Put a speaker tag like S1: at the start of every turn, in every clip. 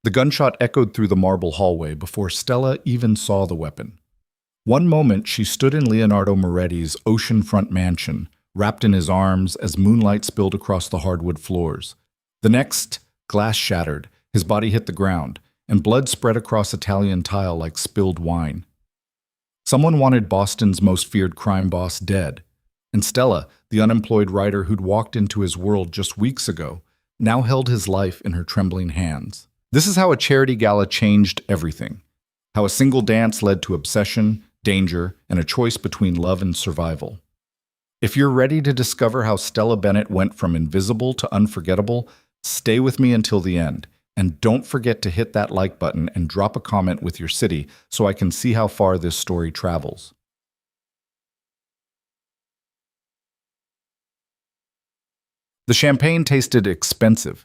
S1: The gunshot echoed through the marble hallway before Stella even saw the weapon. One moment she stood in Leonardo Moretti's oceanfront mansion, wrapped in his arms as moonlight spilled across the hardwood floors. The next, glass shattered, his body hit the ground, and blood spread across Italian tile like spilled wine. Someone wanted Boston's most feared crime boss dead, and Stella, the unemployed writer who'd walked into his world just weeks ago, now held his life in her trembling hands. This is how a charity gala changed everything. How a single dance led to obsession, danger, and a choice between love and survival. If you're ready to discover how Stella Bennett went from invisible to unforgettable, stay with me until the end. And don't forget to hit that like button and drop a comment with your city so I can see how far this story travels. The champagne tasted expensive.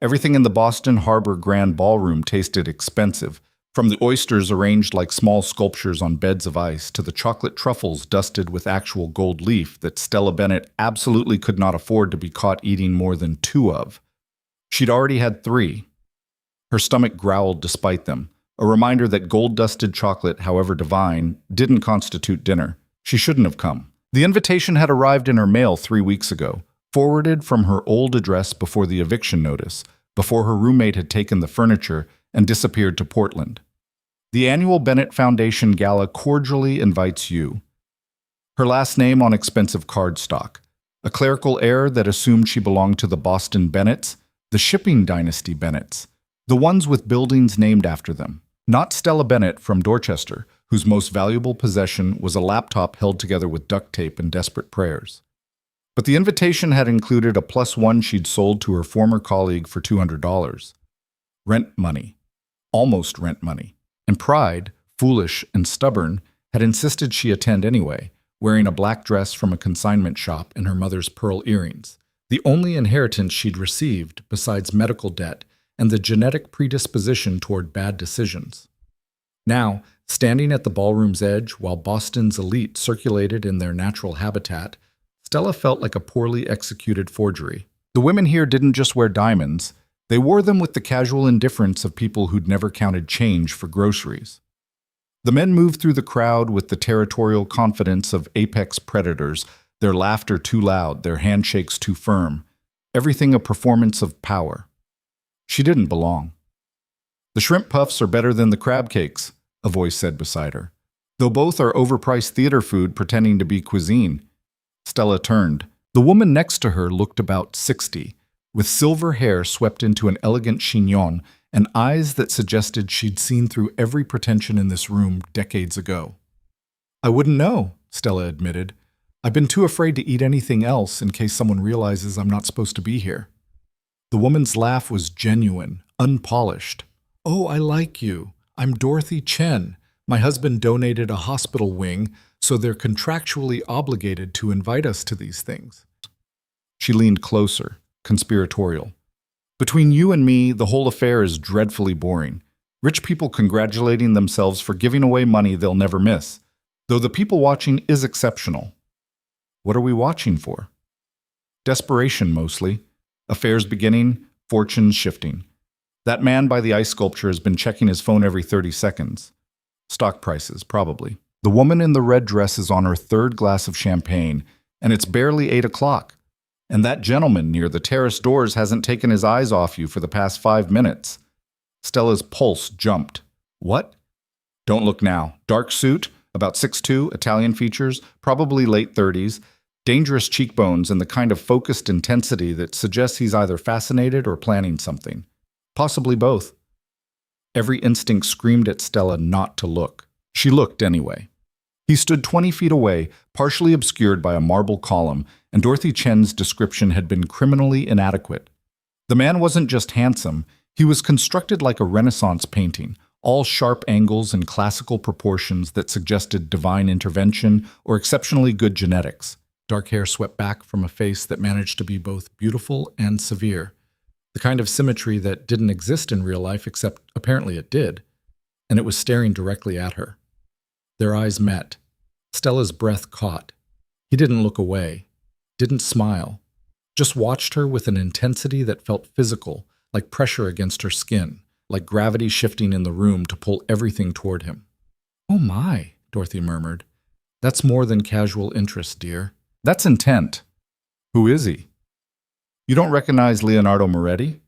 S1: Everything in the Boston Harbor Grand Ballroom tasted expensive, from the oysters arranged like small sculptures on beds of ice to the chocolate truffles dusted with actual gold leaf that Stella Bennett absolutely could not afford to be caught eating more than 2 of. She'd already had 3. Her stomach growled despite them, a reminder that gold-dusted chocolate, however divine, didn't constitute dinner. She shouldn't have come. The invitation had arrived in her mail 3 weeks ago, forwarded from her old address before the eviction notice, before her roommate had taken the furniture and disappeared to Portland. The annual Bennett Foundation Gala cordially invites you. Her last name on expensive cardstock, a clerical error that assumed she belonged to the Boston Bennetts, the shipping dynasty Bennetts, the ones with buildings named after them. Not Stella Bennett from Dorchester, whose most valuable possession was a laptop held together with duct tape and desperate prayers. But the invitation had included a +1 she'd sold to her former colleague for $200. Rent money. Almost rent money. And pride, foolish and stubborn, had insisted she attend anyway, wearing a black dress from a consignment shop and her mother's pearl earrings. The only inheritance she'd received, besides medical debt, and the genetic predisposition toward bad decisions. Now, standing at the ballroom's edge while Boston's elite circulated in their natural habitat, Stella felt like a poorly executed forgery. The women here didn't just wear diamonds, they wore them with the casual indifference of people who'd never counted change for groceries. The men moved through the crowd with the territorial confidence of apex predators, their laughter too loud, their handshakes too firm, everything a performance of power. She didn't belong. "The shrimp puffs are better than the crab cakes," a voice said beside her. "Though both are overpriced theater food pretending to be cuisine." Stella turned. The woman next to her looked about 60, with silver hair swept into an elegant chignon and eyes that suggested she'd seen through every pretension in this room decades ago. "I wouldn't know," Stella admitted. "I've been too afraid to eat anything else in case someone realizes I'm not supposed to be here." The woman's laugh was genuine, unpolished. "Oh, I like you. I'm Dorothy Chen. My husband donated a hospital wing, so they're contractually obligated to invite us to these things." She leaned closer, conspiratorial. "Between you and me, the whole affair is dreadfully boring. Rich people congratulating themselves for giving away money they'll never miss, though the people watching is exceptional. What are we watching for? Desperation, mostly. Affairs beginning, fortunes shifting. That man by the ice sculpture has been checking his phone every 30 seconds. Stock prices, probably. The woman in the red dress is on her 3rd glass of champagne, and it's barely 8 o'clock. And that gentleman near the terrace doors hasn't taken his eyes off you for the past 5 minutes. Stella's pulse jumped. What? Don't look now. Dark suit, about 6'2", Italian features, probably late 30s, dangerous cheekbones and the kind of focused intensity that suggests he's either fascinated or planning something. Possibly both. Every instinct screamed at Stella not to look. She looked anyway. He stood 20 feet away, partially obscured by a marble column, and Dorothy Chen's description had been criminally inadequate. The man wasn't just handsome, he was constructed like a Renaissance painting, all sharp angles and classical proportions that suggested divine intervention or exceptionally good genetics. Dark hair swept back from a face that managed to be both beautiful and severe. The kind of symmetry that didn't exist in real life, except apparently it did, and it was staring directly at her. Their eyes met. Stella's breath caught. He didn't look away, didn't smile, just watched her with an intensity that felt physical, like pressure against her skin, like gravity shifting in the room to pull everything toward him. "Oh my," Dorothy murmured. "That's more than casual interest, dear. That's intent. Who is he?" "You don't recognize Leonardo Moretti?"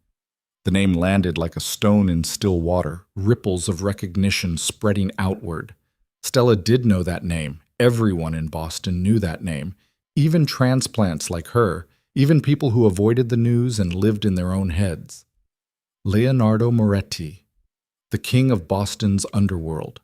S1: The name landed like a stone in still water, ripples of recognition spreading outward. Stella did know that name. Everyone in Boston knew that name. Even transplants like her, even people who avoided the news and lived in their own heads. Leonardo Moretti, the king of Boston's underworld.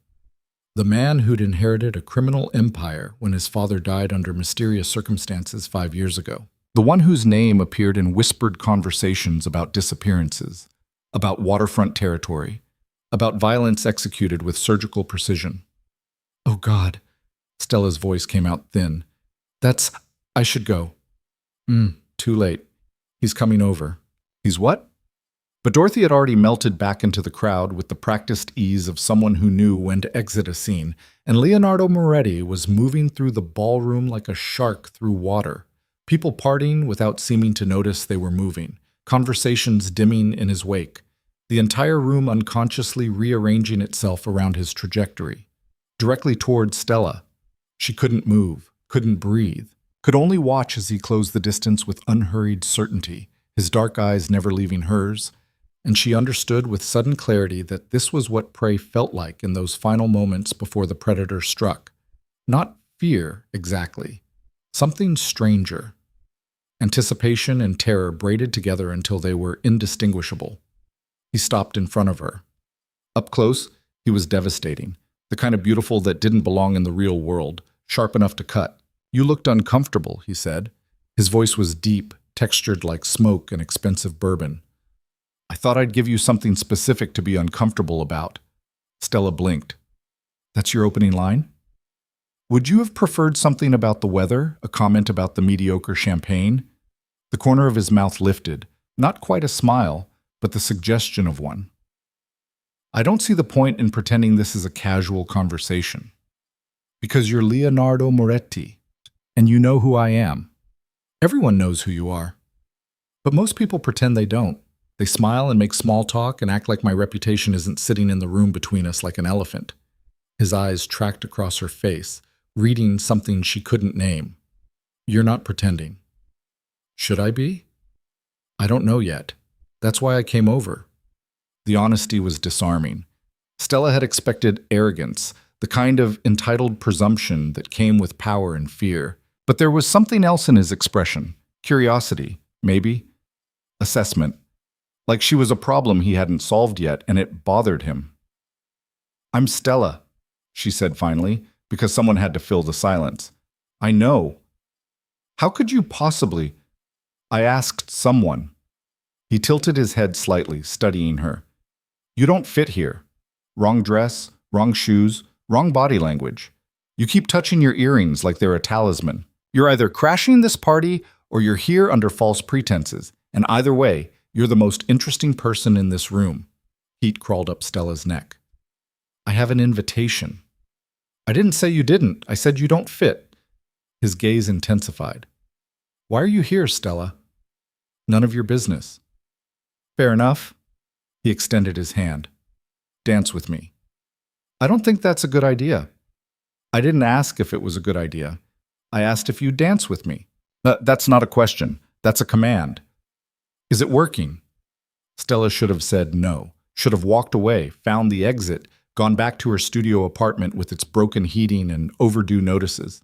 S1: The man who'd inherited a criminal empire when his father died under mysterious circumstances 5 years ago. The one whose name appeared in whispered conversations about disappearances, about waterfront territory, about violence executed with surgical precision. "Oh God," Stella's voice came out thin. I should go." Too late. He's coming over." "He's what?" But Dorothy had already melted back into the crowd with the practiced ease of someone who knew when to exit a scene, and Leonardo Moretti was moving through the ballroom like a shark through water. People parting without seeming to notice they were moving, conversations dimming in his wake, the entire room unconsciously rearranging itself around his trajectory, directly toward Stella. She couldn't move, couldn't breathe, could only watch as he closed the distance with unhurried certainty, his dark eyes never leaving hers, and she understood with sudden clarity that this was what prey felt like in those final moments before the predator struck. Not fear, exactly. Something stranger. Anticipation and terror braided together until they were indistinguishable. He stopped in front of her. Up close, he was devastating, the kind of beautiful that didn't belong in the real world, sharp enough to cut. "You looked uncomfortable," he said. His voice was deep, textured like smoke and expensive bourbon. "I thought I'd give you something specific to be uncomfortable about." Stella blinked. "That's your opening line?" "Would you have preferred something about the weather, a comment about the mediocre champagne?" The corner of his mouth lifted, not quite a smile, but the suggestion of one. "I don't see the point in pretending this is a casual conversation." "Because you're Leonardo Moretti, and you know who I am." "Everyone knows who you are." "But most people pretend they don't. They smile and make small talk and act like my reputation isn't sitting in the room between us like an elephant." His eyes tracked across her face, reading something she couldn't name. "You're not pretending." "Should I be?" "I don't know yet. That's why I came over." The honesty was disarming. Stella had expected arrogance, the kind of entitled presumption that came with power and fear. But there was something else in his expression. Curiosity, maybe. Assessment. Like she was a problem he hadn't solved yet, and it bothered him. "I'm Stella," she said finally, because someone had to fill the silence. "I know." "How could you possibly?" "I asked someone." He tilted his head slightly, studying her. "You don't fit here. Wrong dress, wrong shoes, wrong body language. You keep touching your earrings like they're a talisman. You're either crashing this party or you're here under false pretenses, and either way, you're the most interesting person in this room." Heat crawled up Stella's neck. "I have an invitation." "I didn't say you didn't. I said you don't fit." His gaze intensified. "Why are you here, Stella?" "None of your business." "Fair enough." He extended his hand. "Dance with me." "I don't think that's a good idea." "I didn't ask if it was a good idea. I asked if you'd dance with me." That's not a question. That's a command." "Is it working?" Stella should have said no, should have walked away, found the exit, gone back to her studio apartment with its broken heating and overdue notices.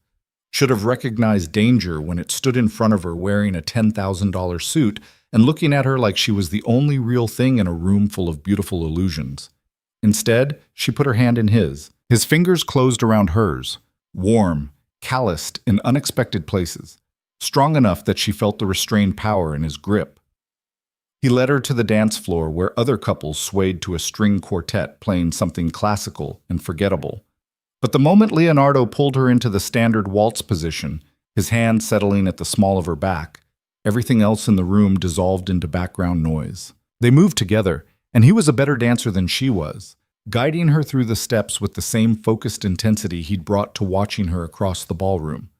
S1: Should have recognized danger when it stood in front of her wearing a $10,000 suit and looking at her like she was the only real thing in a room full of beautiful illusions. Instead, she put her hand in his. His fingers closed around hers, warm, calloused in unexpected places, strong enough that she felt the restrained power in his grip. He led her to the dance floor where other couples swayed to a string quartet playing something classical and forgettable. But the moment Leonardo pulled her into the standard waltz position, his hand settling at the small of her back, everything else in the room dissolved into background noise. They moved together, and he was a better dancer than she was, guiding her through the steps with the same focused intensity he'd brought to watching her across the ballroom.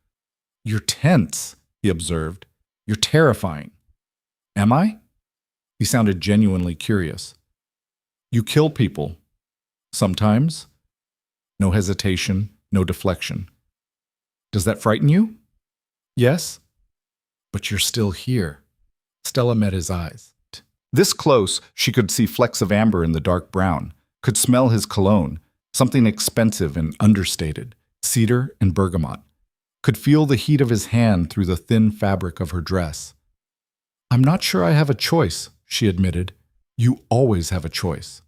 S1: "You're tense," he observed. "You're terrifying." "Am I?" He sounded genuinely curious. You kill people. Sometimes. No hesitation, no deflection. Does that frighten you? Yes? But you're still here. Stella met his eyes. This close, she could see flecks of amber in the dark brown, could smell his cologne, something expensive and understated, cedar and bergamot, could feel the heat of his hand through the thin fabric of her dress. I'm not sure I have a choice, she admitted. You always have a choice.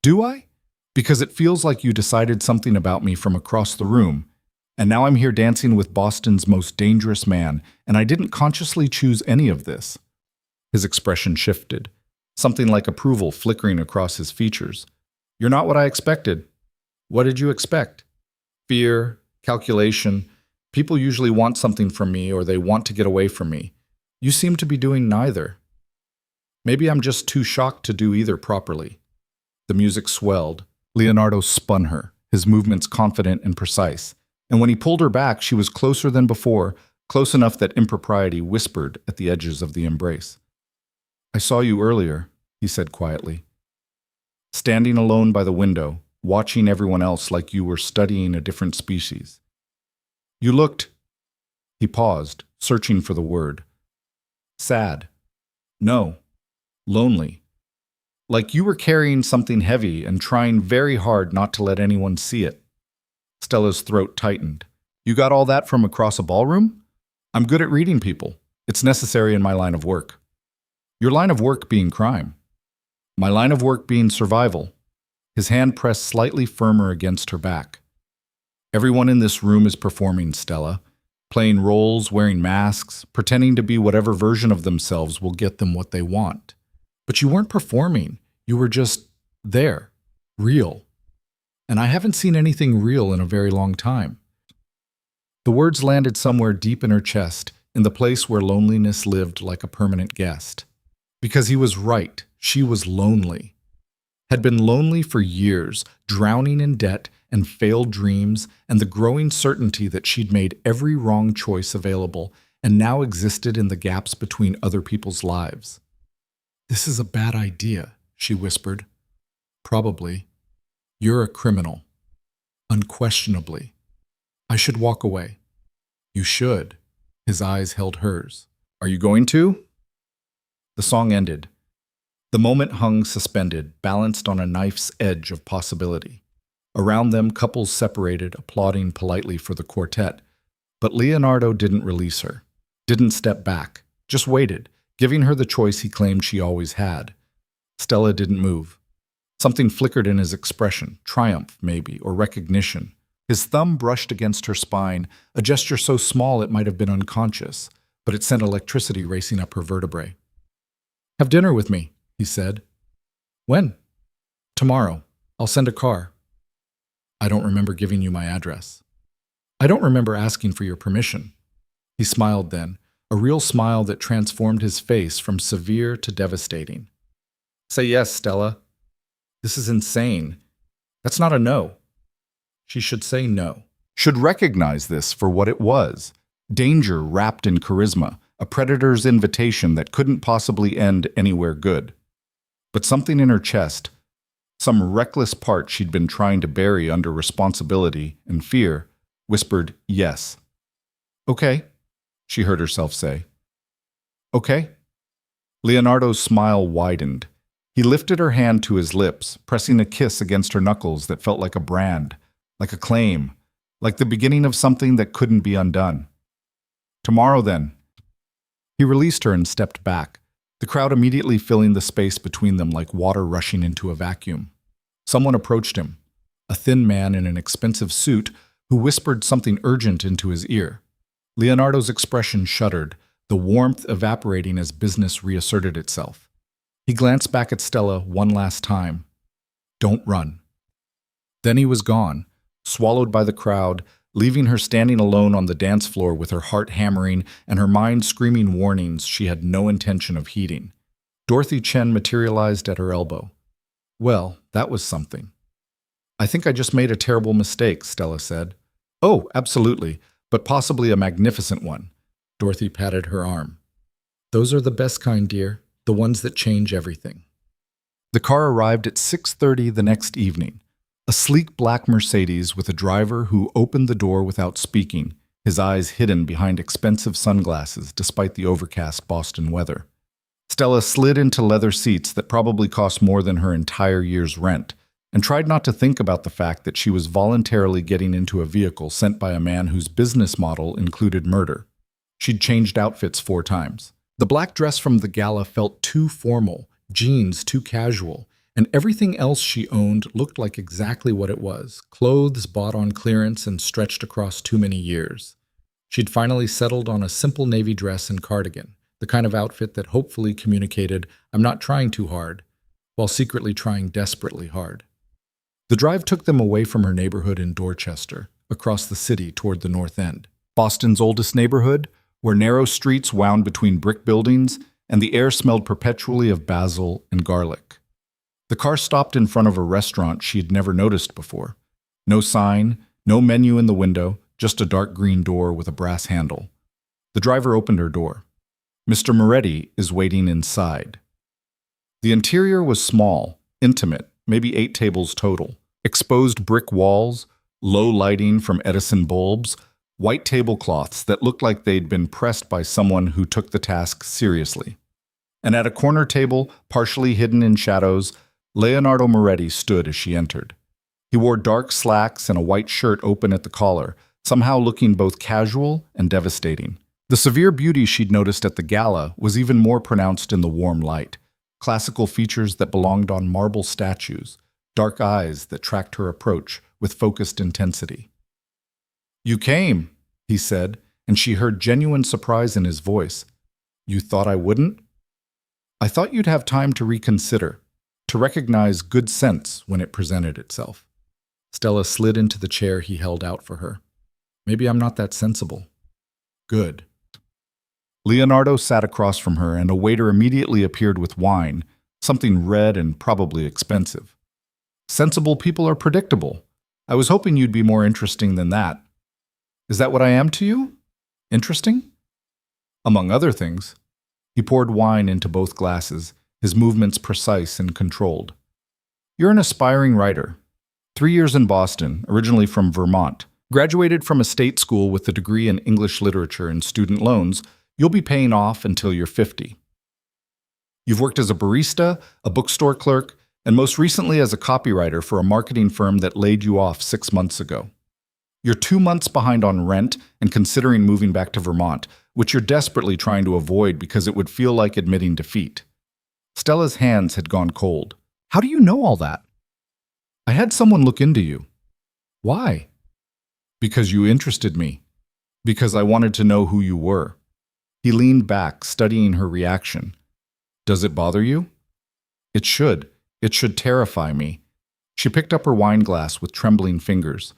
S1: Do I? Because it feels like you decided something about me from across the room, and now I'm here dancing with Boston's most dangerous man, and I didn't consciously choose any of this. His expression shifted, something like approval flickering across his features. You're not what I expected. What did you expect? Fear, calculation. People usually want something from me or they want to get away from me. You seem to be doing neither. Maybe I'm just too shocked to do either properly. The music swelled. Leonardo spun her, his movements confident and precise. And when he pulled her back, she was closer than before, close enough that impropriety whispered at the edges of the embrace. I saw you earlier, he said quietly. Standing alone by the window, watching everyone else like you were studying a different species. You looked... He paused, searching for the word. Sad. No. Lonely. Like you were carrying something heavy and trying very hard not to let anyone see it. Stella's throat tightened. You got all that from across a ballroom? I'm good at reading people. It's necessary in my line of work. Your line of work being crime. My line of work being survival. His hand pressed slightly firmer against her back. Everyone in this room is performing, Stella. Playing roles, wearing masks, pretending to be whatever version of themselves will get them what they want. But you weren't performing. You were just there. Real. And I haven't seen anything real in a very long time. The words landed somewhere deep in her chest, in the place where loneliness lived like a permanent guest. Because he was right, she was lonely. Had been lonely for years, drowning in debt and failed dreams and the growing certainty that she'd made every wrong choice available and now existed in the gaps between other people's lives. This is a bad idea, she whispered. Probably. You're a criminal. Unquestionably. I should walk away. You should. His eyes held hers. Are you going to? The song ended. The moment hung suspended, balanced on a knife's edge of possibility. Around them, couples separated, applauding politely for the quartet. But Leonardo didn't release her, didn't step back, just waited, giving her the choice he claimed she always had. Stella didn't move. Something flickered in his expression, triumph maybe, or recognition. His thumb brushed against her spine, a gesture so small it might have been unconscious, but it sent electricity racing up her vertebrae. Have dinner with me, he said. When? Tomorrow. I'll send a car. I don't remember giving you my address. I don't remember asking for your permission. He smiled then, a real smile that transformed his face from severe to devastating. Say yes, Stella. This is insane. That's not a no. She should say no. Should recognize this for what it was. Danger wrapped in charisma, a predator's invitation that couldn't possibly end anywhere good. But something in her chest, some reckless part she'd been trying to bury under responsibility and fear, whispered yes. Okay, she heard herself say. Okay? Leonardo's smile widened. He lifted her hand to his lips, pressing a kiss against her knuckles that felt like a brand, like a claim, like the beginning of something that couldn't be undone. Tomorrow, then. He released her and stepped back, the crowd immediately filling the space between them like water rushing into a vacuum. Someone approached him, a thin man in an expensive suit who whispered something urgent into his ear. Leonardo's expression shuddered, the warmth evaporating as business reasserted itself. He glanced back at Stella one last time. Don't run. Then he was gone, swallowed by the crowd, leaving her standing alone on the dance floor with her heart hammering and her mind screaming warnings she had no intention of heeding. Dorothy Chen materialized at her elbow. Well, that was something. I think I just made a terrible mistake, Stella said. Oh, absolutely, but possibly a magnificent one. Dorothy patted her arm. Those are the best kind, dear, the ones that change everything. The car arrived at 6:30 the next evening. A sleek black Mercedes with a driver who opened the door without speaking, his eyes hidden behind expensive sunglasses despite the overcast Boston weather. Stella slid into leather seats that probably cost more than her entire year's rent, and tried not to think about the fact that she was voluntarily getting into a vehicle sent by a man whose business model included murder. She'd changed outfits 4 times. The black dress from the gala felt too formal, jeans too casual, and everything else she owned looked like exactly what it was, clothes bought on clearance and stretched across too many years. She'd finally settled on a simple navy dress and cardigan, the kind of outfit that hopefully communicated, "I'm not trying too hard," while secretly trying desperately hard. The drive took them away from her neighborhood in Dorchester, across the city toward the North End, Boston's oldest neighborhood, where narrow streets wound between brick buildings and the air smelled perpetually of basil and garlic. The car stopped in front of a restaurant she had never noticed before. No sign, no menu in the window, just a dark green door with a brass handle. The driver opened her door. "Mr. Moretti is waiting inside." The interior was small, intimate, maybe 8 tables total. Exposed brick walls, low lighting from Edison bulbs, white tablecloths that looked like they'd been pressed by someone who took the task seriously. And at a corner table, partially hidden in shadows, Leonardo Moretti stood as she entered. He wore dark slacks and a white shirt open at the collar, somehow looking both casual and devastating. The severe beauty she'd noticed at the gala was even more pronounced in the warm light. Classical features that belonged on marble statues, dark eyes that tracked her approach with focused intensity. "You came," he said, and she heard genuine surprise in his voice. "You thought I wouldn't?" "I thought you'd have time to reconsider, to recognize good sense when it presented itself." Stella slid into the chair he held out for her. "Maybe I'm not that sensible." "Good." Leonardo sat across from her, and a waiter immediately appeared with wine, something red and probably expensive. "Sensible people are predictable. I was hoping you'd be more interesting than that." "Is that what I am to you? Interesting?" "Among other things." He poured wine into both glasses, his movements precise and controlled. "You're an aspiring writer. 3 years in Boston, originally from Vermont. Graduated from a state school with a degree in English literature and student loans. You'll be paying off until you're 50. You've worked as a barista, a bookstore clerk, and most recently as a copywriter for a marketing firm that laid you off 6 months ago. You're 2 months behind on rent and considering moving back to Vermont, which you're desperately trying to avoid because it would feel like admitting defeat." Stella's hands had gone cold. "How do you know all that?" "I had someone look into you." "Why?" "Because you interested me. Because I wanted to know who you were." He leaned back, studying her reaction. "Does it bother you?" "It should. It should terrify me." She picked up her wine glass with trembling fingers.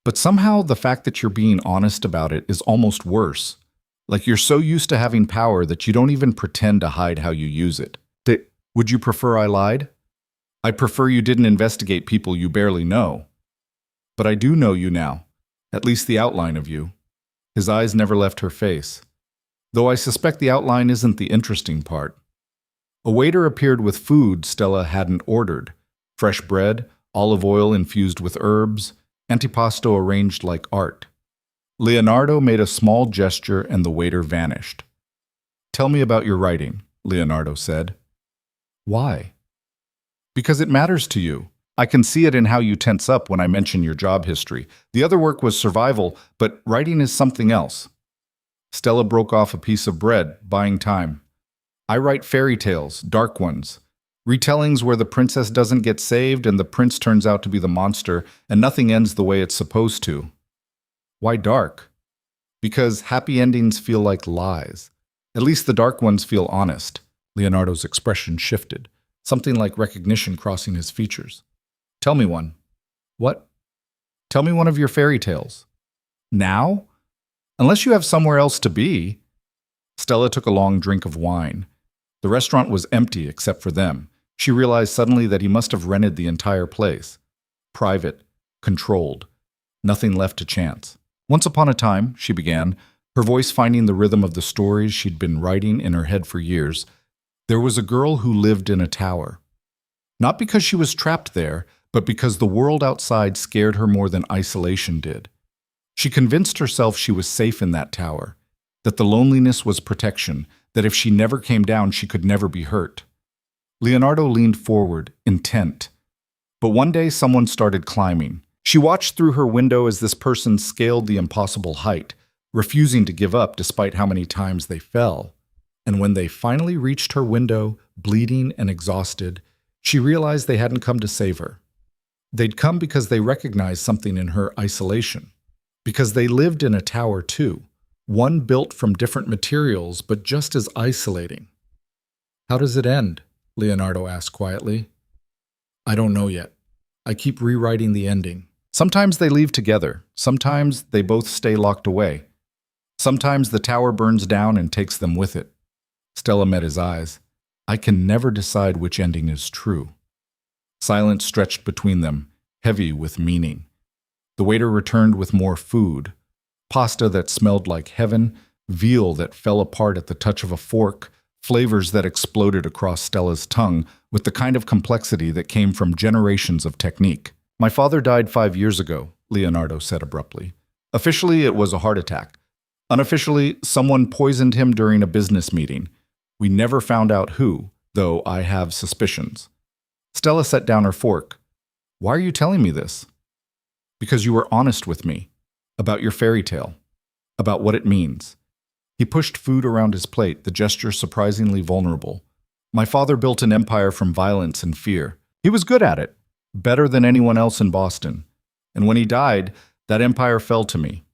S1: "But somehow the fact that you're being honest about it is almost worse. Like you're so used to having power that you don't even pretend to hide how you use it." "Would you prefer I lied?" "I prefer you didn't investigate people you barely know." "But I do know you now, at least the outline of you." His eyes never left her face. "Though I suspect the outline isn't the interesting part." A waiter appeared with food Stella hadn't ordered. Fresh bread, olive oil infused with herbs, antipasto arranged like art. Leonardo made a small gesture and the waiter vanished. "Tell me about your writing," Leonardo said. "Why?" "Because it matters to you. I can see it in how you tense up when I mention your job history. The other work was survival, but writing is something else." Stella broke off a piece of bread, buying time. "I write fairy tales, dark ones. Retellings where the princess doesn't get saved and the prince turns out to be the monster, and nothing ends the way it's supposed to." "Why dark?" "Because happy endings feel like lies. At least the dark ones feel honest." Leonardo's expression shifted, something like recognition crossing his features. "Tell me one." "What?" "Tell me one of your fairy tales." "Now? Unless you have somewhere else to be." Stella took a long drink of wine. The restaurant was empty except for them. She realized suddenly that he must have rented the entire place. Private, controlled, nothing left to chance. "Once upon a time," she began, her voice finding the rhythm of the stories she'd been writing in her head for years, "there was a girl who lived in a tower. Not because she was trapped there, but because the world outside scared her more than isolation did. She convinced herself she was safe in that tower, that the loneliness was protection, that if she never came down, she could never be hurt. Leonardo leaned forward, intent. But one day someone started climbing. She watched through her window as this person scaled the impossible height, refusing to give up despite how many times they fell. And when they finally reached her window, bleeding and exhausted, she realized they hadn't come to save her. They'd come because they recognized something in her isolation. Because they lived in a tower too, one built from different materials but just as isolating. "How does it end?" Leonardo asked quietly. "I don't know yet. I keep rewriting the ending. Sometimes they leave together. Sometimes they both stay locked away. Sometimes the tower burns down and takes them with it." Stella met his eyes. "I can never decide which ending is true." Silence stretched between them, heavy with meaning. The waiter returned with more food. Pasta that smelled like heaven, veal that fell apart at the touch of a fork, flavors that exploded across Stella's tongue with the kind of complexity that came from generations of technique. "My father died 5 years ago," Leonardo said abruptly. "Officially, it was a heart attack. Unofficially, someone poisoned him during a business meeting. We never found out who, though I have suspicions." Stella set down her fork. "Why are you telling me this?" "Because you were honest with me. About your fairy tale. About what it means." He pushed food around his plate, the gesture surprisingly vulnerable. "My father built an empire from violence and fear. He was good at it, better than anyone else in Boston. And when he died, that empire fell to me.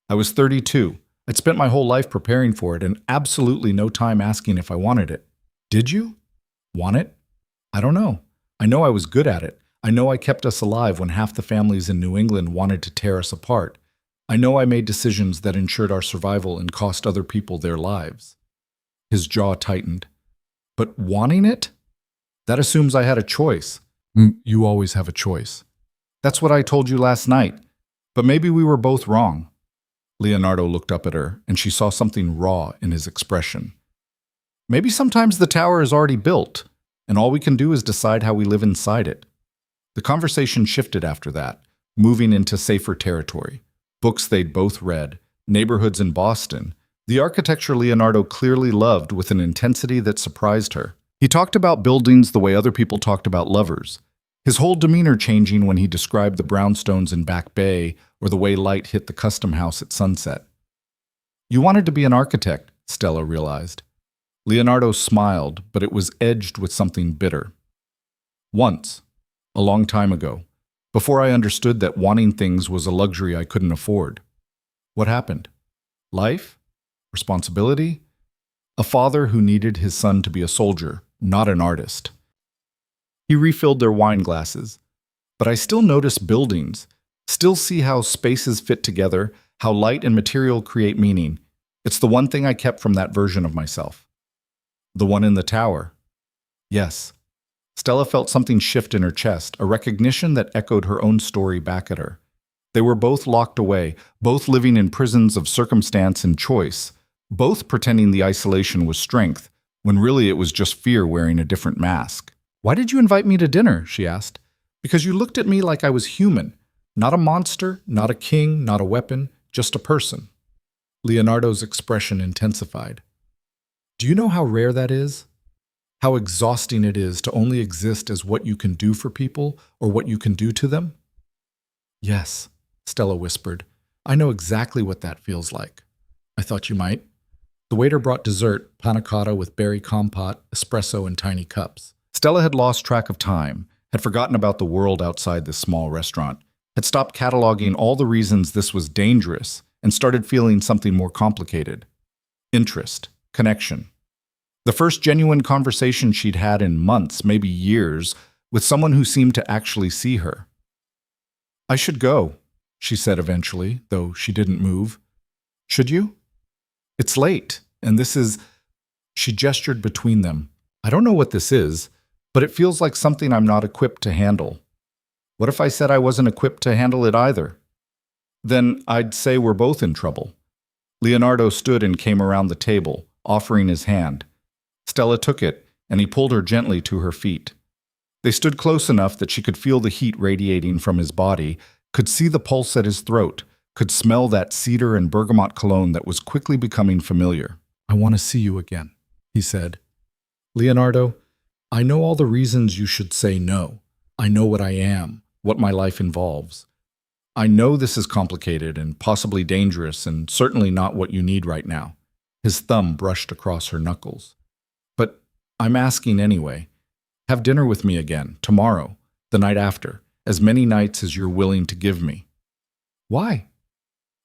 S1: I was 32. I'd spent my whole life preparing for it and absolutely no time asking if I wanted it." "Did you? Want it?" "I don't know. I know I was good at it. I know I kept us alive when half the families in New England wanted to tear us apart. I know I made decisions that ensured our survival and cost other people their lives." His jaw tightened. "But wanting it? That assumes I had a choice." "You always have a choice." "That's what I told you last night. But maybe we were both wrong." Leonardo looked up at her, and she saw something raw in his expression. "Maybe sometimes the tower is already built, and all we can do is decide how we live inside it." The conversation shifted after that, moving into safer territory. Books they'd both read, neighborhoods in Boston, the architecture Leonardo clearly loved with an intensity that surprised her. He talked about buildings the way other people talked about lovers, his whole demeanor changing when he described the brownstones in Back Bay or the way light hit the custom house at sunset. "You wanted to be an architect," Stella realized. Leonardo smiled, but it was edged with something bitter. "Once, a long time ago, before I understood that wanting things was a luxury I couldn't afford." "What happened? Life? Responsibility?" "A father who needed his son to be a soldier, not an artist." He refilled their wine glasses. "But I still notice buildings, still see how spaces fit together, how light and material create meaning. It's the one thing I kept from that version of myself." "The one in the tower?" "Yes." Stella felt something shift in her chest, a recognition that echoed her own story back at her. They were both locked away, both living in prisons of circumstance and choice, both pretending the isolation was strength, when really it was just fear wearing a different mask. "Why did you invite me to dinner?" she asked. "Because you looked at me like I was human. Not a monster, not a king, not a weapon, just a person." Leonardo's expression intensified. "Do you know how rare that is? How exhausting it is to only exist as what you can do for people or what you can do to them?" "Yes," Stella whispered. "I know exactly what that feels like." "I thought you might." The waiter brought dessert, panna cotta with berry compote, espresso in tiny cups. Stella had lost track of time, had forgotten about the world outside this small restaurant, had stopped cataloging all the reasons this was dangerous, and started feeling something more complicated. Interest, connection. The first genuine conversation she'd had in months, maybe years, with someone who seemed to actually see her. "I should go," she said eventually, though she didn't move. "Should you?" "It's late, and this is—" She gestured between them. "I don't know what this is, but it feels like something I'm not equipped to handle." "What if I said I wasn't equipped to handle it either?" "Then I'd say we're both in trouble." Leonardo stood and came around the table, offering his hand. Stella took it, and he pulled her gently to her feet. They stood close enough that she could feel the heat radiating from his body, could see the pulse at his throat, could smell that cedar and bergamot cologne that was quickly becoming familiar. "I want to see you again," he said. "Leonardo, I know all the reasons you should say no. I know what I am, what my life involves. I know this is complicated and possibly dangerous and certainly not what you need right now." His thumb brushed across her knuckles. "But I'm asking anyway. Have dinner with me again, tomorrow, the night after, as many nights as you're willing to give me." "Why?"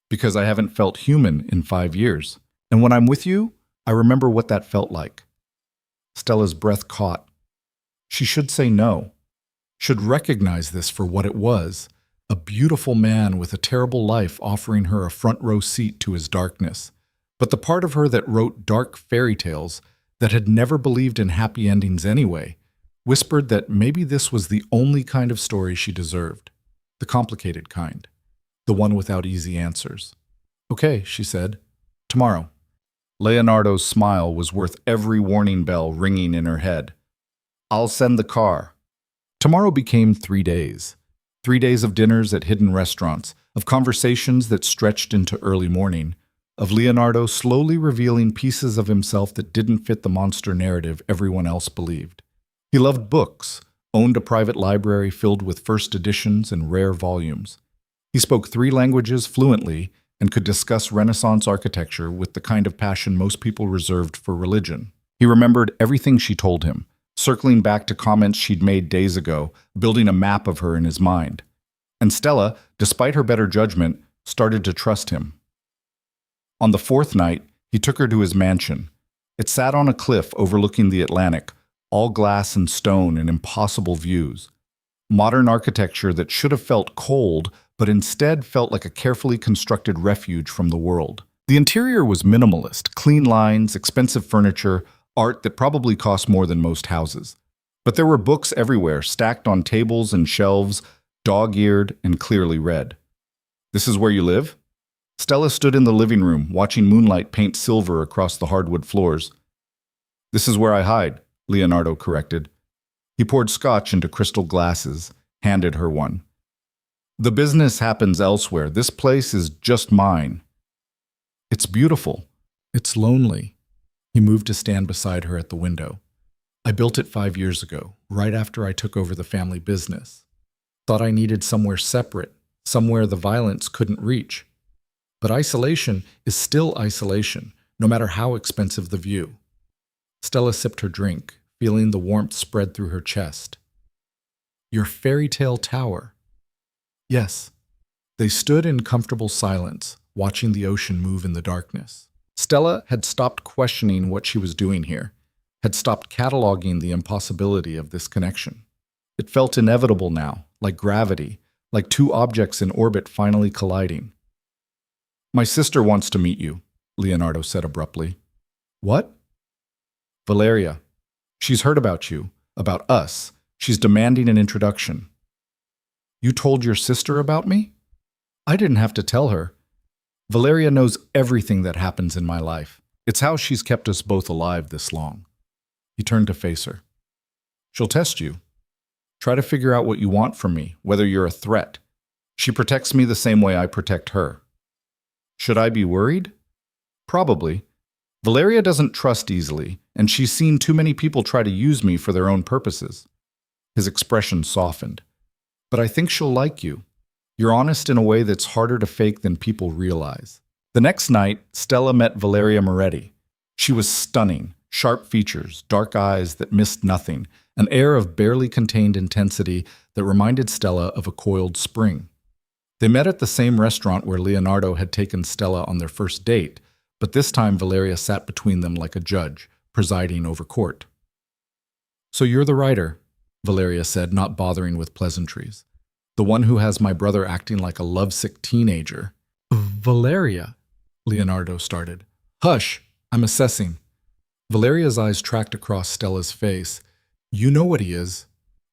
S1: "Because I haven't felt human in 5 years. And when I'm with you, I remember what that felt like." Stella's breath caught. She should say no, should recognize this for what it was, a beautiful man with a terrible life offering her a front row seat to his darkness. But the part of her that wrote dark fairy tales, that had never believed in happy endings anyway, whispered that maybe this was the only kind of story she deserved. The complicated kind. The one without easy answers. "Okay," she said. "Tomorrow." Leonardo's smile was worth every warning bell ringing in her head. "I'll send the car." Tomorrow became 3 days. 3 days of dinners at hidden restaurants, of conversations that stretched into early morning, of Leonardo slowly revealing pieces of himself that didn't fit the monster narrative everyone else believed. He loved books, owned a private library filled with first editions and rare volumes. He spoke 3 languages fluently and could discuss Renaissance architecture with the kind of passion most people reserved for religion. He remembered everything she told him, circling back to comments she'd made days ago, building a map of her in his mind. And Stella, despite her better judgment, started to trust him. On the 4th night, he took her to his mansion. It sat on a cliff overlooking the Atlantic, all glass and stone and impossible views. Modern architecture that should have felt cold, but instead felt like a carefully constructed refuge from the world. The interior was minimalist, clean lines, expensive furniture, art that probably cost more than most houses. But there were books everywhere, stacked on tables and shelves, dog-eared and clearly read. "This is where you live?" Stella stood in the living room, watching moonlight paint silver across the hardwood floors. "This is where I hide," Leonardo corrected. He poured scotch into crystal glasses, handed her one. "The business happens elsewhere. This place is just mine." "It's beautiful. It's lonely." He moved to stand beside her at the window. "I built it 5 years ago, right after I took over the family business. Thought I needed somewhere separate, somewhere the violence couldn't reach. But isolation is still isolation, no matter how expensive the view." Stella sipped her drink, feeling the warmth spread through her chest. "Your fairy tale tower." Yes. They stood in comfortable silence, watching the ocean move in the darkness. Stella had stopped questioning what she was doing here, had stopped cataloging the impossibility of this connection. It felt inevitable now, like gravity, like 2 objects in orbit finally colliding. "My sister wants to meet you," Leonardo said abruptly. "What?" "Valeria. She's heard about you, about us. She's demanding an introduction." "You told your sister about me?" "I didn't have to tell her. Valeria knows everything that happens in my life. It's how she's kept us both alive this long." He turned to face her. "She'll test you. Try to figure out what you want from me, whether you're a threat. She protects me the same way I protect her." "Should I be worried?" "Probably. Valeria doesn't trust easily, and she's seen too many people try to use me for their own purposes." His expression softened. "But I think she'll like you. You're honest in a way that's harder to fake than people realize." The next night, Stella met Valeria Moretti. She was stunning, sharp features, dark eyes that missed nothing, an air of barely contained intensity that reminded Stella of a coiled spring. They met at the same restaurant where Leonardo had taken Stella on their first date, but this time Valeria sat between them like a judge, presiding over court. "So you're the writer," Valeria said, not bothering with pleasantries. "The one who has my brother acting like a lovesick teenager." "Valeria," Leonardo started. "Hush, I'm assessing." Valeria's eyes tracked across Stella's face. "You know what he is,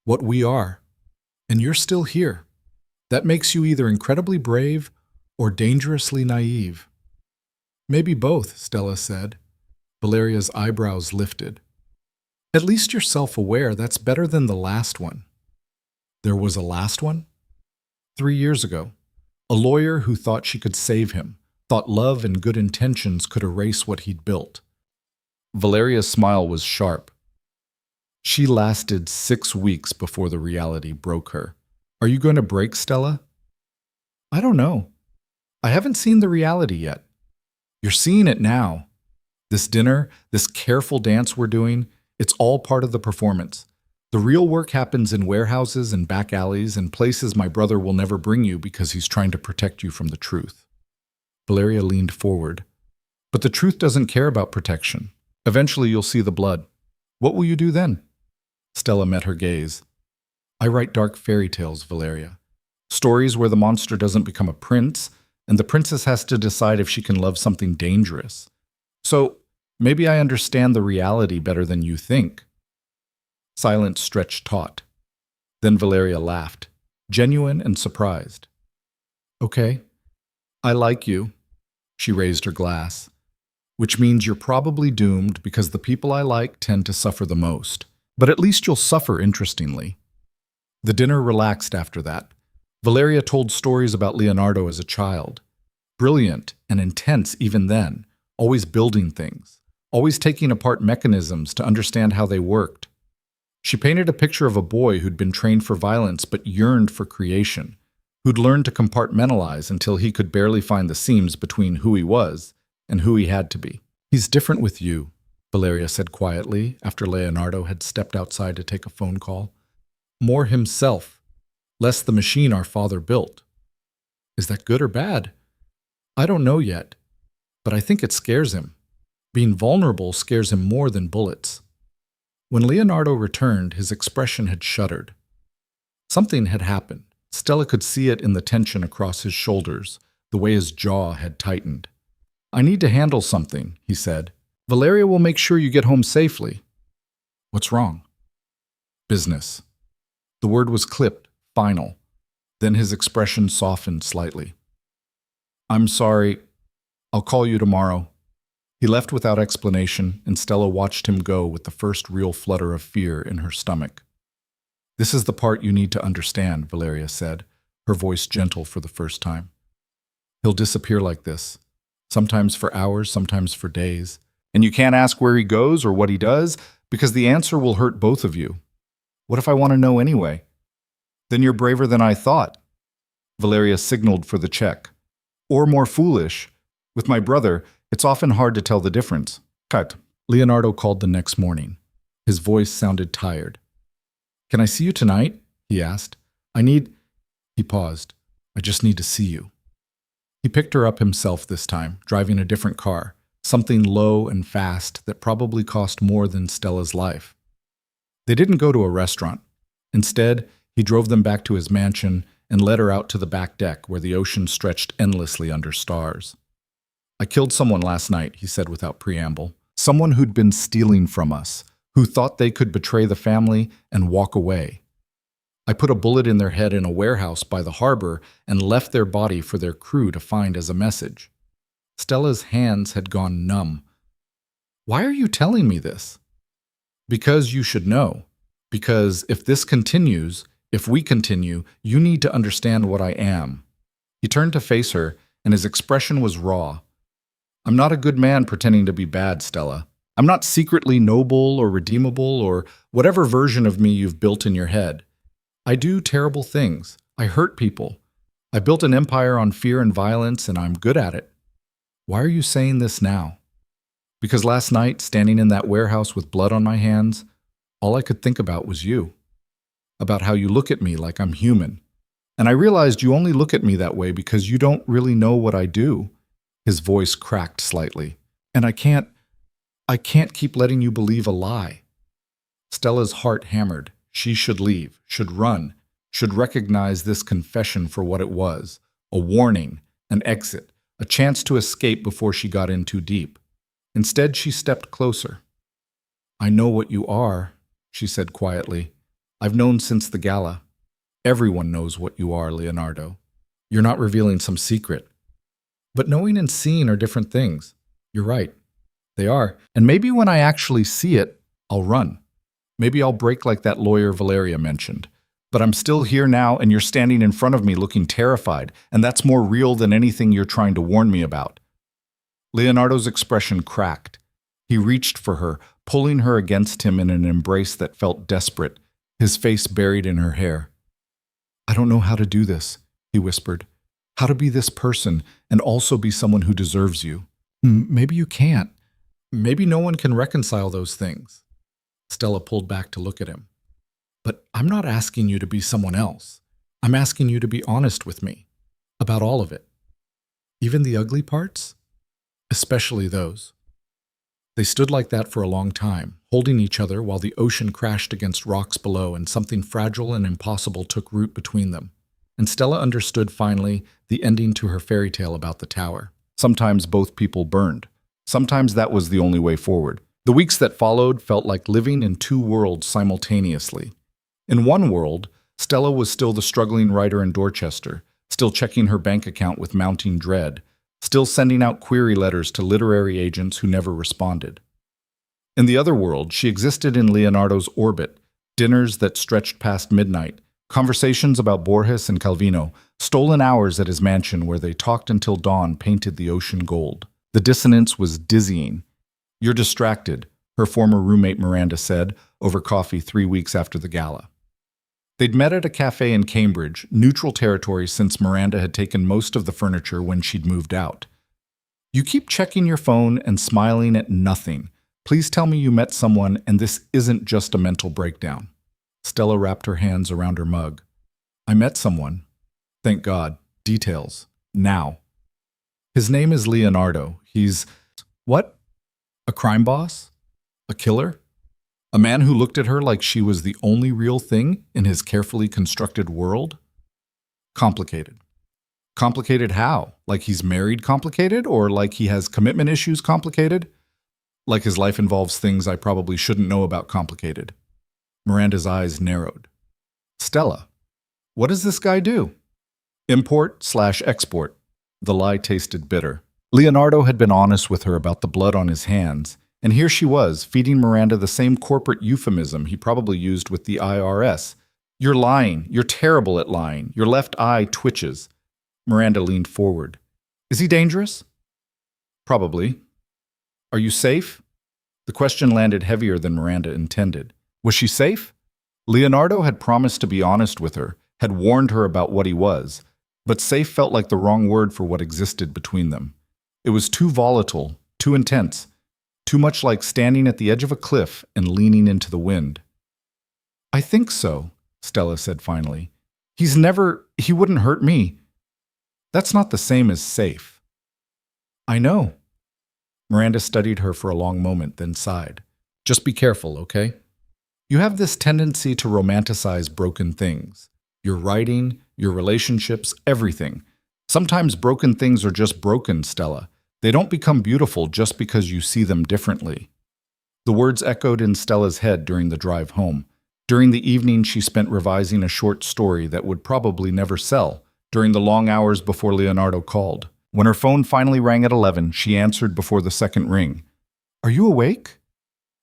S1: what we are, and you're still here. That makes you either incredibly brave or dangerously naive." "Maybe both," Stella said. Valeria's eyebrows lifted. At least you're self-aware. That's better than the last one. There was a last one? 3 years ago. A lawyer who thought she could save him, thought love and good intentions could erase what he'd built. Valeria's smile was sharp. She lasted 6 weeks before the reality broke her. Are you going to break, Stella? I don't know. I haven't seen the reality yet. You're seeing it now. This dinner, this careful dance we're doing, it's all part of the performance. The real work happens in warehouses and back alleys and places my brother will never bring you because he's trying to protect you from the truth. Valeria leaned forward. But the truth doesn't care about protection. Eventually you'll see the blood. What will you do then? Stella met her gaze. I write dark fairy tales, Valeria. Stories where the monster doesn't become a prince, and the princess has to decide if she can love something dangerous. So, maybe I understand the reality better than you think. Silence stretched taut. Then Valeria laughed, genuine and surprised. Okay, I like you. She raised her glass. Which means you're probably doomed because the people I like tend to suffer the most. But at least you'll suffer interestingly. The dinner relaxed after that. Valeria told stories about Leonardo as a child. Brilliant and intense even then, always building things, always taking apart mechanisms to understand how they worked. She painted a picture of a boy who'd been trained for violence but yearned for creation, who'd learned to compartmentalize until he could barely find the seams between who he was and who he had to be. He's different with you, Valeria said quietly after Leonardo had stepped outside to take a phone call. More himself, less the machine our father built. Is that good or bad? I don't know yet, but I think it scares him. Being vulnerable scares him more than bullets. When Leonardo returned, his expression had shuddered. Something had happened. Stella could see it in the tension across his shoulders, the way his jaw had tightened. I need to handle something, he said. Valeria will make sure you get home safely. What's wrong? Business. The word was clipped, final. Then his expression softened slightly. I'm sorry. I'll call you tomorrow. He left without explanation, and Stella watched him go with the first real flutter of fear in her stomach. This is the part you need to understand, Valeria said, her voice gentle for the first time. He'll disappear like this, sometimes for hours, sometimes for days. And you can't ask where he goes or what he does, because the answer will hurt both of you. What if I want to know anyway? Then you're braver than I thought. Valeria signaled for the check. Or more foolish. With my brother, it's often hard to tell the difference. Cut. Leonardo called the next morning. His voice sounded tired. Can I see you tonight? He asked. He paused. I just need to see you. He picked her up himself this time, driving a different car, something low and fast that probably cost more than Stella's life. They didn't go to a restaurant. Instead, he drove them back to his mansion and led her out to the back deck where the ocean stretched endlessly under stars. I killed someone last night, he said without preamble. Someone who'd been stealing from us, who thought they could betray the family and walk away. I put a bullet in their head in a warehouse by the harbor and left their body for their crew to find as a message. Stella's hands had gone numb. Why are you telling me this? Because you should know. Because if this continues, if we continue, you need to understand what I am. He turned to face her, and his expression was raw. I'm not a good man pretending to be bad, Stella. I'm not secretly noble or redeemable or whatever version of me you've built in your head. I do terrible things. I hurt people. I built an empire on fear and violence, and I'm good at it. Why are you saying this now? Because last night, standing in that warehouse with blood on my hands, all I could think about was you. About how you look at me like I'm human. And I realized you only look at me that way because you don't really know what I do. His voice cracked slightly. And I can't keep letting you believe a lie. Stella's heart hammered. She should leave, should run, should recognize this confession for what it was. A warning, an exit, a chance to escape before she got in too deep. Instead, she stepped closer. I know what you are, she said quietly. I've known since the gala. Everyone knows what you are, Leonardo. You're not revealing some secret. But knowing and seeing are different things. You're right. They are. And maybe when I actually see it, I'll run. Maybe I'll break like that lawyer Valeria mentioned. But I'm still here now, and you're standing in front of me looking terrified, and that's more real than anything you're trying to warn me about." Leonardo's expression cracked. He reached for her, pulling her against him in an embrace that felt desperate, his face buried in her hair. "I don't know how to do this," he whispered. "How to be this person and also be someone who deserves you." "Maybe you can't. Maybe no one can reconcile those things." Stella pulled back to look at him. "But I'm not asking you to be someone else. I'm asking you to be honest with me. About all of it. Even the ugly parts? Especially those." They stood like that for a long time, holding each other while the ocean crashed against rocks below and something fragile and impossible took root between them. And Stella understood finally the ending to her fairy tale about the tower. Sometimes both people burned. Sometimes that was the only way forward. The weeks that followed felt like living in two worlds simultaneously. In one world, Stella was still the struggling writer in Dorchester, still checking her bank account with mounting dread, still sending out query letters to literary agents who never responded. In the other world, she existed in Leonardo's orbit, dinners that stretched past midnight, conversations about Borges and Calvino, stolen hours at his mansion where they talked until dawn painted the ocean gold. The dissonance was dizzying. "You're distracted," her former roommate Miranda said over coffee 3 weeks after the gala. They'd met at a cafe in Cambridge, neutral territory since Miranda had taken most of the furniture when she'd moved out. "You keep checking your phone and smiling at nothing. Please tell me you met someone and this isn't just a mental breakdown." Stella wrapped her hands around her mug. "I met someone. Thank God. Details. Now. His name is Leonardo. He's..." "What? A crime boss? A killer? A man who looked at her like she was the only real thing in his carefully constructed world? Complicated. Complicated how? Like he's married complicated? Or like he has commitment issues complicated? Like his life involves things I probably shouldn't know about complicated." Miranda's eyes narrowed. "Stella, what does this guy do?" "Import/export." The lie tasted bitter. Leonardo had been honest with her about the blood on his hands, and here she was, feeding Miranda the same corporate euphemism he probably used with the IRS. "You're lying. You're terrible at lying. Your left eye twitches." Miranda leaned forward. "Is he dangerous?" "Probably." "Are you safe?" The question landed heavier than Miranda intended. Was she safe? Leonardo had promised to be honest with her, had warned her about what he was, but safe felt like the wrong word for what existed between them. It was too volatile, too intense, too much like standing at the edge of a cliff and leaning into the wind. "I think so," Stella said finally. He wouldn't hurt me." "That's not the same as safe." "I know." Miranda studied her for a long moment, then sighed. "Just be careful, okay? You have this tendency to romanticize broken things. Your writing, your relationships, everything. Sometimes broken things are just broken, Stella. They don't become beautiful just because you see them differently." The words echoed in Stella's head during the drive home. During the evening she spent revising a short story that would probably never sell, during the long hours before Leonardo called. When her phone finally rang at 11, she answered before the second ring. "Are you awake?"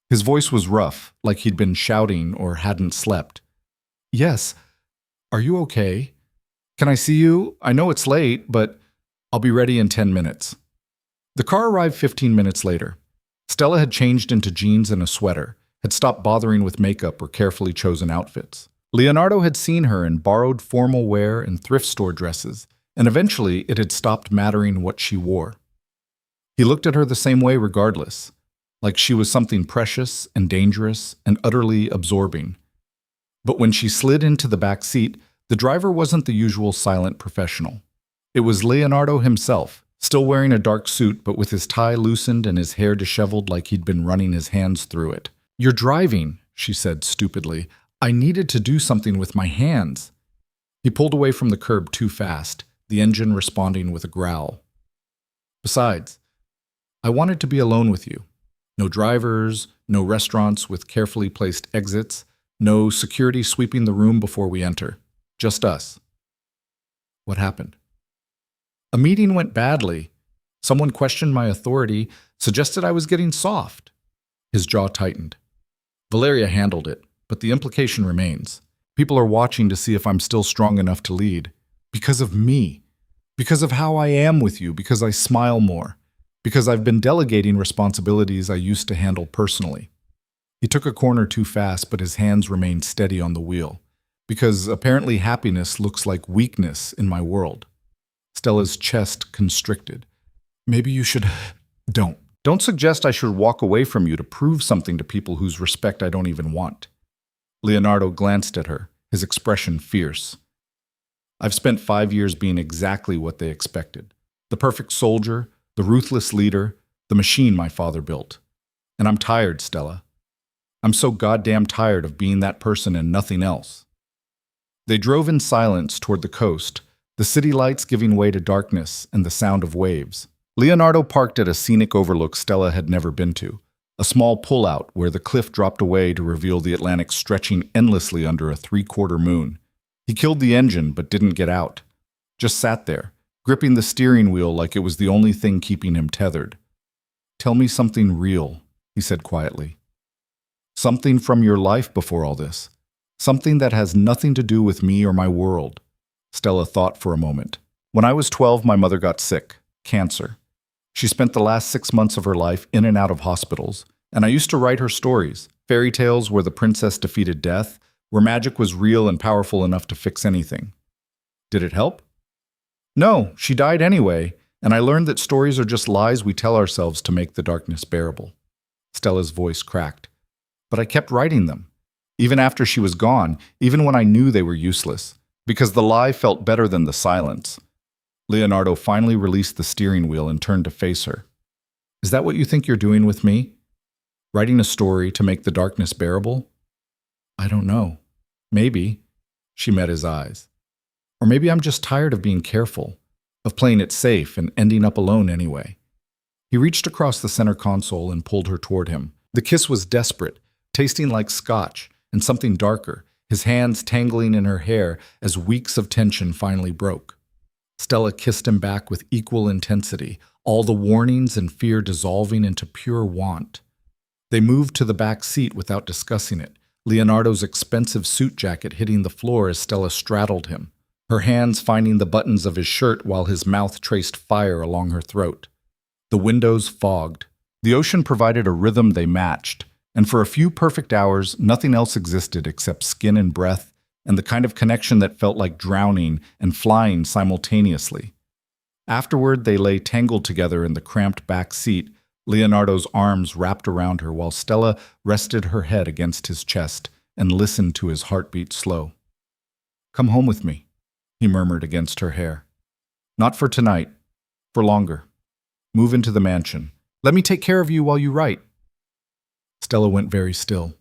S1: His voice was rough, like he'd been shouting or hadn't slept. "Yes. Are you okay? Can I see you? I know it's late, but I'll be ready in 10 minutes. The car arrived 15 minutes later. Stella had changed into jeans and a sweater, had stopped bothering with makeup or carefully chosen outfits. Leonardo had seen her in borrowed formal wear and thrift store dresses, and eventually it had stopped mattering what she wore. He looked at her the same way regardless, like she was something precious and dangerous and utterly absorbing. But when she slid into the back seat, the driver wasn't the usual silent professional. It was Leonardo himself, still wearing a dark suit but with his tie loosened and his hair disheveled like he'd been running his hands through it. "You're driving," she said stupidly. "I needed to do something with my hands." He pulled away from the curb too fast, the engine responding with a growl. "Besides, I wanted to be alone with you. No drivers, no restaurants with carefully placed exits, no security sweeping the room before we enter. Just us." "What happened?" "A meeting went badly. Someone questioned my authority, suggested I was getting soft." His jaw tightened. "Valeria handled it. but the implication remains. People are watching to see if I'm still strong enough to lead. Because of me. Because of how I am with you, because I smile more. Because I've been delegating responsibilities I used to handle personally. He took a corner too fast, but his hands remained steady on the wheel. Because apparently happiness looks like weakness in my world. Stella's chest constricted. Maybe you should... Don't. Don't suggest I should walk away from you to prove something to people whose respect I don't even want. Leonardo glanced at her, his expression fierce. I've spent 5 years being exactly what they expected. The perfect soldier, the ruthless leader, the machine my father built. And I'm tired, Stella. I'm so goddamn tired of being that person and nothing else. They drove in silence toward the coast, the city lights giving way to darkness and the sound of waves. Leonardo parked at a scenic overlook Stella had never been to, a small pullout where the cliff dropped away to reveal the Atlantic stretching endlessly under a 3/4 moon. He killed the engine but didn't get out. Just sat there, gripping the steering wheel like it was the only thing keeping him tethered. Tell me something real, he said quietly. Something from your life before all this. Something that has nothing to do with me or my world. Stella thought for a moment. When I was 12, my mother got sick. Cancer. She spent the last 6 months of her life in and out of hospitals, and I used to write her stories, fairy tales where the princess defeated death, where magic was real and powerful enough to fix anything. Did it help? No, she died anyway, and I learned that stories are just lies we tell ourselves to make the darkness bearable. Stella's voice cracked. But I kept writing them, even after she was gone, even when I knew they were useless, because the lie felt better than the silence. Leonardo finally released the steering wheel and turned to face her. Is that what you think you're doing with me? Writing a story to make the darkness bearable? I don't know. Maybe. She met his eyes. Or maybe I'm just tired of being careful, of playing it safe and ending up alone anyway. He reached across the center console and pulled her toward him. The kiss was desperate, tasting like scotch and something darker, his hands tangling in her hair as weeks of tension finally broke. Stella kissed him back with equal intensity, all the warnings and fear dissolving into pure want. They moved to the back seat without discussing it, Leonardo's expensive suit jacket hitting the floor as Stella straddled him, her hands finding the buttons of his shirt while his mouth traced fire along her throat. The windows fogged. The ocean provided a rhythm they matched, and for a few perfect hours, nothing else existed except skin and breath, and the kind of connection that felt like drowning and flying simultaneously. Afterward, they lay tangled together in the cramped back seat, Leonardo's arms wrapped around her while Stella rested her head against his chest and listened to his heartbeat slow. Come home with me, he murmured against her hair. Not for tonight, for longer. Move into the mansion. Let me take care of you while you write. Stella went very still.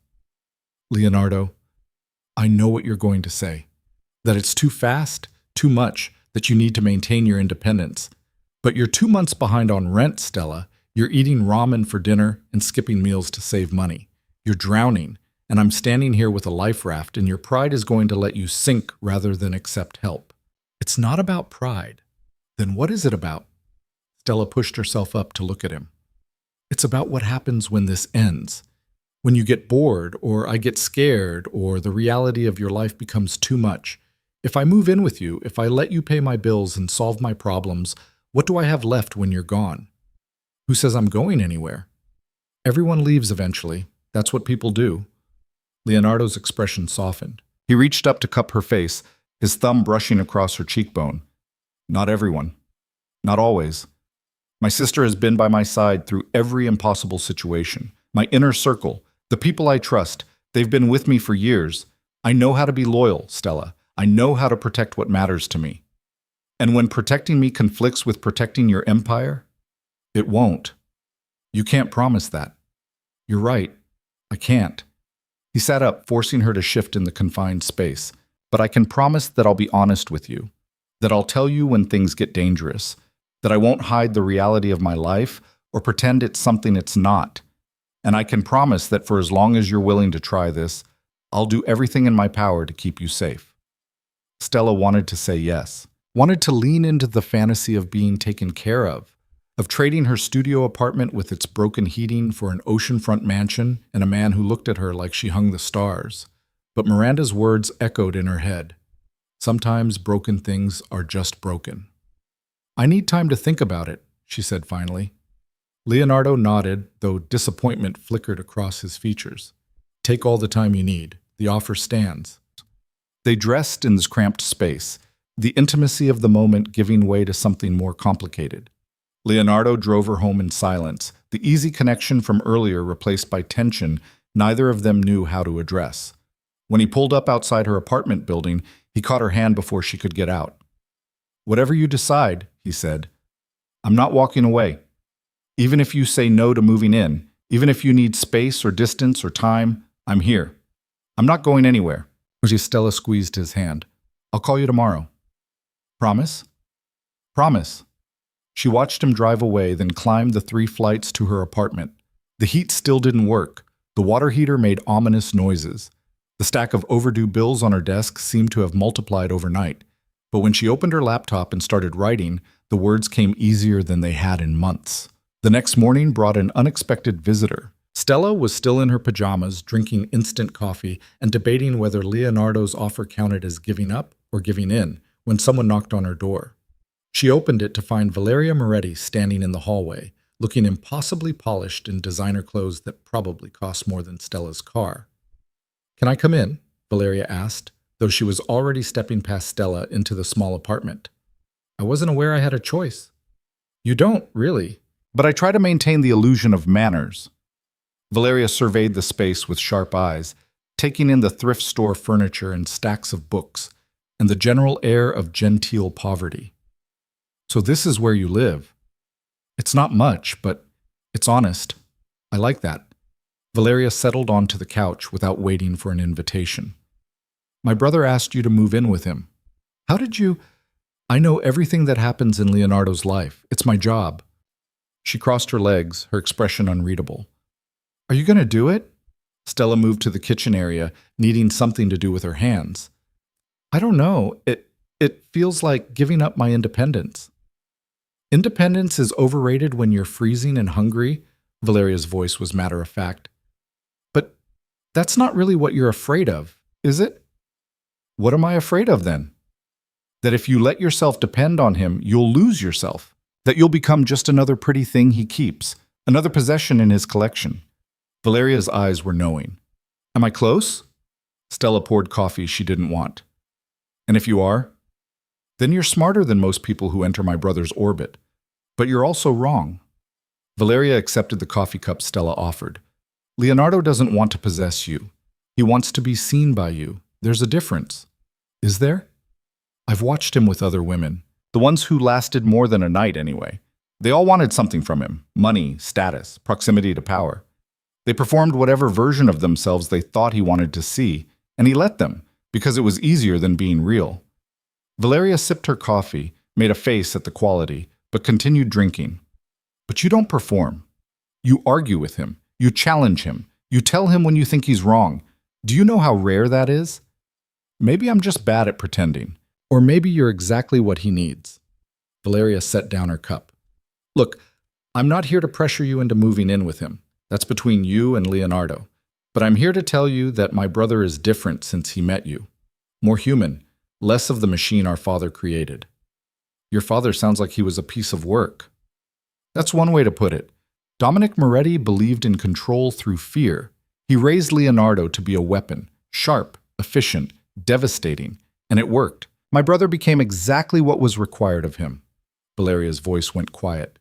S1: Leonardo, I know what you're going to say. That it's too fast, too much, that you need to maintain your independence. But you're 2 months behind on rent, Stella. You're eating ramen for dinner and skipping meals to save money. You're drowning, and I'm standing here with a life raft, and your pride is going to let you sink rather than accept help. It's not about pride. Then what is it about? Stella pushed herself up to look at him. It's about what happens when this ends. When you get bored, or I get scared, or the reality of your life becomes too much. If I move in with you, if I let you pay my bills and solve my problems, what do I have left when you're gone? Who says I'm going anywhere? Everyone leaves eventually. That's what people do. Leonardo's expression softened. He reached up to cup her face, his thumb brushing across her cheekbone. Not everyone. Not always. My sister has been by my side through every impossible situation. My inner circle, the people I trust, they've been with me for years. I know how to be loyal, Stella. I know how to protect what matters to me. And when protecting me conflicts with protecting your empire, it won't. You can't promise that. You're right. I can't. He sat up, forcing her to shift in the confined space. But I can promise that I'll be honest with you, that I'll tell you when things get dangerous, that I won't hide the reality of my life or pretend it's something it's not. And I can promise that for as long as you're willing to try this, I'll do everything in my power to keep you safe. Stella wanted to say yes, wanted to lean into the fantasy of being taken care of trading her studio apartment with its broken heating for an oceanfront mansion and a man who looked at her like she hung the stars. But Miranda's words echoed in her head. Sometimes broken things are just broken. I need time to think about it, she said finally. Leonardo nodded, though disappointment flickered across his features. Take all the time you need. The offer stands. They dressed in this cramped space, the intimacy of the moment giving way to something more complicated. Leonardo drove her home in silence, the easy connection from earlier replaced by tension neither of them knew how to address. When he pulled up outside her apartment building, he caught her hand before she could get out. Whatever you decide, he said, I'm not walking away. Even if you say no to moving in, even if you need space or distance or time, I'm here. I'm not going anywhere. Stella squeezed his hand. I'll call you tomorrow. Promise? Promise. She watched him drive away, then climbed the 3 flights to her apartment. The heat still didn't work. The water heater made ominous noises. The stack of overdue bills on her desk seemed to have multiplied overnight. But when she opened her laptop and started writing, the words came easier than they had in months. The next morning brought an unexpected visitor. Stella was still in her pajamas, drinking instant coffee and debating whether Leonardo's offer counted as giving up or giving in, when someone knocked on her door. She opened it to find Valeria Moretti standing in the hallway, looking impossibly polished in designer clothes that probably cost more than Stella's car. Can I come in? Valeria asked, though she was already stepping past Stella into the small apartment. I wasn't aware I had a choice. You don't, really. But I try to maintain the illusion of manners. Valeria surveyed the space with sharp eyes, taking in the thrift store furniture and stacks of books, and the general air of genteel poverty. So this is where you live. It's not much, but it's honest. I like that. Valeria settled onto the couch without waiting for an invitation. My brother asked you to move in with him. How did you? I know everything that happens in Leonardo's life. It's my job. She crossed her legs, her expression unreadable. Are you going to do it? Stella moved to the kitchen area, needing something to do with her hands. I don't know. It feels like giving up my independence. Independence is overrated when you're freezing and hungry, Valeria's voice was matter-of-fact. But that's not really what you're afraid of, is it? What am I afraid of then? That if you let yourself depend on him, you'll lose yourself. That you'll become just another pretty thing he keeps, another possession in his collection. Valeria's eyes were knowing. Am I close? Stella poured coffee she didn't want. And if you are? Then you're smarter than most people who enter my brother's orbit. But you're also wrong. Valeria accepted the coffee cup Stella offered. Leonardo doesn't want to possess you. He wants to be seen by you. There's a difference. Is there? I've watched him with other women. The ones who lasted more than a night anyway. They all wanted something from him. Money, status, proximity to power. They performed whatever version of themselves they thought he wanted to see, and he let them, because it was easier than being real. Valeria sipped her coffee, made a face at the quality, but continued drinking. But you don't perform. You argue with him. You challenge him. You tell him when you think he's wrong. Do you know how rare that is? Maybe I'm just bad at pretending. Or maybe you're exactly what he needs. Valeria set down her cup. Look, I'm not here to pressure you into moving in with him. That's between you and Leonardo. But I'm here to tell you that my brother is different since he met you. More human, less of the machine our father created. Your father sounds like he was a piece of work. That's one way to put it. Dominic Moretti believed in control through fear. He raised Leonardo to be a weapon, sharp, efficient, devastating, and it worked. My brother became exactly what was required of him. Valeria's voice went quiet.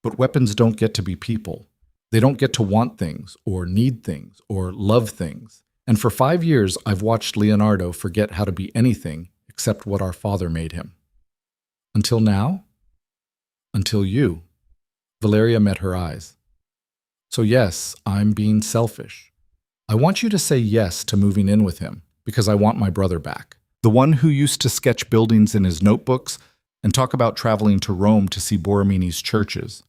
S1: But weapons don't get to be people. They don't get to want things, or need things, or love things. And for 5 years, I've watched Leonardo forget how to be anything except what our father made him. Until now? Until you. Valeria met her eyes. So yes, I'm being selfish. I want you to say yes to moving in with him, because I want my brother back. The one who used to sketch buildings in his notebooks and talk about traveling to Rome to see Borromini's churches.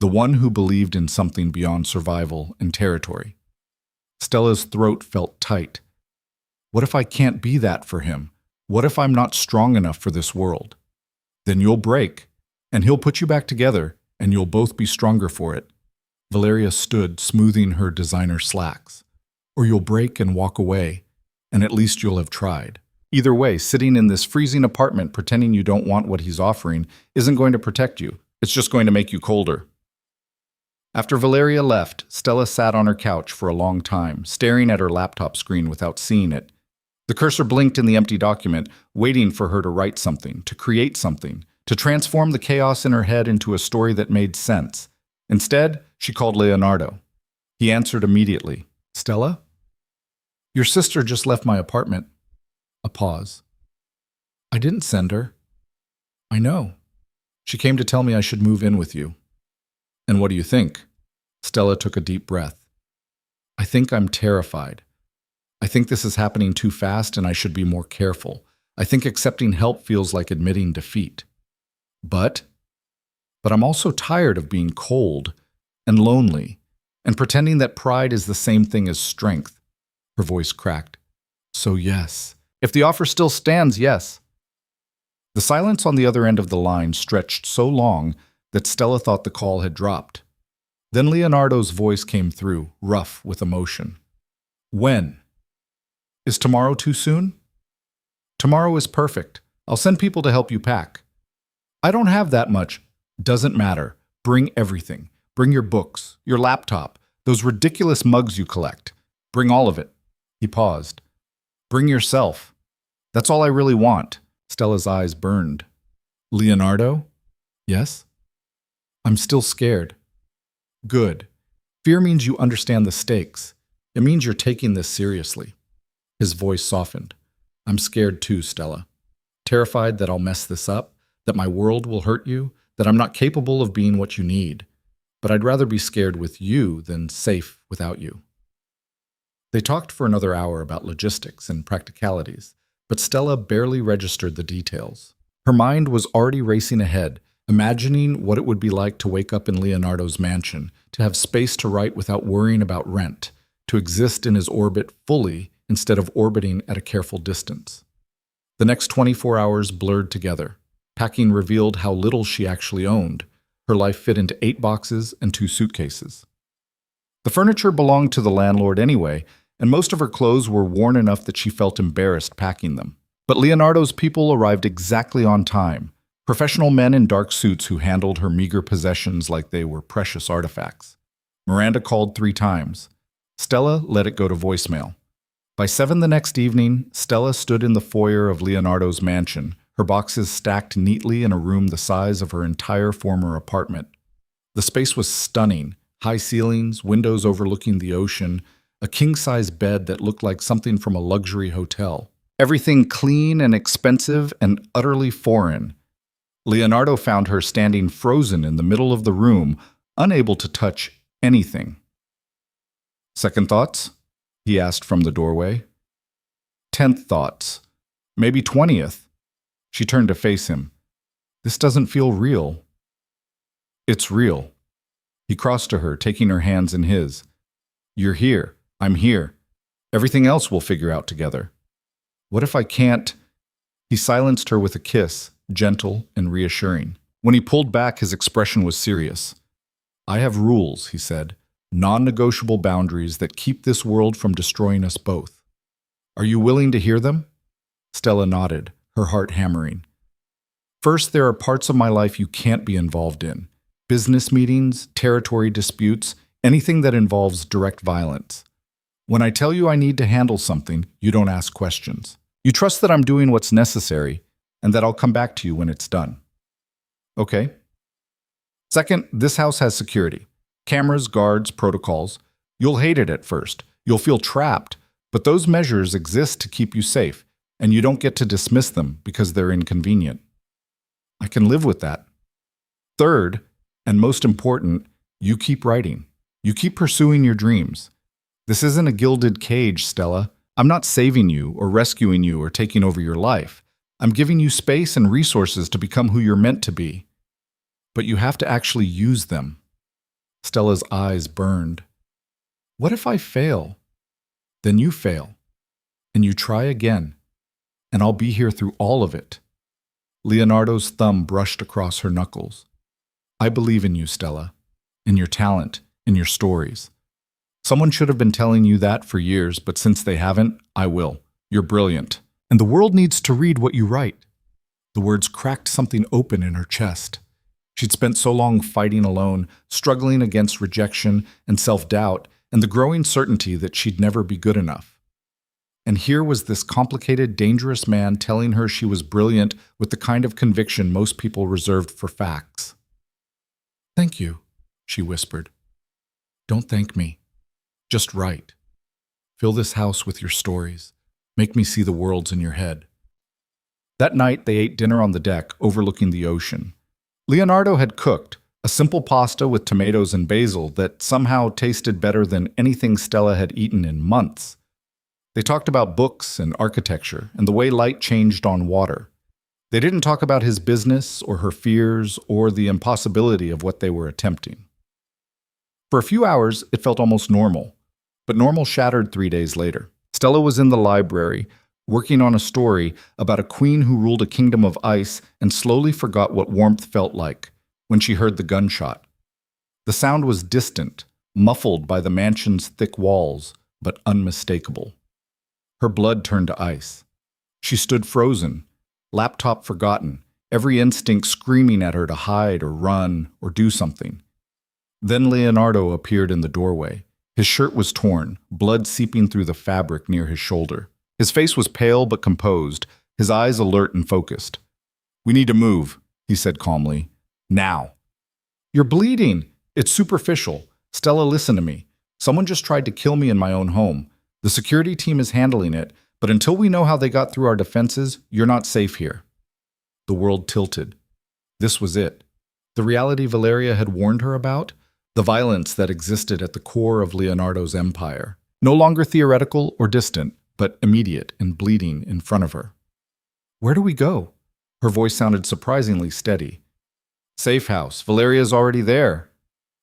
S1: The one who believed in something beyond survival and territory. Stella's throat felt tight. What if I can't be that for him? What if I'm not strong enough for this world? Then you'll break, and he'll put you back together, and you'll both be stronger for it. Valeria stood, smoothing her designer slacks. Or you'll break and walk away, and at least you'll have tried. Either way, sitting in this freezing apartment pretending you don't want what he's offering isn't going to protect you. It's just going to make you colder. After Valeria left, Stella sat on her couch for a long time, staring at her laptop screen without seeing it. The cursor blinked in the empty document, waiting for her to write something, to create something, to transform the chaos in her head into a story that made sense. Instead, she called Leonardo. He answered immediately. Stella? Your sister just left my apartment. A pause. I didn't send her. I know. She came to tell me I should move in with you. And what do you think? Stella took a deep breath. I think I'm terrified. I think this is happening too fast and I should be more careful. I think accepting help feels like admitting defeat. But I'm also tired of being cold and lonely and pretending that pride is the same thing as strength. Her voice cracked. So yes. If the offer still stands, yes. The silence on the other end of the line stretched so long that Stella thought the call had dropped. Then Leonardo's voice came through, rough with emotion. When? Is tomorrow too soon? Tomorrow is perfect. I'll send people to help you pack. I don't have that much. Doesn't matter. Bring everything. Bring your books, your laptop, those ridiculous mugs you collect. Bring all of it. He paused. Bring yourself. That's all I really want. Stella's eyes burned. Leonardo? Yes? I'm still scared. Good. Fear means you understand the stakes. It means you're taking this seriously. His voice softened. I'm scared too, Stella. Terrified that I'll mess this up, that my world will hurt you, that I'm not capable of being what you need. But I'd rather be scared with you than safe without you. They talked for another hour about logistics and practicalities, but Stella barely registered the details. Her mind was already racing ahead, imagining what it would be like to wake up in Leonardo's mansion, to have space to write without worrying about rent, to exist in his orbit fully instead of orbiting at a careful distance. The next 24 hours blurred together. Packing revealed how little she actually owned. Her life fit into 8 boxes and 2 suitcases. The furniture belonged to the landlord anyway, and most of her clothes were worn enough that she felt embarrassed packing them. But Leonardo's people arrived exactly on time, professional men in dark suits who handled her meager possessions like they were precious artifacts. Miranda called 3 times. Stella let it go to voicemail. By 7 the next evening, Stella stood in the foyer of Leonardo's mansion, her boxes stacked neatly in a room the size of her entire former apartment. The space was stunning. High ceilings, windows overlooking the ocean, a king-size bed that looked like something from a luxury hotel. Everything clean and expensive and utterly foreign. Leonardo found her standing frozen in the middle of the room, unable to touch anything. Second thoughts? He asked from the doorway. 10th thoughts. Maybe 20th. She turned to face him. This doesn't feel real. It's real. He crossed to her, taking her hands in his. You're here. I'm here. Everything else we'll figure out together. What if I can't? He silenced her with a kiss, gentle and reassuring. When he pulled back, his expression was serious. I have rules, he said, non-negotiable boundaries that keep this world from destroying us both. Are you willing to hear them? Stella nodded, her heart hammering. First, there are parts of my life you can't be involved in. Business meetings, territory disputes, anything that involves direct violence. When I tell you I need to handle something, you don't ask questions. You trust that I'm doing what's necessary and that I'll come back to you when it's done. Okay. Second, this house has security. Cameras, guards, protocols. You'll hate it at first. You'll feel trapped, but those measures exist to keep you safe, and you don't get to dismiss them because they're inconvenient. I can live with that. Third, and most important, you keep writing. You keep pursuing your dreams. This isn't a gilded cage, Stella. I'm not saving you or rescuing you or taking over your life. I'm giving you space and resources to become who you're meant to be. But you have to actually use them. Stella's eyes burned. What if I fail? Then you fail. And you try again. And I'll be here through all of it. Leonardo's thumb brushed across her knuckles. I believe in you, Stella. In your talent, in your stories. Someone should have been telling you that for years, but since they haven't, I will. You're brilliant, and the world needs to read what you write. The words cracked something open in her chest. She'd spent so long fighting alone, struggling against rejection and self-doubt, and the growing certainty that she'd never be good enough. And here was this complicated, dangerous man telling her she was brilliant with the kind of conviction most people reserved for facts. "Thank you," she whispered. "Don't thank me. Just write. Fill this house with your stories. Make me see the worlds in your head." That night, they ate dinner on the deck, overlooking the ocean. Leonardo had cooked a simple pasta with tomatoes and basil that somehow tasted better than anything Stella had eaten in months. They talked about books and architecture and the way light changed on water. They didn't talk about his business or her fears or the impossibility of what they were attempting. For a few hours, it felt almost normal, but normal shattered 3 days later. Stella was in the library, working on a story about a queen who ruled a kingdom of ice and slowly forgot what warmth felt like when she heard the gunshot. The sound was distant, muffled by the mansion's thick walls, but unmistakable. Her blood turned to ice. She stood frozen, laptop forgotten, every instinct screaming at her to hide or run or do something. Then Leonardo appeared in the doorway. His shirt was torn, blood seeping through the fabric near his shoulder. His face was pale but composed, his eyes alert and focused. "We need to move," he said calmly. "Now." "You're bleeding. It's superficial. Stella, listen to me. Someone just tried to kill me in my own home. The security team is handling it, but until we know how they got through our defenses, you're not safe here." The world tilted. This was it. The reality Valeria had warned her about? The violence that existed at the core of Leonardo's empire. No longer theoretical or distant, but immediate and bleeding in front of her. "Where do we go?" Her voice sounded surprisingly steady. "Safe house. Valeria's already there."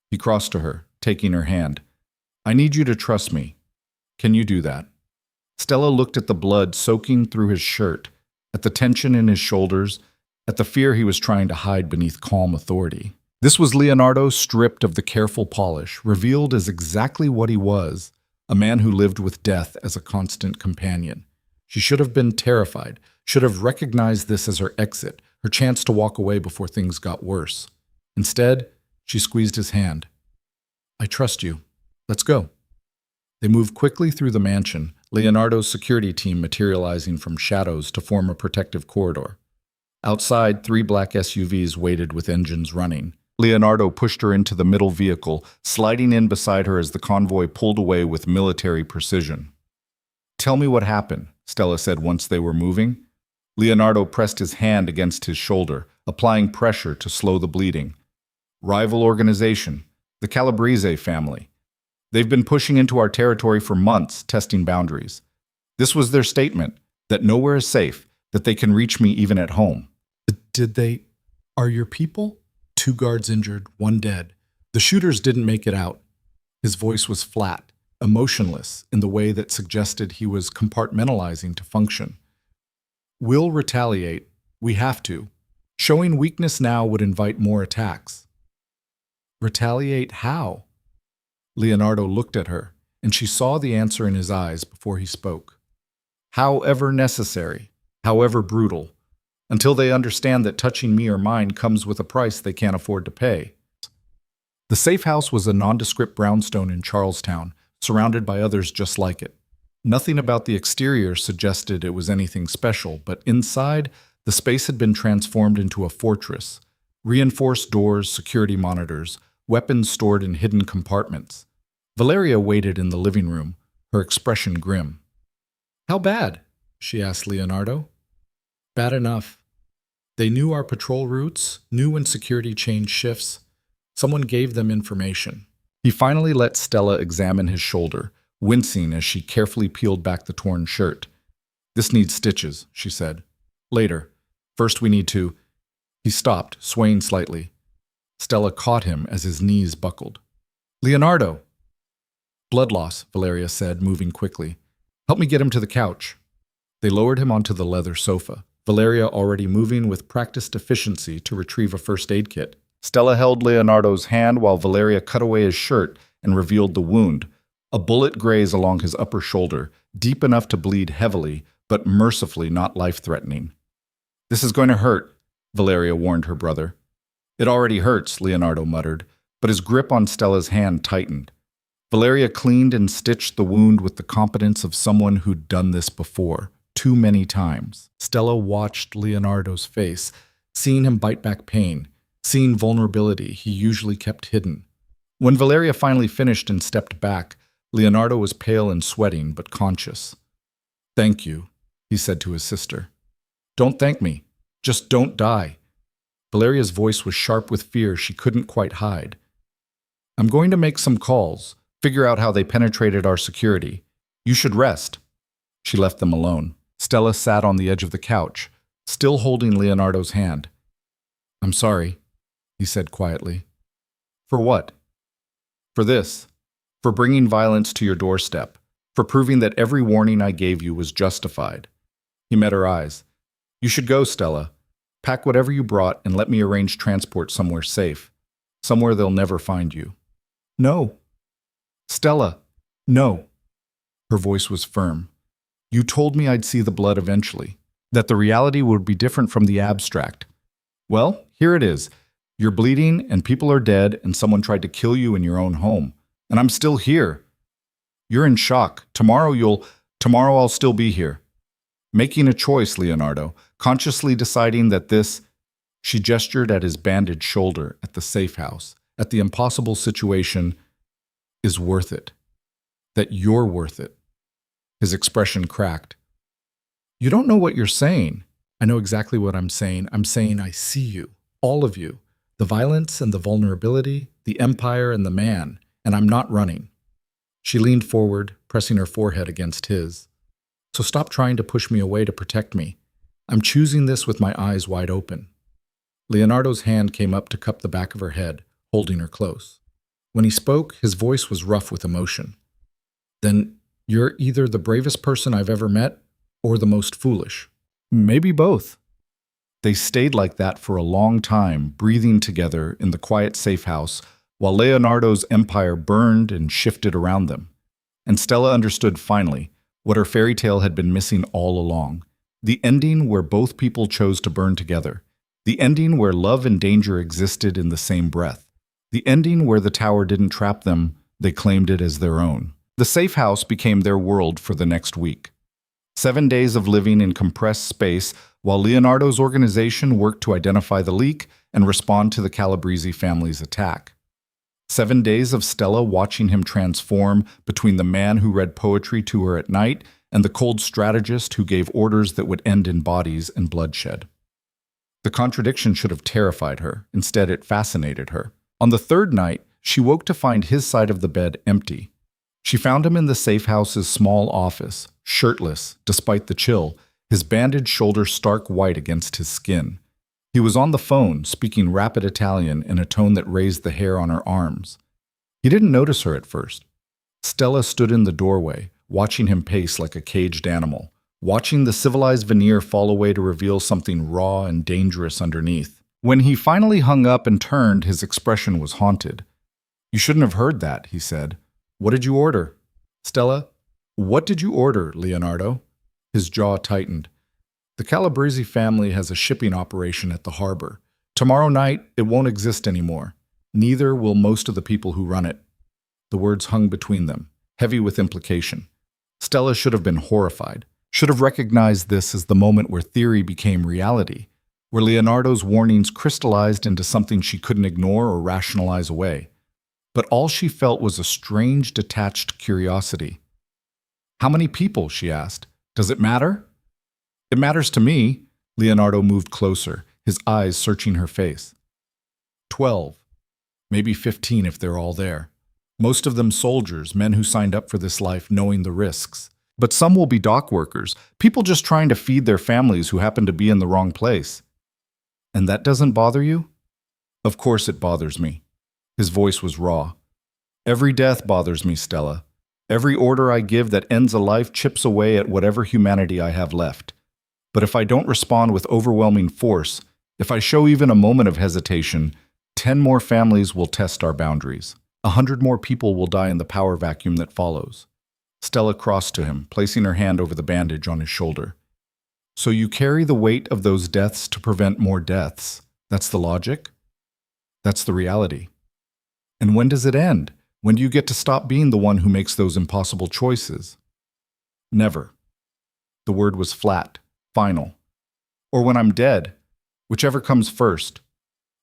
S1: He crossed to her, taking her hand. "I need you to trust me. Can you do that?" Stella looked at the blood soaking through his shirt, at the tension in his shoulders, at the fear he was trying to hide beneath calm authority. This was Leonardo stripped of the careful polish, revealed as exactly what he was, a man who lived with death as a constant companion. She should have been terrified, should have recognized this as her exit, her chance to walk away before things got worse. Instead, she squeezed his hand. "I trust you. Let's go." They moved quickly through the mansion, Leonardo's security team materializing from shadows to form a protective corridor. Outside, 3 black SUVs waited with engines running. Leonardo pushed her into the middle vehicle, sliding in beside her as the convoy pulled away with military precision. "Tell me what happened," Stella said once they were moving. Leonardo pressed his hand against his shoulder, applying pressure to slow the bleeding. "Rival organization, the Calabrese family. They've been pushing into our territory for months, testing boundaries. This was their statement, that nowhere is safe, that they can reach me even at home." "Did they... Are your people?" 2 guards injured, 1 dead. The shooters didn't make it out. His voice was flat, emotionless in the way that suggested he was compartmentalizing to function. "We'll retaliate. We have to. Showing weakness now would invite more attacks." "Retaliate how?" Leonardo looked at her, and she saw the answer in his eyes before he spoke. "However necessary, however brutal, until they understand that touching me or mine comes with a price they can't afford to pay." The safe house was a nondescript brownstone in Charlestown, surrounded by others just like it. Nothing about the exterior suggested it was anything special, but inside, the space had been transformed into a fortress. Reinforced doors, security monitors, weapons stored in hidden compartments. Valeria waited in the living room, her expression grim. "How bad?" she asked Leonardo. "Bad enough. They knew our patrol routes, knew when security changed shifts. Someone gave them information." He finally let Stella examine his shoulder, wincing as she carefully peeled back the torn shirt. "This needs stitches," she said. "Later. First we need to..." He stopped, swaying slightly. Stella caught him as his knees buckled. "Leonardo!" "Blood loss," Valeria said, moving quickly. "Help me get him to the couch." They lowered him onto the leather sofa, Valeria already moving with practiced efficiency to retrieve a first aid kit. Stella held Leonardo's hand while Valeria cut away his shirt and revealed the wound, a bullet graze along his upper shoulder, deep enough to bleed heavily, but mercifully not life-threatening. "This is going to hurt," Valeria warned her brother. "It already hurts," Leonardo muttered, but his grip on Stella's hand tightened. Valeria cleaned and stitched the wound with the competence of someone who'd done this before, too many times. Stella watched Leonardo's face, seeing him bite back pain, seeing vulnerability he usually kept hidden. When Valeria finally finished and stepped back, Leonardo was pale and sweating, but conscious. "Thank you," he said to his sister. "Don't thank me. Just don't die." Valeria's voice was sharp with fear she couldn't quite hide. "I'm going to make some calls, figure out how they penetrated our security. You should rest." She left them alone. Stella sat on the edge of the couch, still holding Leonardo's hand. "I'm sorry," he said quietly. "For what?" "For this. For bringing violence to your doorstep. For proving that every warning I gave you was justified." He met her eyes. "You should go, Stella. Pack whatever you brought and let me arrange transport somewhere safe. Somewhere they'll never find you." "No." "Stella, no." Her voice was firm. "You told me I'd see the blood eventually, that the reality would be different from the abstract. Well, here it is. You're bleeding and people are dead and someone tried to kill you in your own home. And I'm still here. You're in shock. Tomorrow I'll still be here. Making a choice, Leonardo, consciously deciding that this..." She gestured at his bandaged shoulder, at the safe house, at the impossible situation, "is worth it. That you're worth it." His expression cracked. "You don't know what you're saying." "I know exactly what I'm saying. I'm saying I see you. All of you. The violence and the vulnerability, the empire and the man. And I'm not running." She leaned forward, pressing her forehead against his. "So stop trying to push me away to protect me. I'm choosing this with my eyes wide open." Leonardo's hand came up to cup the back of her head, holding her close. When he spoke, his voice was rough with emotion. "Then you're either the bravest person I've ever met or the most foolish." "Maybe both." They stayed like that for a long time, breathing together in the quiet safe house, while Leonardo's empire burned and shifted around them. And Stella understood finally what her fairy tale had been missing all along. The ending where both people chose to burn together. The ending where love and danger existed in the same breath. The ending where the tower didn't trap them, they claimed it as their own. The safe house became their world for the next week. 7 days of living in compressed space while Leonardo's organization worked to identify the leak and respond to the Calabrese family's attack. 7 days of Stella watching him transform between the man who read poetry to her at night and the cold strategist who gave orders that would end in bodies and bloodshed. The contradiction should have terrified her. Instead, it fascinated her. On the third night, she woke to find his side of the bed empty. She found him in the safe house's small office, shirtless, despite the chill, his bandaged shoulder stark white against his skin. He was on the phone, speaking rapid Italian in a tone that raised the hair on her arms. He didn't notice her at first. Stella stood in the doorway, watching him pace like a caged animal, watching the civilized veneer fall away to reveal something raw and dangerous underneath. When he finally hung up and turned, his expression was haunted. "You shouldn't have heard that," he said. "What did you order?" "Stella, what did you order, Leonardo?" His jaw tightened. "The Calabrese family has a shipping operation at the harbor. Tomorrow night, it won't exist anymore. Neither will most of the people who run it." The words hung between them, heavy with implication. Stella should have been horrified, should have recognized this as the moment where theory became reality, where Leonardo's warnings crystallized into something she couldn't ignore or rationalize away. But all she felt was a strange, detached curiosity. "How many people?" she asked. "Does it matter?" "It matters to me." Leonardo moved closer, his eyes searching her face. 12. Maybe 15 if they're all there. Most of them soldiers, men who signed up for this life knowing the risks. But some will be dock workers, people just trying to feed their families who happen to be in the wrong place. "And that doesn't bother you?" "Of course it bothers me." His voice was raw. "Every death bothers me, Stella. Every order I give that ends a life chips away at whatever humanity I have left. But if I don't respond with overwhelming force, if I show even a moment of hesitation, 10 more families will test our boundaries. 100 more people will die in the power vacuum that follows." Stella crossed to him, placing her hand over the bandage on his shoulder. So you carry the weight of those deaths to prevent more deaths. That's the logic? That's the reality. And when does it end? When do you get to stop being the one who makes those impossible choices? Never. The word was flat, final. Or when I'm dead, whichever comes first.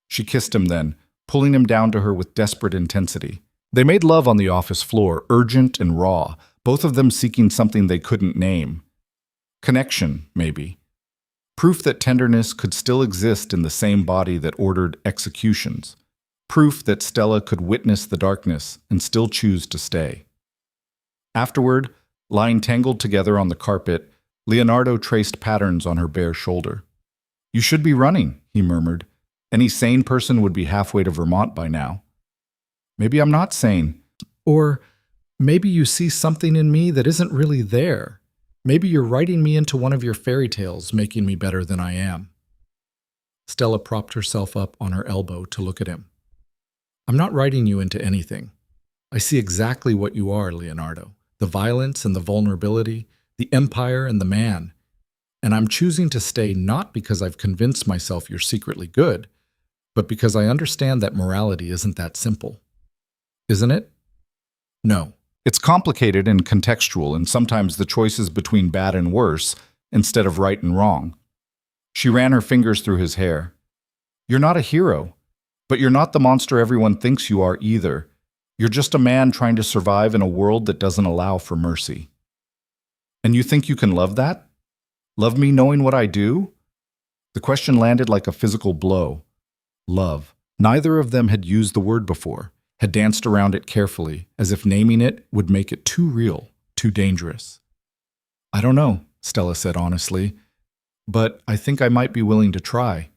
S1: She kissed him then, pulling him down to her with desperate intensity. They made love on the office floor, urgent and raw, both of them seeking something they couldn't name. Connection, maybe. Proof that tenderness could still exist in the same body that ordered executions. Proof that Stella could witness the darkness and still choose to stay. Afterward, lying tangled together on the carpet, Leonardo traced patterns on her bare shoulder. You should be running, he murmured. Any sane person would be halfway to Vermont by now. Maybe I'm not sane. Or maybe you see something in me that isn't really there. Maybe you're writing me into one of your fairy tales, making me better than I am. Stella propped herself up on her elbow to look at him. I'm not writing you into anything. I see exactly what you are, Leonardo. The violence and the vulnerability, the empire and the man. And I'm choosing to stay not because I've convinced myself you're secretly good, but because I understand that morality isn't that simple. Isn't it? No. It's complicated and contextual, and sometimes the choice is between bad and worse instead of right and wrong. She ran her fingers through his hair. You're not a hero, but you're not the monster everyone thinks you are either. You're just a man trying to survive in a world that doesn't allow for mercy. And you think you can love that? Love me knowing what I do? The question landed like a physical blow. Love. Neither of them had used the word before, had danced around it carefully, as if naming it would make it too real, too dangerous. I don't know, Stella said honestly, but I think I might be willing to try.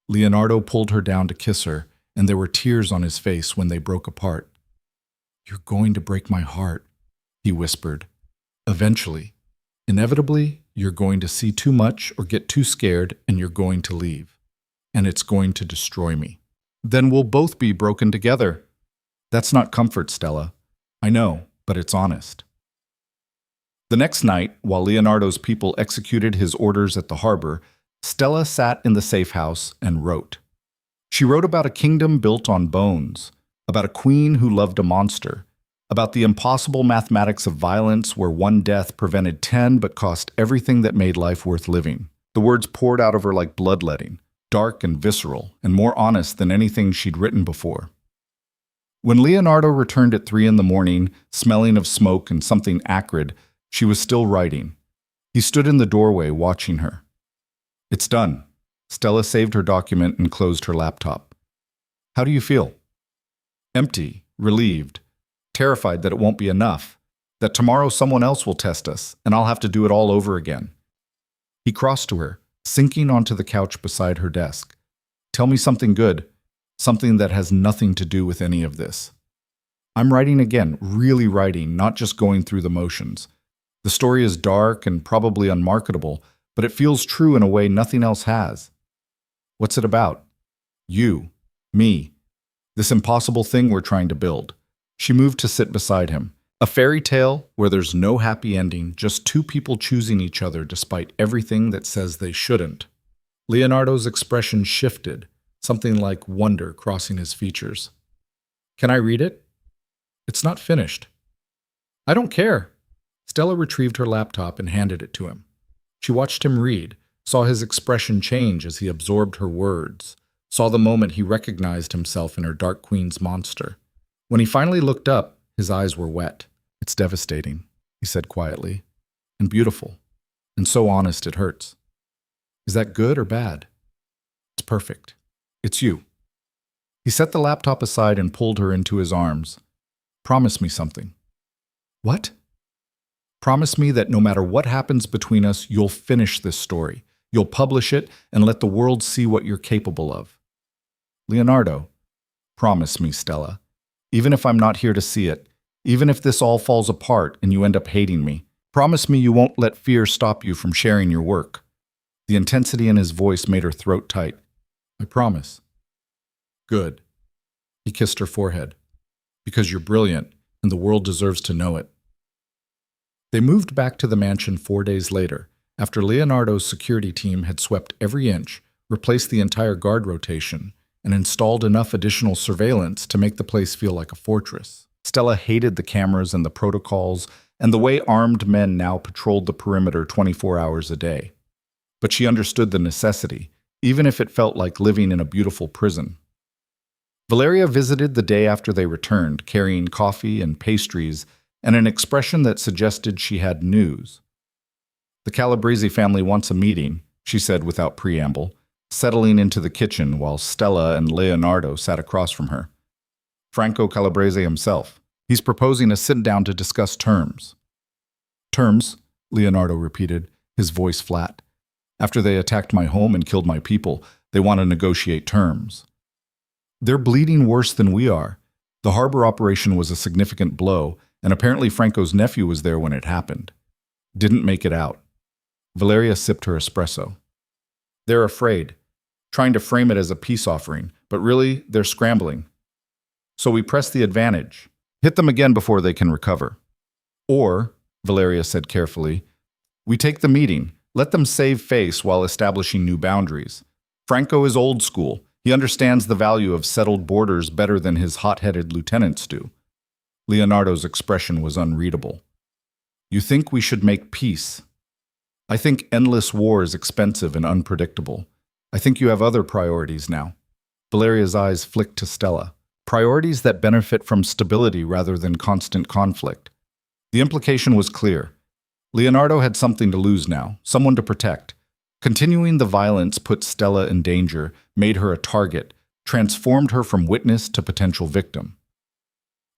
S1: Leonardo pulled her down to kiss her, and there were tears on his face when they broke apart. You're going to break my heart, he whispered. Eventually. Inevitably, you're going to see too much or get too scared, and you're going to leave. And it's going to destroy me. Then we'll both be broken together. That's not comfort, Stella. I know, but it's honest. The next night, while Leonardo's people executed his orders at the harbor, Stella sat in the safe house and wrote. She wrote about a kingdom built on bones, about a queen who loved a monster, about the impossible mathematics of violence where one death prevented 10 but cost everything that made life worth living. The words poured out of her like bloodletting, dark and visceral, and more honest than anything she'd written before. When Leonardo returned at 3 a.m, smelling of smoke and something acrid, she was still writing. He stood in the doorway watching her. It's done. Stella saved her document and closed her laptop. How do you feel? Empty, relieved, terrified that it won't be enough, that tomorrow someone else will test us, and I'll have to do it all over again. He crossed to her, sinking onto the couch beside her desk. Tell me something good, something that has nothing to do with any of this. I'm writing again, really writing, not just going through the motions. The story is dark and probably unmarketable, but it feels true in a way nothing else has. What's it about? You, me, this impossible thing we're trying to build. She moved to sit beside him. A fairy tale where there's no happy ending, just two people choosing each other despite everything that says they shouldn't. Leonardo's expression shifted, something like wonder crossing his features. Can I read it? It's not finished. I don't care. Stella retrieved her laptop and handed it to him. She watched him read, saw his expression change as he absorbed her words, saw the moment he recognized himself in her Dark Queen's monster. When he finally looked up, his eyes were wet. It's devastating, he said quietly, and beautiful, and so honest it hurts. Is that good or bad? It's perfect. It's you. He set the laptop aside and pulled her into his arms. Promise me something. What? Promise me that no matter what happens between us, you'll finish this story. You'll publish it and let the world see what you're capable of. Leonardo, promise me, Stella. Even if I'm not here to see it, even if this all falls apart and you end up hating me, promise me you won't let fear stop you from sharing your work. The intensity in his voice made her throat tight. I promise. Good. He kissed her forehead. Because you're brilliant, and the world deserves to know it. They moved back to the mansion 4 days later, after Leonardo's security team had swept every inch, replaced the entire guard rotation, and installed enough additional surveillance to make the place feel like a fortress. Stella hated the cameras and the protocols, and the way armed men now patrolled the perimeter 24 hours a day. But she understood the necessity, even if it felt like living in a beautiful prison. Valeria visited the day after they returned, carrying coffee and pastries and an expression that suggested she had news. "The Calabrese family wants a meeting," she said without preamble, settling into the kitchen while Stella and Leonardo sat across from her. "Franco Calabrese himself. He's proposing a sit-down to discuss terms." "Terms?" Leonardo repeated, his voice flat. "After they attacked my home and killed my people, they want to negotiate terms." "They're bleeding worse than we are. The harbor operation was a significant blow, and apparently Franco's nephew was there when it happened. Didn't make it out." Valeria sipped her espresso. "They're afraid, trying to frame it as a peace offering, but really, they're scrambling. So we press the advantage. Hit them again before they can recover. Or," Valeria said carefully, "we take the meeting, let them save face while establishing new boundaries. Franco is old school. He understands the value of settled borders better than his hot-headed lieutenants do." Leonardo's expression was unreadable. "You think we should make peace? I think endless war is expensive and unpredictable. I think you have other priorities now." Valeria's eyes flicked to Stella. Priorities that benefit from stability rather than constant conflict. The implication was clear. Leonardo had something to lose now, someone to protect. Continuing the violence put Stella in danger, made her a target, transformed her from witness to potential victim.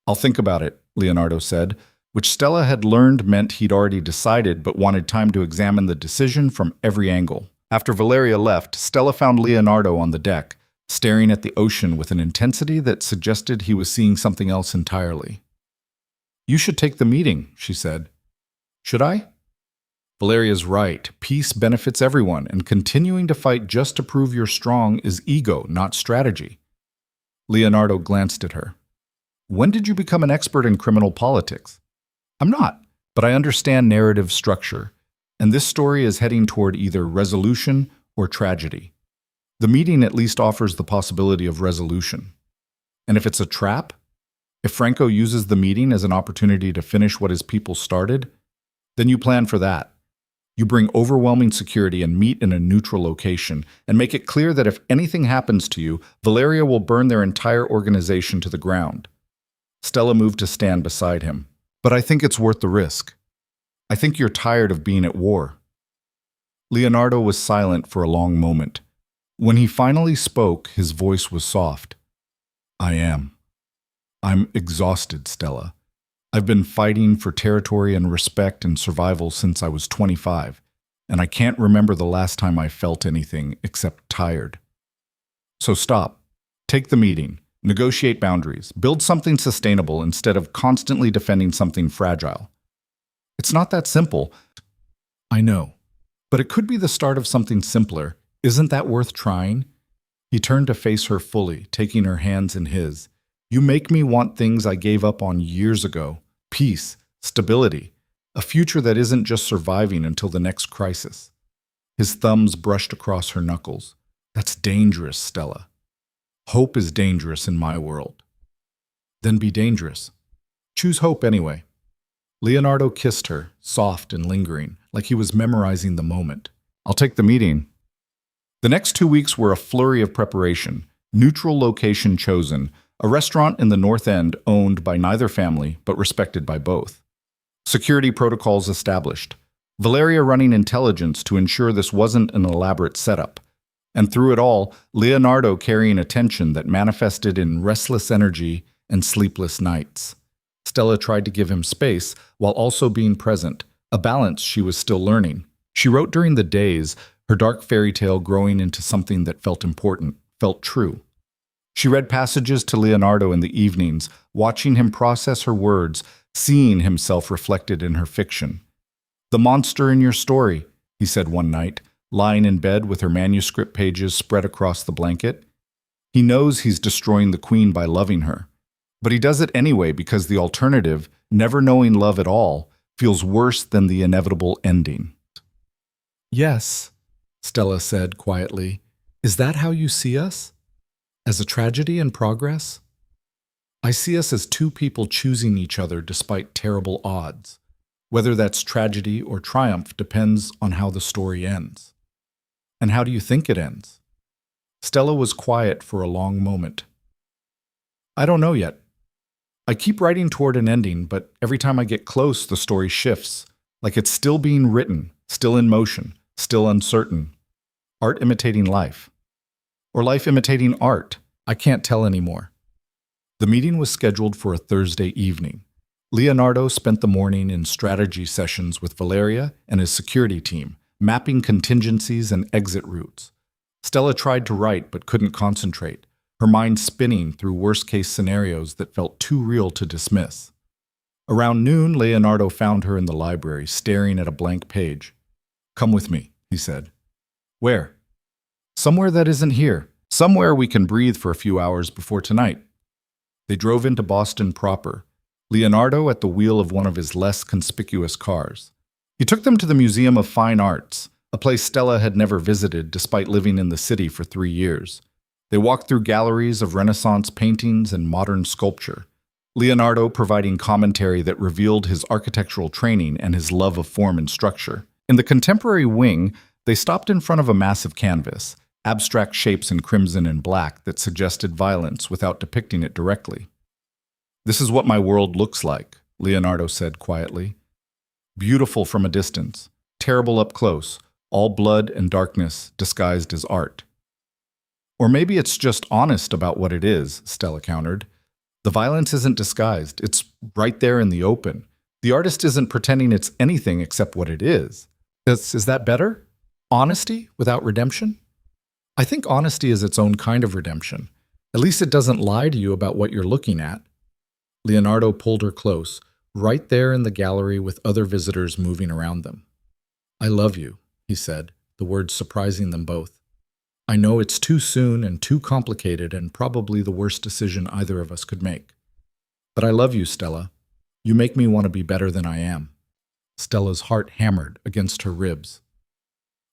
S1: "I'll think about it," Leonardo said, which Stella had learned meant he'd already decided but wanted time to examine the decision from every angle. After Valeria left, Stella found Leonardo on the deck, staring at the ocean with an intensity that suggested he was seeing something else entirely. "You should take the meeting," she said. "Should I?" "Valeria's right. Peace benefits everyone, and continuing to fight just to prove you're strong is ego, not strategy." Leonardo glanced at her. "When did you become an expert in criminal politics?" "I'm not, but I understand narrative structure, and this story is heading toward either resolution or tragedy. The meeting at least offers the possibility of resolution. And if it's a trap, if Franco uses the meeting as an opportunity to finish what his people started, then you plan for that. You bring overwhelming security and meet in a neutral location, and make it clear that if anything happens to you, Valeria will burn their entire organization to the ground." Stella moved to stand beside him. "But I think it's worth the risk. I think you're tired of being at war." Leonardo was silent for a long moment. When he finally spoke, his voice was soft. "I am. I'm exhausted, Stella. I've been fighting for territory and respect and survival since I was 25, and I can't remember the last time I felt anything except tired. So stop. Take the meeting. Negotiate boundaries. Build something sustainable instead of constantly defending something fragile. It's not that simple. I know. But it could be the start of something simpler. Isn't that worth trying?" He turned to face her fully, taking her hands in his. "You make me want things I gave up on years ago. Peace, stability, a future that isn't just surviving until the next crisis." His thumbs brushed across her knuckles. "That's dangerous, Stella. Hope is dangerous in my world." "Then be dangerous. Choose hope anyway." Leonardo kissed her, soft and lingering, like he was memorizing the moment. "I'll take the meeting." The next 2 weeks were a flurry of preparation, neutral location chosen, a restaurant in the North End owned by neither family but respected by both. Security protocols established, Valeria running intelligence to ensure this wasn't an elaborate setup. And through it all, Leonardo carrying a tension that manifested in restless energy and sleepless nights. Stella tried to give him space while also being present, a balance she was still learning. She wrote during the days, her dark fairy tale growing into something that felt important, felt true. She read passages to Leonardo in the evenings, watching him process her words, seeing himself reflected in her fiction. "The monster in your story," he said one night, lying in bed with her manuscript pages spread across the blanket. He knows he's destroying the queen by loving her. But he does it anyway because the alternative, never knowing love at all, feels worse than the inevitable ending.
S2: Yes, Stella said quietly. Is that how you see us? As a tragedy in progress? I see us as two people choosing each other despite terrible odds. Whether that's tragedy or triumph depends on how the story ends. And how do you think it ends? Stella was quiet for a long moment. I don't know yet. I keep writing toward an ending, but every time I get close, the story shifts, like it's still being written, still in motion, still uncertain. Art imitating life. Or life imitating art. I can't tell anymore. The meeting was scheduled for a Thursday evening. Leonardo spent the morning in strategy sessions with Valeria and his security team, mapping contingencies and exit routes. Stella tried to write but couldn't concentrate, her mind spinning through worst-case scenarios that felt too real to dismiss. Around noon, Leonardo found her in the library, staring at a blank page. "Come with me," he said. "Where?" "Somewhere that isn't here. Somewhere we can breathe for a few hours before tonight." They drove into Boston proper, Leonardo at the wheel of one of his less conspicuous cars. He took them to the Museum of Fine Arts, a place Stella had never visited despite living in the city for 3 years. They walked through galleries of Renaissance paintings and modern sculpture, Leonardo providing commentary that revealed his architectural training and his love of form and structure. In the contemporary wing, they stopped in front of a massive canvas, abstract shapes in crimson and black that suggested violence without depicting it directly. "This is what my world looks like," Leonardo said quietly. "Beautiful from a distance, terrible up close, all blood and darkness disguised as art." "Or maybe it's just honest about what it is," Stella countered. "The violence isn't disguised, it's right there in the open. The artist isn't pretending it's anything except what it is." Is that better? Honesty without redemption? I think honesty is its own kind of redemption. At least it doesn't lie to you about what you're looking at. Leonardo pulled her close, right there in the gallery with other visitors moving around them. "I love you," he said, the words surprising them both. "I know it's too soon and too complicated and probably the worst decision either of us could make. But I love you, Stella. You make me want to be better than I am." Stella's heart hammered against her ribs.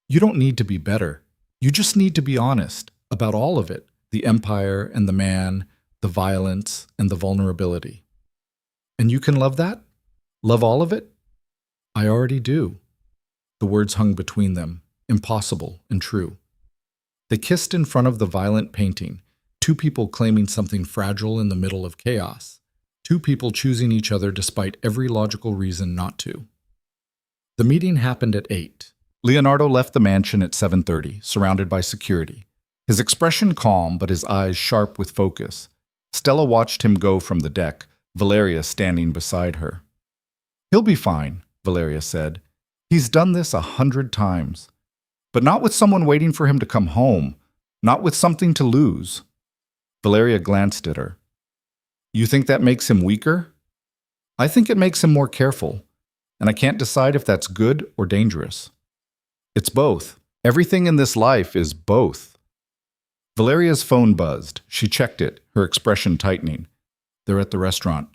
S2: "You don't need to be better. You just need to be honest about all of it, the empire and the man, the violence and the vulnerability. And you can love that? Love all of it?" "I already do." The words hung between them, impossible and true. They kissed in front of the violent painting, two people claiming something fragile in the middle of chaos, two people choosing each other despite every logical reason not to. The meeting happened at 8. Leonardo left the mansion at 7:30, surrounded by security. His expression calm, but his eyes sharp with focus. Stella watched him go from the deck, Valeria standing beside her. "He'll be fine," Valeria said. "He's done this 100 times. But not with someone waiting for him to come home, not with something to lose." Valeria glanced at her. "You think that makes him weaker?" "I think it makes him more careful, and I can't decide if that's good or dangerous." "It's both. Everything in this life is both." Valeria's phone buzzed. She checked it, her expression tightening. They're at the restaurant.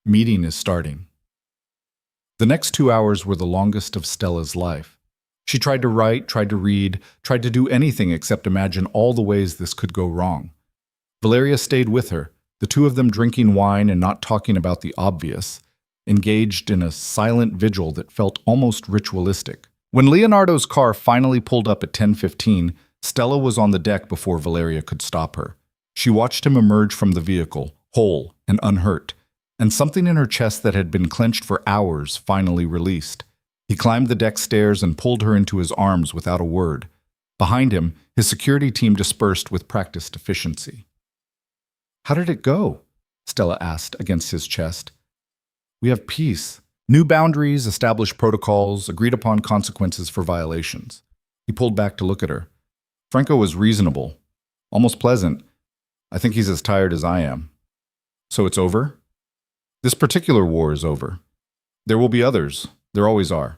S2: Meeting is starting. The next 2 hours were the longest of Stella's life. She tried to write, tried to read, tried to do anything except imagine all the ways this could go wrong. Valeria stayed with her, the two of them drinking wine and not talking about the obvious, engaged in a silent vigil that felt almost ritualistic. When Leonardo's car finally pulled up at 10:15, Stella was on the deck before Valeria could stop her. She watched him emerge from the vehicle, whole and unhurt, and something in her chest that had been clenched for hours finally released. He climbed the deck stairs and pulled her into his arms without a word. Behind him, his security team dispersed with practiced efficiency. "How did it go?" Stella asked against his chest. "We have peace. New boundaries, established protocols, agreed upon consequences for violations." He pulled back to look at her. "Franco was reasonable, almost pleasant. I think he's as tired as I am." "So it's over?" "This particular war is over. There will be others. There always are.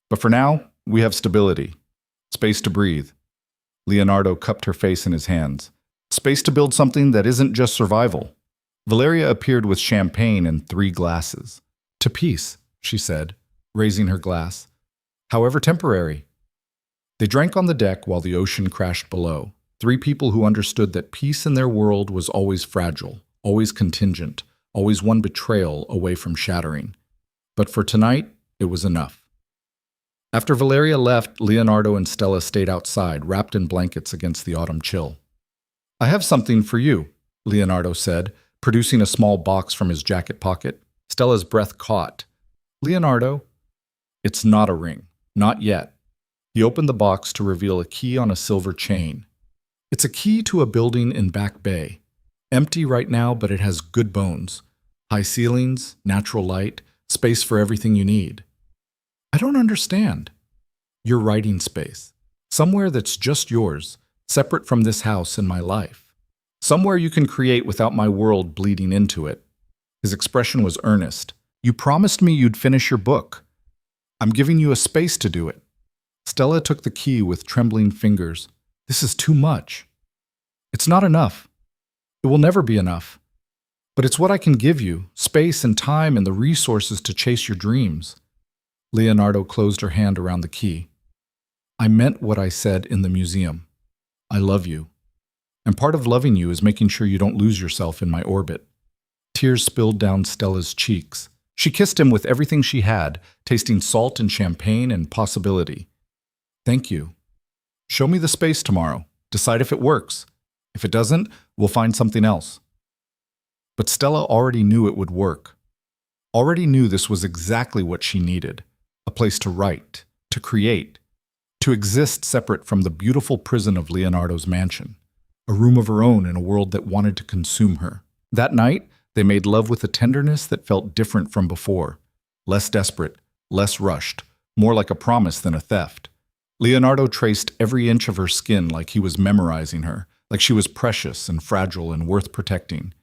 S2: But for now, we have stability. Space to breathe." Leonardo cupped her face in his hands. "Space to build something that isn't just survival." Valeria appeared with champagne and 3 glasses. "To peace," she said, raising her glass. However temporary. They drank on the deck while the ocean crashed below. Three people who understood that peace in their world was always fragile, always contingent, always one betrayal away from shattering. But for tonight, it was enough. After Valeria left, Leonardo and Stella stayed outside, wrapped in blankets against the autumn chill. "I have something for you," Leonardo said, producing a small box from his jacket pocket. Stella's breath caught. "Leonardo?" "It's not a ring. Not yet." He opened the box to reveal a key on a silver chain. It's a key to a building in Back Bay. Empty right now, but it has good bones. High ceilings, natural light, space for everything you need. "I don't understand." "Your writing space. Somewhere that's just yours, separate from this house and my life. Somewhere you can create without my world bleeding into it." His expression was earnest. "You promised me you'd finish your book. I'm giving you a space to do it." Stella took the key with trembling fingers. "This is too much." "It's not enough. It will never be enough. But it's what I can give you, space and time and the resources to chase your dreams." Leonardo closed her hand around the key. "I meant what I said in the museum. I love you. And part of loving you is making sure you don't lose yourself in my orbit." Tears spilled down Stella's cheeks. She kissed him with everything she had, tasting salt and champagne and possibility. "Thank you. Show me the space tomorrow. Decide if it works. If it doesn't, we'll find something else." But Stella already knew it would work. Already knew this was exactly what she needed. A place to write, to create, to exist separate from the beautiful prison of Leonardo's mansion. A room of her own in a world that wanted to consume her. That night, they made love with a tenderness that felt different from before. Less desperate, less rushed, more like a promise than a theft. Leonardo traced every inch of her skin like he was memorizing her, like she was precious and fragile and worth protecting.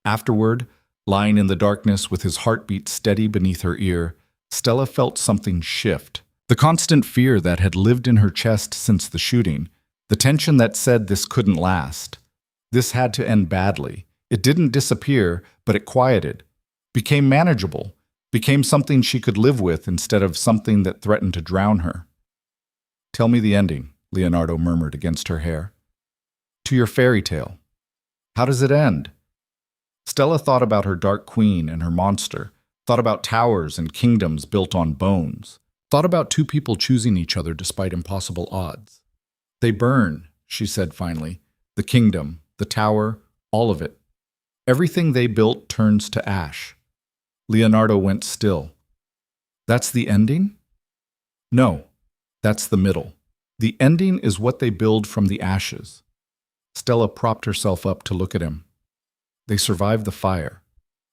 S2: Afterward, lying in the darkness with his heartbeat steady beneath her ear, Stella felt something shift. The constant fear that had lived in her chest since the shooting, the tension that said this couldn't last. This had to end badly. It didn't disappear, but it quieted, became manageable, became something she could live with instead of something that threatened to drown her. "Tell me the ending," Leonardo murmured against her hair. "To your fairy tale. How does it end?" Stella thought about her dark queen and her monster, thought about towers and kingdoms built on bones, thought about two people choosing each other despite impossible odds. "They burn," she said finally. "The kingdom, the tower, all of it. Everything they built turns to ash." Leonardo went still. "That's the ending?" "No, that's the middle. The ending is what they build from the ashes." Stella propped herself up to look at him. They survived the fire.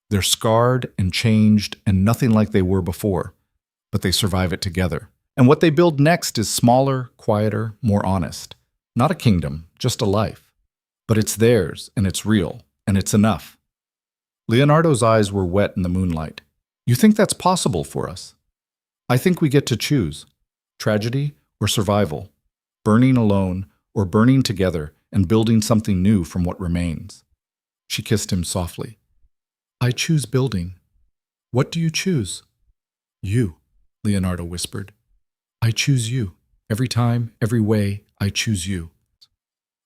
S2: They're scarred and changed and nothing like they were before, but they survive it together. And what they build next is smaller, quieter, more honest. Not a kingdom, just a life. But it's theirs, and it's real, and it's enough. Leonardo's eyes were wet in the moonlight. "You think that's possible for us?" "I think we get to choose. Tragedy or survival. Burning alone or burning together and building something new from what remains." She kissed him softly. "I choose building. What do you choose?" "You," Leonardo whispered. "I choose you. Every time, every way, I choose you."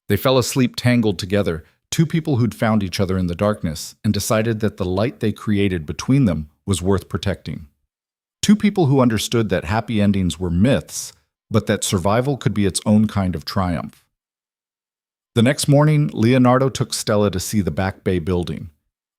S2: They fell asleep tangled together, two people who'd found each other in the darkness and decided that the light they created between them was worth protecting. Two people who understood that happy endings were myths, but that survival could be its own kind of triumph. The next morning, Leonardo took Stella to see the Back Bay building.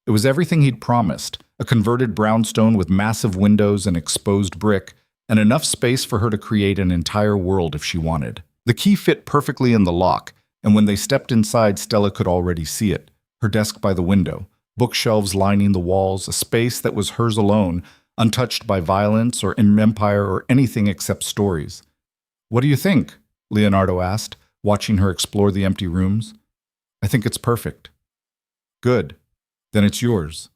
S2: It was everything he'd promised, a converted brownstone with massive windows and exposed brick, and enough space for her to create an entire world if she wanted. The key fit perfectly in the lock, and when they stepped inside, Stella could already see it. Her desk by the window, bookshelves lining the walls, a space that was hers alone, untouched by violence or empire or anything except stories. "What do you think?" Leonardo asked, watching her explore the empty rooms. "I think it's perfect." "Good. Then it's yours."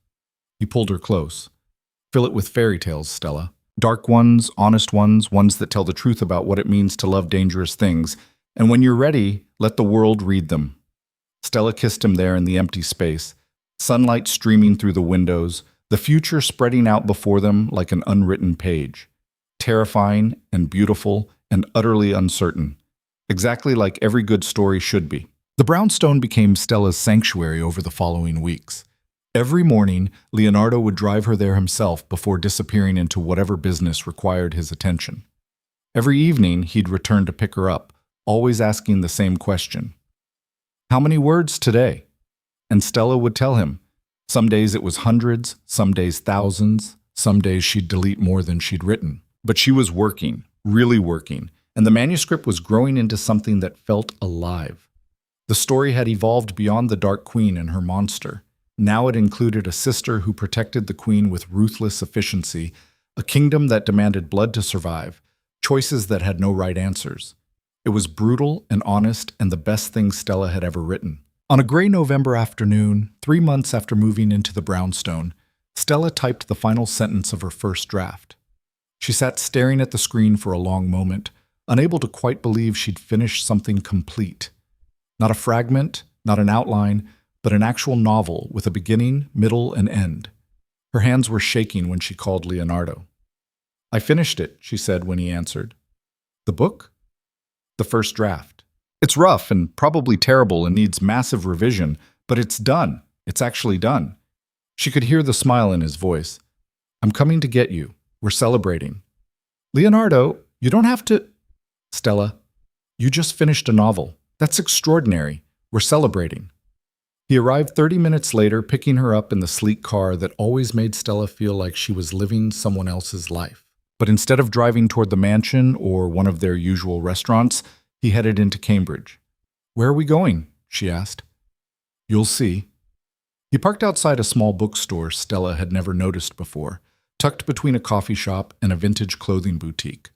S2: He pulled her close. "Fill it with fairy tales, Stella. Dark ones, honest ones, ones that tell the truth about what it means to love dangerous things. And when you're ready, let the world read them." Stella kissed him there in the empty space, sunlight streaming through the windows, the future spreading out before them like an unwritten page.
S1: terrifying and beautiful and utterly uncertain, exactly like every good story should be. The brownstone became Stella's sanctuary over the following weeks. Every morning, Leonardo would drive her there himself before disappearing into whatever business required his attention. Every evening, he'd return to pick her up, always asking the same question. "How many words today?" And Stella would tell him. Some days it was hundreds, some days thousands, some days she'd delete more than she'd written. But she was working, really working, and the manuscript was growing into something that felt alive. The story had evolved beyond the Dark Queen and her monster. Now it included a sister who protected the queen with ruthless efficiency, a kingdom that demanded blood to survive, choices that had no right answers. It was brutal and honest and the best thing Stella had ever written. On a gray November afternoon, 3 months after moving into the brownstone, Stella typed the final sentence of her first draft. She sat staring at the screen for a long moment, unable to quite believe she'd finished something complete. Not a fragment, not an outline, but an actual novel with a beginning, middle, and end. Her hands were shaking when she called Leonardo. "I finished it," she said when he answered. "The book?" "The first draft. It's rough and probably terrible and needs massive revision, but it's done. It's actually done." She could hear the smile in his voice. "I'm coming to get you. We're celebrating." "Leonardo, you don't have to—" "Stella, you just finished a novel. That's extraordinary. We're celebrating." He arrived 30 minutes later, picking her up in the sleek car that always made Stella feel like she was living someone else's life. But instead of driving toward the mansion or one of their usual restaurants, he headed into Cambridge. "Where are we going?" she asked. "You'll see." He parked outside a small bookstore Stella had never noticed before, tucked between a coffee shop and a vintage clothing boutique.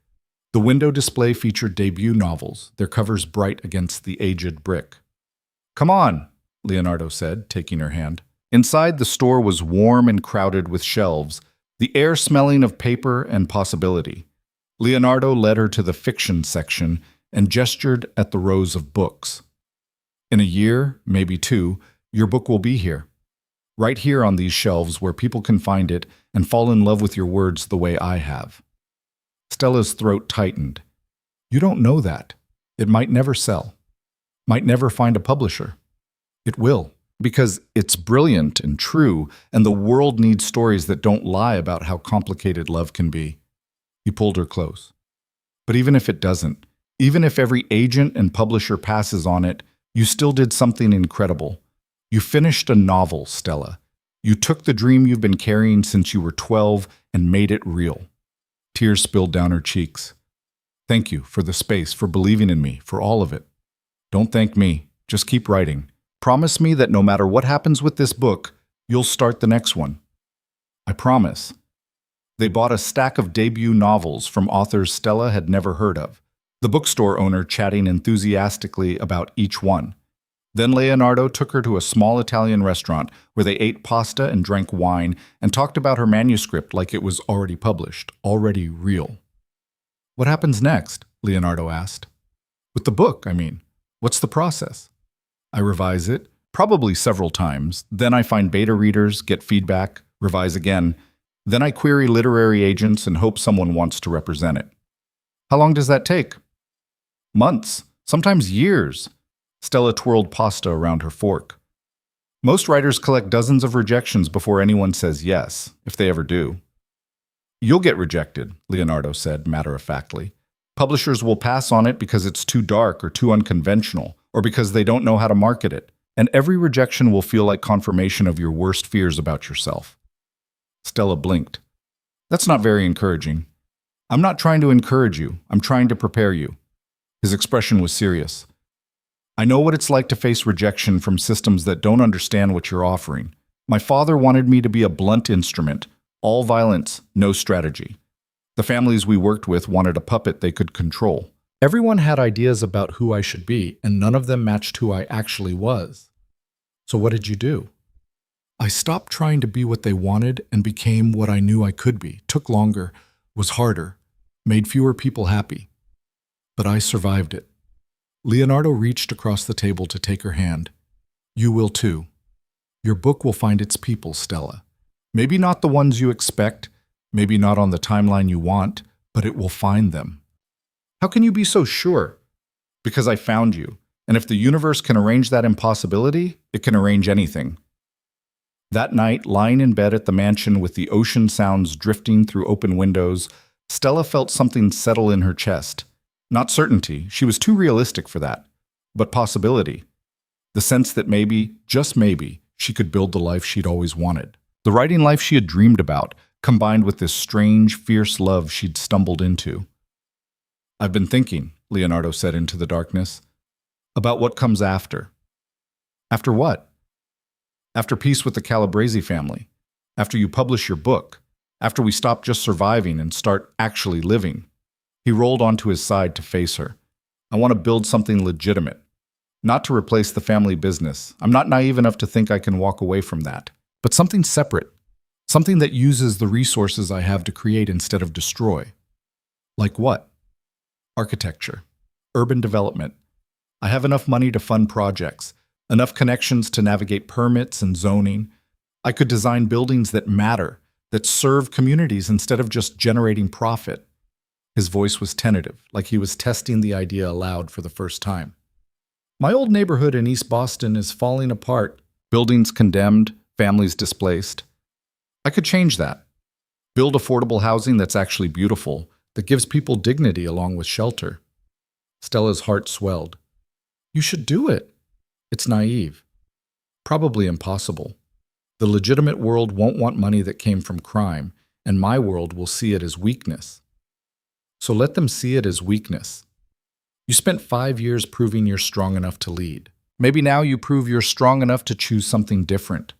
S1: The window display featured debut novels, their covers bright against the aged brick. "Come on," Leonardo said, taking her hand. Inside, the store was warm and crowded with shelves, the air smelling of paper and possibility. Leonardo led her to the fiction section and gestured at the rows of books. "In a year, maybe 2, your book will be here. Right here on these shelves where people can find it and fall in love with your words the way I have." Stella's throat tightened. "You don't know that. It might never sell. Might never find a publisher." "It will, because it's brilliant and true, and the world needs stories that don't lie about how complicated love can be." He pulled her close. "But even if it doesn't, even if every agent and publisher passes on it, you still did something incredible. You finished a novel, Stella. You took the dream you've been carrying since you were 12 and made it real." Tears spilled down her cheeks. "Thank you for the space, for believing in me, for all of it." "Don't thank me. Just keep writing. Promise me that no matter what happens with this book, you'll start the next one." "I promise." They bought a stack of debut novels from authors Stella had never heard of, the bookstore owner chatting enthusiastically about each one. Then Leonardo took her to a small Italian restaurant where they ate pasta and drank wine and talked about her manuscript like it was already published, already real. "What happens next?" Leonardo asked. "With the book, I mean. What's the process?" "I revise it, probably several times. Then I find beta readers, get feedback, revise again. Then I query literary agents and hope someone wants to represent it." "How long does that take?" "Months, sometimes years." Stella twirled pasta around her fork. "Most writers collect dozens of rejections before anyone says yes, if they ever do." "You'll get rejected," Leonardo said matter-of-factly. "Publishers will pass on it because it's too dark or too unconventional, or because they don't know how to market it. And every rejection will feel like confirmation of your worst fears about yourself." Stella blinked. "That's not very encouraging." "I'm not trying to encourage you. I'm trying to prepare you." His expression was serious. "I know what it's like to face rejection from systems that don't understand what you're offering. My father wanted me to be a blunt instrument, all violence, no strategy. The families we worked with wanted a puppet they could control. Everyone had ideas about who I should be, and none of them matched who I actually was. So what did you do?" "I stopped trying to be what they wanted and became what I knew I could be. Took longer, was harder, made fewer people happy. But I survived it." Leonardo reached across the table to take her hand. "You will too. Your book will find its people, Stella. Maybe not the ones you expect, maybe not on the timeline you want, but it will find them. How can you be so sure? Because I found you, and if the universe can arrange that impossibility, it can arrange anything. That night, lying in bed at the mansion with the ocean sounds drifting through open windows, Stella felt something settle in her chest. Not certainty, she was too realistic for that, but possibility. The sense that maybe, just maybe, she could build the life she'd always wanted. The writing life she had dreamed about, combined with this strange, fierce love she'd stumbled into. "I've been thinking," Leonardo said into the darkness, "about what comes after." "After what?" "After peace with the Calabrese family. After you publish your book. After we stop just surviving and start actually living." He rolled onto his side to face her. "I want to build something legitimate. Not to replace the family business. I'm not naive enough to think I can walk away from that. But something separate. Something that uses the resources I have to create instead of destroy." "Like what?" "Architecture. Urban development. I have enough money to fund projects, enough connections to navigate permits and zoning. I could design buildings that matter, that serve communities instead of just generating profit." His voice was tentative, like he was testing the idea aloud for the first time. "My old neighborhood in East Boston is falling apart. Buildings condemned, families displaced. I could change that. Build affordable housing that's actually beautiful, that gives people dignity along with shelter." Stella's heart swelled. "You should do it." "It's naive. Probably impossible. The legitimate world won't want money that came from crime, and my world will see it as weakness." "So let them see it as weakness. You spent 5 years proving you're strong enough to lead. Maybe now you prove you're strong enough to choose something different."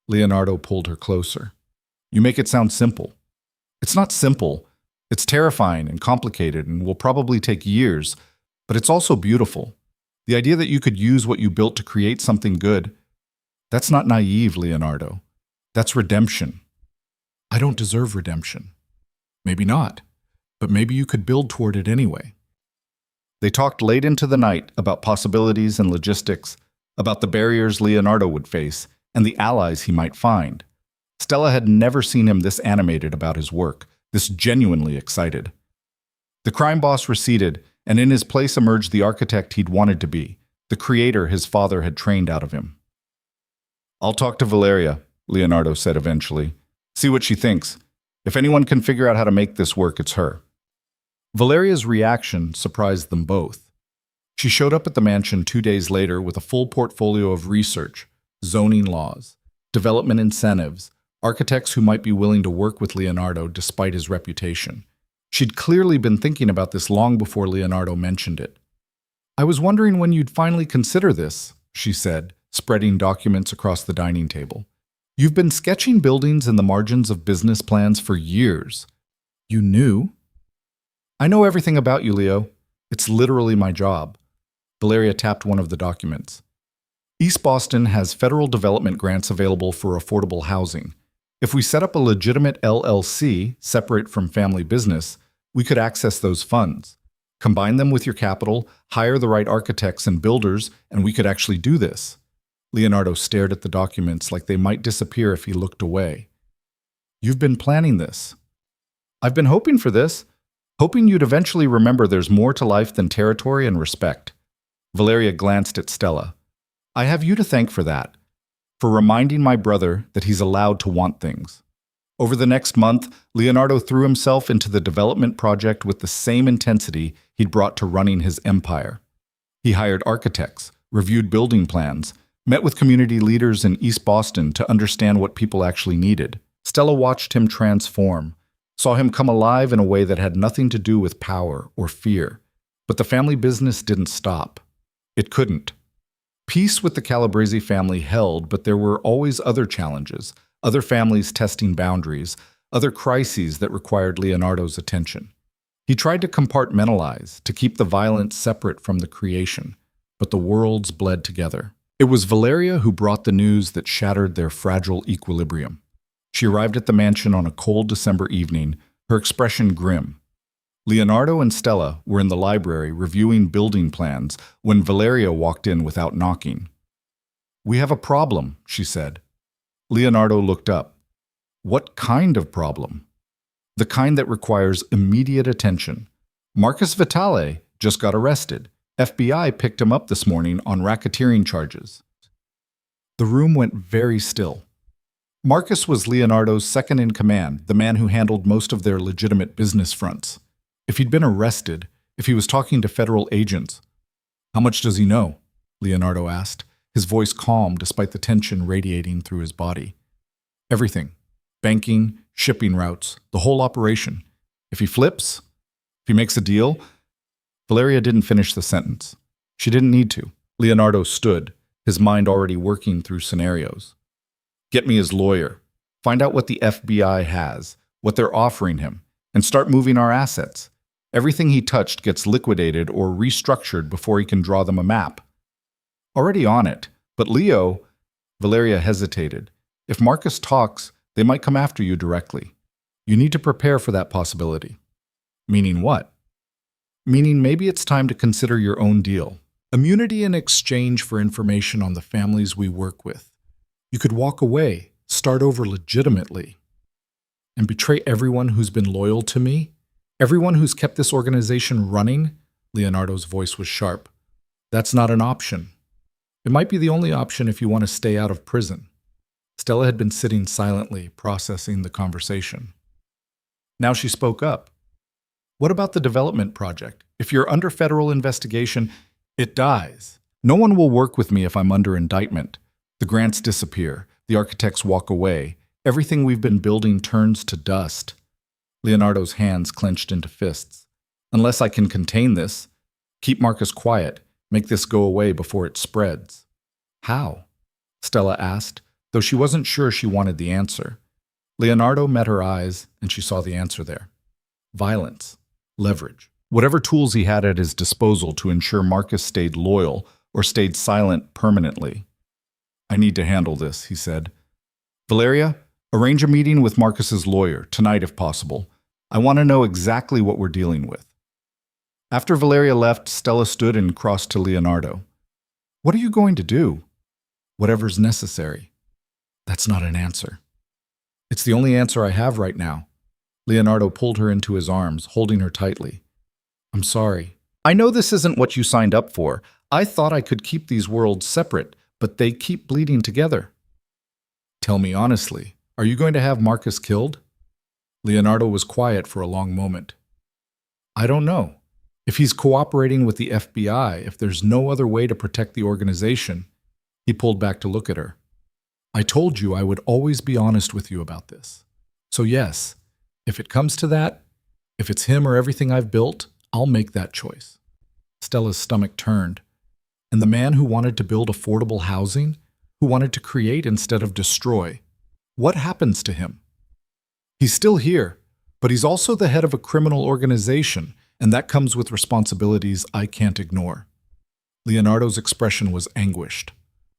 S1: Leonardo pulled her closer. "You make it sound simple." "It's not simple. It's terrifying and complicated and will probably take years, but it's also beautiful. The idea that you could use what you built to create something good, that's not naive, Leonardo. That's redemption." "I don't deserve redemption." "Maybe not, but maybe you could build toward it anyway." They talked late into the night about possibilities and logistics, about the barriers Leonardo would face, and the allies he might find. Stella had never seen him this animated about his work, this genuinely excited. The crime boss receded, and in his place emerged the architect he'd wanted to be, the creator his father had trained out of him. "I'll talk to Valeria," Leonardo said eventually. "See what she thinks. If anyone can figure out how to make this work, it's her." Valeria's reaction surprised them both. She showed up at the mansion 2 days later with a full portfolio of research, zoning laws, development incentives, architects who might be willing to work with Leonardo despite his reputation. She'd clearly been thinking about this long before Leonardo mentioned it. "I was wondering when you'd finally consider this," she said, spreading documents across the dining table. "You've been sketching buildings in the margins of business plans for years. You knew?" "I know everything about you, Leo. It's literally my job." Valeria tapped one of the documents. "East Boston has federal development grants available for affordable housing. If we set up a legitimate LLC, separate from family business, we could access those funds. Combine them with your capital, hire the right architects and builders, and we could actually do this." Leonardo stared at the documents like they might disappear if he looked away. "You've been planning this." "I've been hoping for this. Hoping you'd eventually remember there's more to life than territory and respect." Valeria glanced at Stella. "I have you to thank for that, for reminding my brother that he's allowed to want things." Over the next month, Leonardo threw himself into the development project with the same intensity he'd brought to running his empire. He hired architects, reviewed building plans, met with community leaders in East Boston to understand what people actually needed. Stella watched him transform, saw him come alive in a way that had nothing to do with power or fear. But the family business didn't stop. It couldn't. Peace with the Calabrese family held, but there were always other challenges, other families testing boundaries, other crises that required Leonardo's attention. He tried to compartmentalize, to keep the violence separate from the creation, but the worlds bled together. It was Valeria who brought the news that shattered their fragile equilibrium. She arrived at the mansion on a cold December evening, her expression grim. Leonardo and Stella were in the library reviewing building plans when Valeria walked in without knocking. "We have a problem," she said. Leonardo looked up. "What kind of problem?" the kind that requires immediate attention. Marcus Vitale just got arrested. FBI picked him up this morning on racketeering charges.
S2: The room went very still.
S1: Marcus was Leonardo's second in command, the man who handled most of their legitimate business fronts. If he'd been arrested, if he was talking to federal agents,
S2: "How much does he know?" Leonardo asked, his voice calm despite the tension radiating through his body.
S1: "Everything. Banking, shipping routes, the whole operation. If he flips, if he makes a deal..." Valeria didn't finish the sentence. She didn't need to. Leonardo stood, his mind already working through scenarios. "Get me his lawyer. Find out what the FBI has, what they're offering him, and start moving our assets. Everything he touched gets liquidated or restructured before he can draw them a map." Already on it, but Leo... Valeria hesitated. "If Marcus talks, they might come after you directly. You need to prepare for that possibility." "Meaning what?" "Meaning maybe it's time to consider your own deal.
S2: Immunity in exchange for information on the families we work with. You could walk away, start over legitimately, and betray everyone who's been loyal to me, everyone who's kept this organization running." Leonardo's voice was sharp. "That's not an option. It might be the only option if you want to stay out of prison." Stella had been sitting silently, processing the conversation.
S1: Now she spoke up. "What about the development project? If you're under federal investigation, it dies. No one will work with me if I'm under indictment. The grants disappear. The architects walk away. Everything we've been building turns to dust." Leonardo's hands clenched into fists. "Unless I can contain this, keep Marcus quiet, make this go away before it spreads." "How?" Stella asked, though she wasn't sure she wanted the answer. Leonardo met her eyes, and she saw the answer there. Violence. Leverage. Whatever tools he had at his disposal to ensure Marcus stayed loyal or stayed silent permanently. "I need to handle this," he said. "Valeria, arrange a meeting with Marcus's lawyer, tonight if possible. I want to know exactly what we're dealing with." After Valeria left, Stella stood and crossed to Leonardo. "What are you going to do?"
S2: "Whatever's necessary."
S1: "That's not an answer." "It's the only answer I have right now." Leonardo pulled her into his arms, holding her tightly. "I'm sorry. I know this isn't what you signed up for. I thought I could keep these worlds separate, but they keep bleeding together." "Tell me honestly, are you going to have Marcus killed?" Leonardo was quiet for a long moment. "I don't know. If he's cooperating with the FBI, if there's no other way to protect the organization..." He pulled back to look at her. "I told you I would always be honest with you about this. So yes, if it comes to that, if it's him or everything I've built, I'll make that choice." Stella's stomach turned. And the man who wanted to build affordable housing, who wanted to create instead of destroy, what happens to him? "He's still here, but he's also the head of a criminal organization, and that comes with responsibilities I can't ignore." Leonardo's expression was anguished.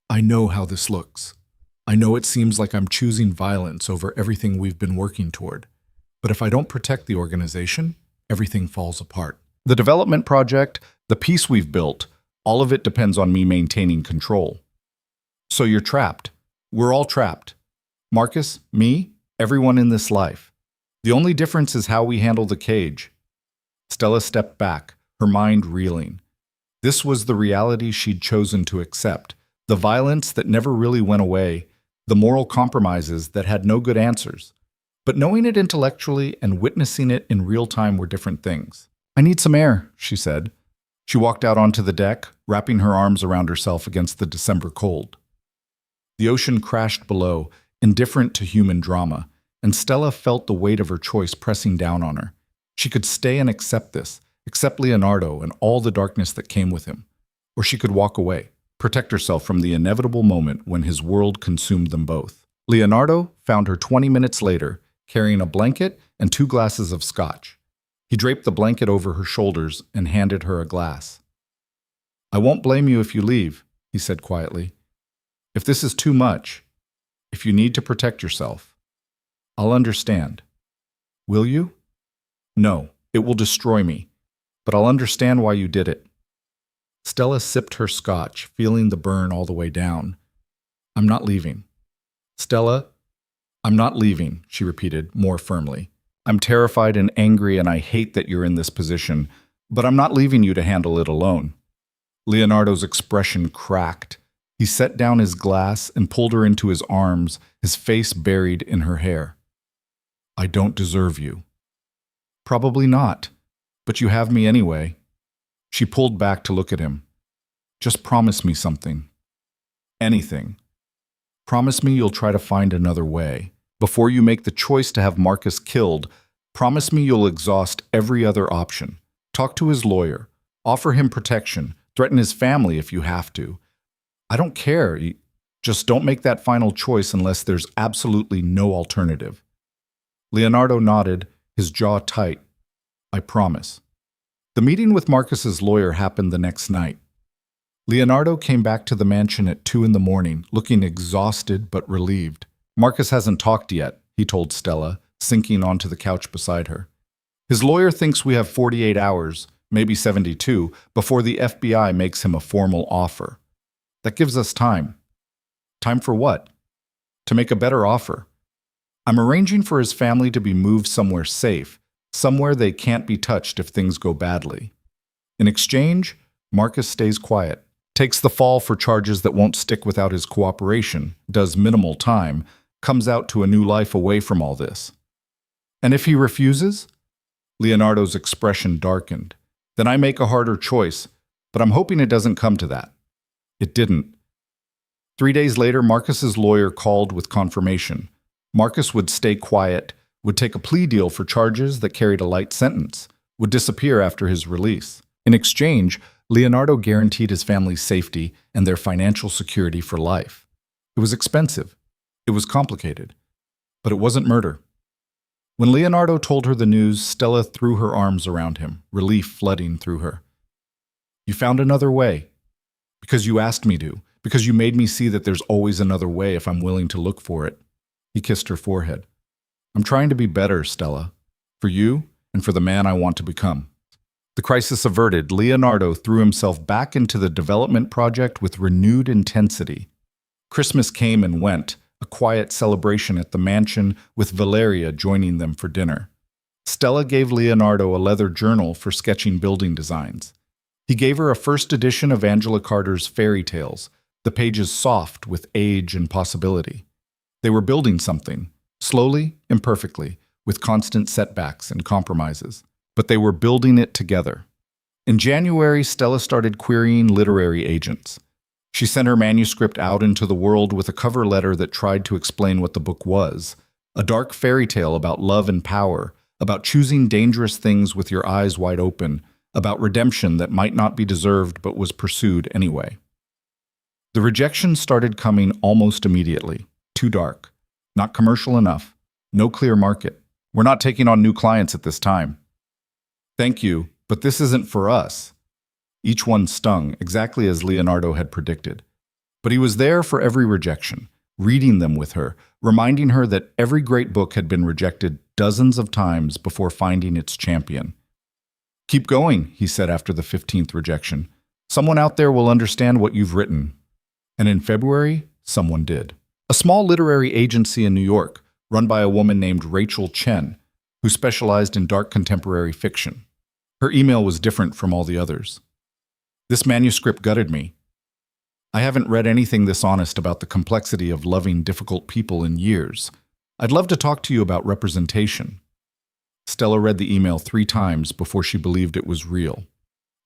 S1: "I know how this looks. I know it seems like I'm choosing violence over everything we've been working toward. But if I don't protect the organization, everything falls apart. The development project, the peace we've built, all of it depends on me maintaining control." "So you're trapped. We're all trapped. Marcus, me, everyone in this life. The only difference is how we handle the cage." Stella stepped back, her mind reeling. This was the reality she'd chosen to accept, the violence that never really went away, the moral compromises that had no good answers. But knowing it intellectually and witnessing it in real time were different things. "I need some air," she said. She walked out onto the deck, wrapping her arms around herself against the December cold. The ocean crashed below, indifferent to human drama, and Stella felt the weight of her choice pressing down on her. She could stay and accept this, accept Leonardo and all the darkness that came with him. Or she could walk away, protect herself from the inevitable moment when his world consumed them both. Leonardo found her 20 minutes later, carrying a blanket and 2 glasses of scotch. He draped the blanket over her shoulders and handed her a glass. "I won't blame you if you leave," he said quietly. "If this is too much, if you need to protect yourself, I'll understand. Will you? No, it will destroy me, but I'll understand why you did it." Stella sipped her scotch, feeling the burn all the way down. "I'm not leaving." "Stella, I'm not leaving," she repeated more firmly. I'm terrified and angry, and I hate that you're in this position, but I'm not leaving you to handle it alone." Leonardo's expression cracked. He set down his glass and pulled her into his arms, his face buried in her hair. "I don't deserve you." "Probably not, but you have me anyway." She pulled back to look at him. "Just promise me something." "Anything. Promise me you'll try to find another way. Before you make the choice to have Marcus killed, promise me you'll exhaust every other option. Talk to his lawyer. Offer him protection. Threaten his family if you have to. I don't care. Just don't make that final choice unless there's absolutely no alternative." Leonardo nodded, his jaw tight. "I promise." The meeting with Marcus's lawyer happened the next night. Leonardo came back to the mansion at 2 in the morning, looking exhausted but relieved. "Marcus hasn't talked yet," he told Stella, sinking onto the couch beside her. "His lawyer thinks we have 48 hours, maybe 72, before the FBI makes him a formal offer. That gives us time." "Time for what?" "To make a better offer. I'm arranging for his family to be moved somewhere safe, somewhere they can't be touched if things go badly. In exchange, Marcus stays quiet, takes the fall for charges that won't stick without his cooperation, does minimal time, comes out to a new life away from all this." "And if he refuses?" Leonardo's expression darkened. "Then I make a harder choice, but I'm hoping it doesn't come to that." It didn't. 3 days later, Marcus's lawyer called with confirmation. Marcus would stay quiet, would take a plea deal for charges that carried a light sentence, would disappear after his release. In exchange, Leonardo guaranteed his family's safety and their financial security for life. It was expensive. It was complicated. But it wasn't murder. When Leonardo told her the news, Stella threw her arms around him, relief flooding through her. "You found another way. Because you asked me to. Because you made me see that there's always another way if I'm willing to look for it." He kissed her forehead. "I'm trying to be better, Stella. For you and for the man I want to become." The crisis averted, Leonardo threw himself back into the development project with renewed intensity. Christmas came and went, a quiet celebration at the mansion with Valeria joining them for dinner. Stella gave Leonardo a leather journal for sketching building designs. He gave her a first edition of Angela Carter's fairy tales, the pages soft with age and possibility. They were building something, slowly, imperfectly, with constant setbacks and compromises. But they were building it together. In January, Stella started querying literary agents. She sent her manuscript out into the world with a cover letter that tried to explain what the book was. A dark fairy tale about love and power, about choosing dangerous things with your eyes wide open, about redemption that might not be deserved but was pursued anyway. The rejection started coming almost immediately. Too dark. Not commercial enough. No clear market. "We're not taking on new clients at this time." "Thank you, but this isn't for us." Each one stung, exactly as Leonardo had predicted. But he was there for every rejection, reading them with her, reminding her that every great book had been rejected dozens of times before finding its champion. "Keep going," he said after the 15th rejection. "Someone out there will understand what you've written." And in February, someone did. A small literary agency in New York, run by a woman named Rachel Chen, who specialized in dark contemporary fiction. Her email was different from all the others. "This manuscript gutted me. I haven't read anything this honest about the complexity of loving difficult people in years. I'd love to talk to you about representation." Stella read the email 3 times before she believed it was real.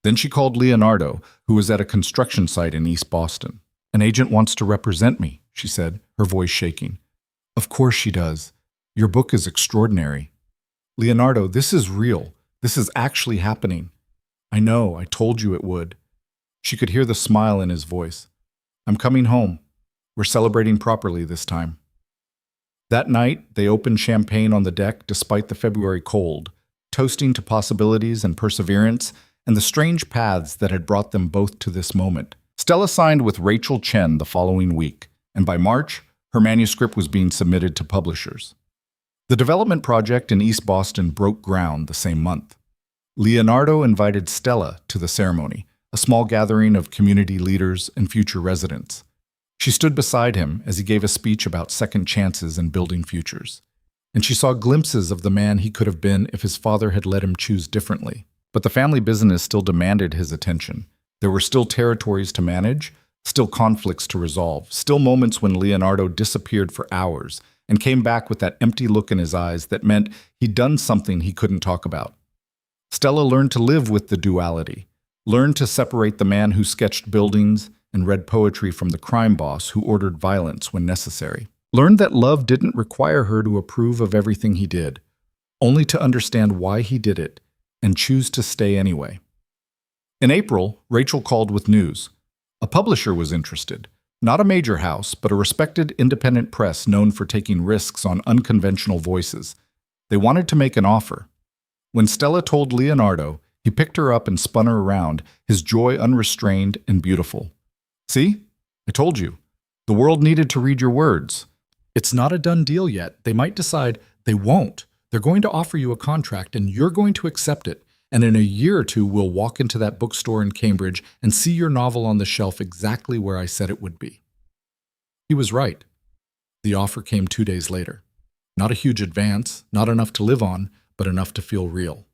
S1: Then she called Leonardo, who was at a construction site in East Boston. "An agent wants to represent me," she said, her voice shaking. "Of course she does. Your book is extraordinary." "Leonardo, this is real. This is actually happening." "I know, I told you it would." She could hear the smile in his voice. "I'm coming home. We're celebrating properly this time." That night, they opened champagne on the deck despite the February cold, toasting to possibilities and perseverance and the strange paths that had brought them both to this moment. Stella signed with Rachel Chen the following week, and by March, her manuscript was being submitted to publishers. The development project in East Boston broke ground the same month. Leonardo invited Stella to the ceremony, a small gathering of community leaders and future residents. She stood beside him as he gave a speech about second chances and building futures.
S2: and she saw glimpses of the man he could have been if his father had let him choose differently.
S1: But the family business still demanded his attention. There were still territories to manage, still conflicts to resolve, still moments when Leonardo disappeared for hours and came back with that empty look in his eyes that meant he'd done something he couldn't talk about. Stella learned to live with the duality, learned to separate the man who sketched buildings and read poetry from the crime boss who ordered violence when necessary. Learned that love didn't require her to approve of everything he did, only to understand why he did it and choose to stay anyway. In April, Rachel called with news. A publisher was interested. Not a major house, but a respected independent press known for taking risks on unconventional voices. They wanted to make an offer. When Stella told Leonardo, he picked her up and spun her around, his joy unrestrained and beautiful. See? I told you. The world needed to read your words.
S2: It's not a done deal yet. They might decide they won't. They're going to offer you a contract and you're going to accept it. And in a year or two, we'll walk into that bookstore in Cambridge and see your novel on the shelf exactly where I said it would be. He was right. The offer came 2 days later. Not a huge advance, not enough to live on, but enough to feel real.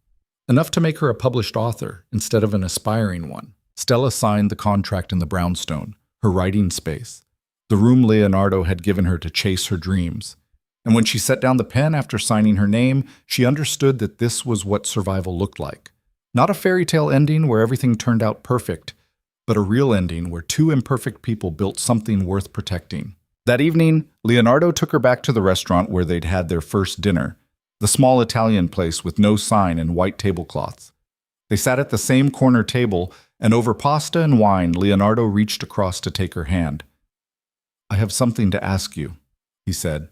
S2: Enough to make her a published author instead of an aspiring one. Stella signed the contract in the brownstone, her writing space, the room Leonardo had given her to chase her dreams. And when she set down the pen after signing her name, she understood that this was what survival looked like. Not a fairy tale ending where everything turned out perfect, but a real ending where two imperfect people built something worth protecting. That evening, Leonardo took her back to the restaurant where they'd had their first dinner, the small Italian place with no sign and white tablecloths. They sat at the same corner table, and over pasta and wine, Leonardo reached across to take her hand. "I have something to ask you," he said.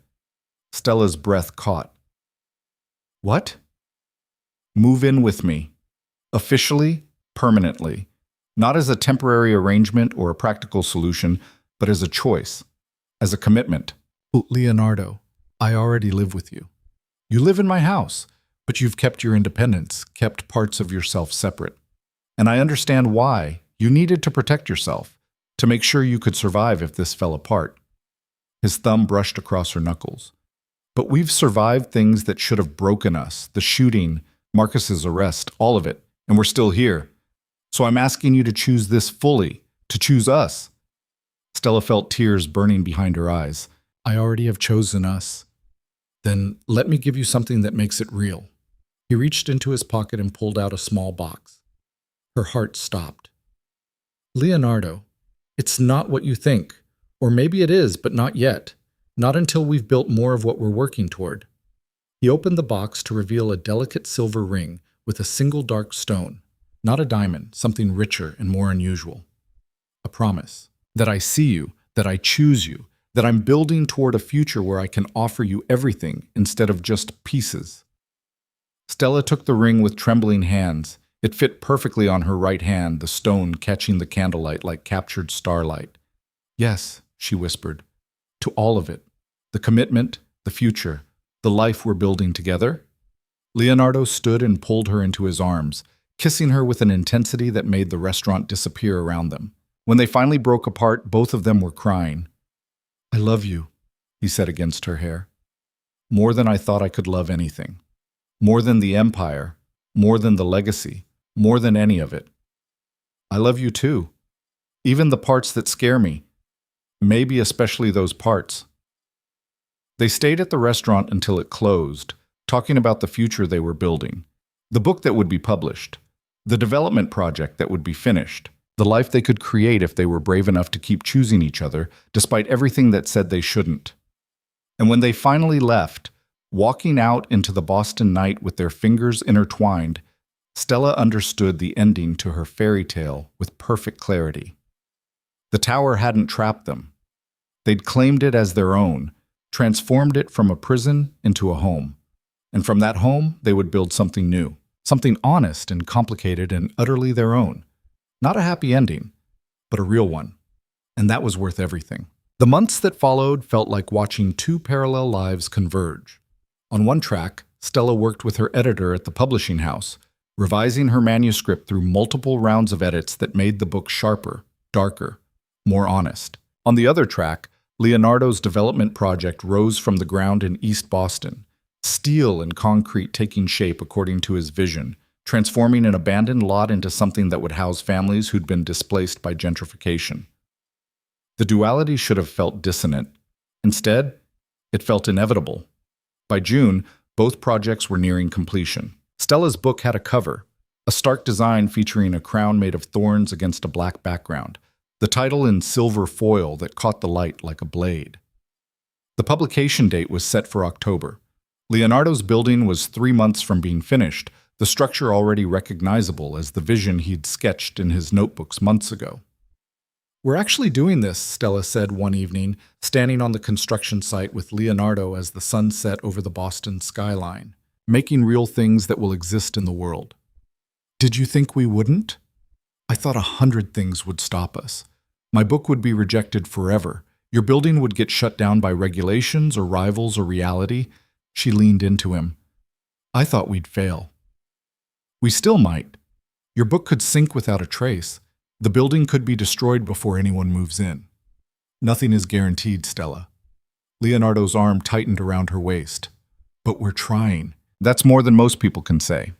S2: Stella's breath caught. "What?" "Move in with me. Officially, permanently. Not as a temporary arrangement or a practical solution, but as a choice, as a commitment." "Leonardo, I already live with you. You live in my house, but you've kept your independence, kept parts of yourself separate. And I understand why. You needed to protect yourself, to make sure you could survive if this fell apart." His thumb brushed across her knuckles. "But we've survived things that should have broken us, the shooting, Marcus's arrest, all of it, and we're still here. So I'm asking you to choose this fully, to choose us." Stella felt tears burning behind her eyes. "I already have chosen us." "Then let me give you something that makes it real." He reached into his pocket and pulled out a small box. Her heart stopped. "Leonardo, it's not what you think. Or maybe it is, but not yet. Not until we've built more of what we're working toward." He opened the box to reveal a delicate silver ring with a single dark stone. Not a diamond, something richer and more unusual. A promise. That I see you, that I choose you, that I'm building toward a future where I can offer you everything instead of just pieces. Stella took the ring with trembling hands. It fit perfectly on her right hand, the stone catching the candlelight like captured starlight. "Yes," she whispered, "to all of it. The commitment, the future, the life we're building together." Leonardo stood and pulled her into his arms, kissing her with an intensity that made the restaurant disappear around them. When they finally broke apart, both of them were crying. "I love you," he said against her hair. "More than I thought I could love anything. More than the empire, more than the legacy, more than any of it. I love you too. Even the parts that scare me. Maybe especially those parts." They stayed at the restaurant until it closed, talking about the future they were building, the book that would be published, the development project that would be finished, the life they could create if they were brave enough to keep choosing each other, despite everything that said they shouldn't. And when they finally left, walking out into the Boston night with their fingers intertwined, Stella understood the ending to her fairy tale with perfect clarity. The tower hadn't trapped them. They'd claimed it as their own, transformed it from a prison into a home. And from that home, they would build something new, something honest and complicated and utterly their own. Not a happy ending, but a real one. And that was worth everything. The months that followed felt like watching two parallel lives converge. On one track, Stella worked with her editor at the publishing house, revising her manuscript through multiple rounds of edits that made the book sharper, darker, more honest. On the other track, Leonardo's development project rose from the ground in East Boston,
S1: Steel and concrete taking shape according to his vision, transforming an abandoned lot into something that would house families who'd been displaced by gentrification. The duality should have felt dissonant. Instead, it felt inevitable. By June, both projects were nearing completion. Stella's book had a cover, a stark design featuring a crown made of thorns against a black background, the title in silver foil that caught the light like a blade. The publication date was set for October. Leonardo's building was 3 months from being finished, the structure already recognizable as the vision he'd sketched in his notebooks months ago. "We're actually doing this," Stella said one evening, standing on the construction site with Leonardo as the sun set over the Boston skyline, "making real things that will exist in the world." "Did you think we wouldn't?" "I thought 100 things would stop us. My book would be rejected forever. Your building would get shut down by regulations or rivals or reality." She leaned into him. "I thought we'd fail." "We still might. Your book could sink without a trace. The building could be destroyed before anyone moves in." "Nothing is guaranteed, Stella." Leonardo's arm tightened around her waist. "But we're trying." "That's more than most people can say."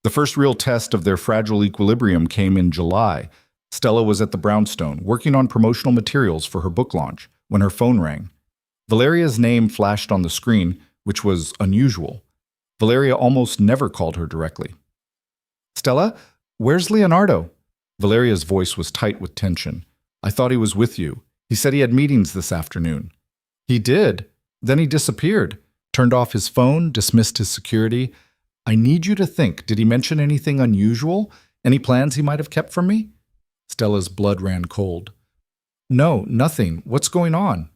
S1: The first real test of their fragile equilibrium came in July. Stella was at the brownstone, working on promotional materials for her book launch, when her phone rang. Valeria's name flashed on the screen, which was unusual. Valeria almost never called her directly. "Stella, where's Leonardo?" Valeria's voice was tight with tension. "I thought he was with you. He said he had meetings this afternoon." "He did. Then he disappeared. Turned off his phone, dismissed his security. I need you to think, did he mention anything unusual? Any plans he might have kept from me?" Stella's blood ran cold. "No, nothing. What's going on?"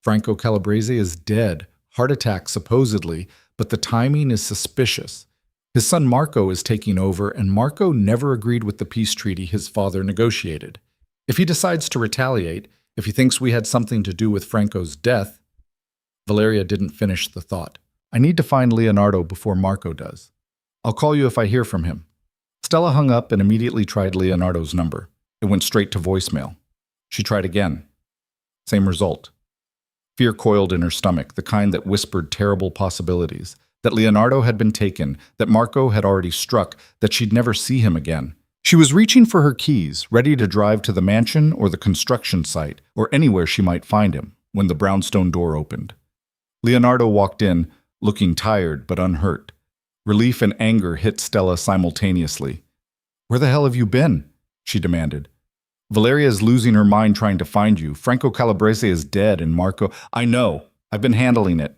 S1: "Franco Calabrese is dead. Heart attack, supposedly, but the timing is suspicious. His son Marco is taking over, and Marco never agreed with the peace treaty his father negotiated. If he decides to retaliate, if he thinks we had something to do with Franco's death..." Valeria didn't finish the thought. "I need to find Leonardo before Marco does. I'll call you if I hear from him." Stella hung up and immediately tried Leonardo's number. It went straight to voicemail. She tried again. Same result. Fear coiled in her stomach, the kind that whispered terrible possibilities. That Leonardo had been taken, that Marco had already struck, that she'd never see him again. She was reaching for her keys, ready to drive to the mansion or the construction site, or anywhere she might find him, when the brownstone door opened. Leonardo walked in, looking tired but unhurt. Relief and anger hit Stella simultaneously. "Where the hell have you been?" she demanded. "Valeria is losing her mind trying to find you. Franco Calabrese is dead and Marco..." "I know. I've been handling it."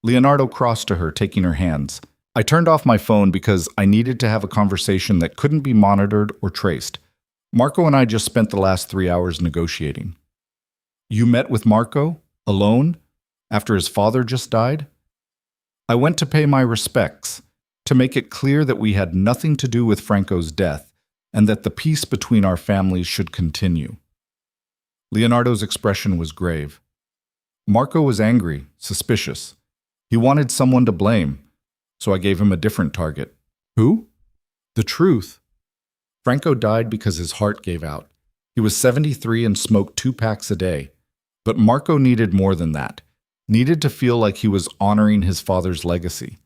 S1: Leonardo crossed to her, taking her hands. "I turned off my phone because I needed to have a conversation that couldn't be monitored or traced. Marco and I just spent the last 3 hours negotiating." "You met with Marco? Alone? After his father just died?" "I went to pay my respects, to make it clear that we had nothing to do with Franco's death, and that the peace between our families should continue." Leonardo's expression was grave. "Marco was angry, suspicious. He wanted someone to blame, so I gave him a different target." "Who?" "The truth. Franco died because his heart gave out. He was 73 and smoked 2 packs a day. But Marco needed more than that. Needed to feel like he was honoring his father's legacy.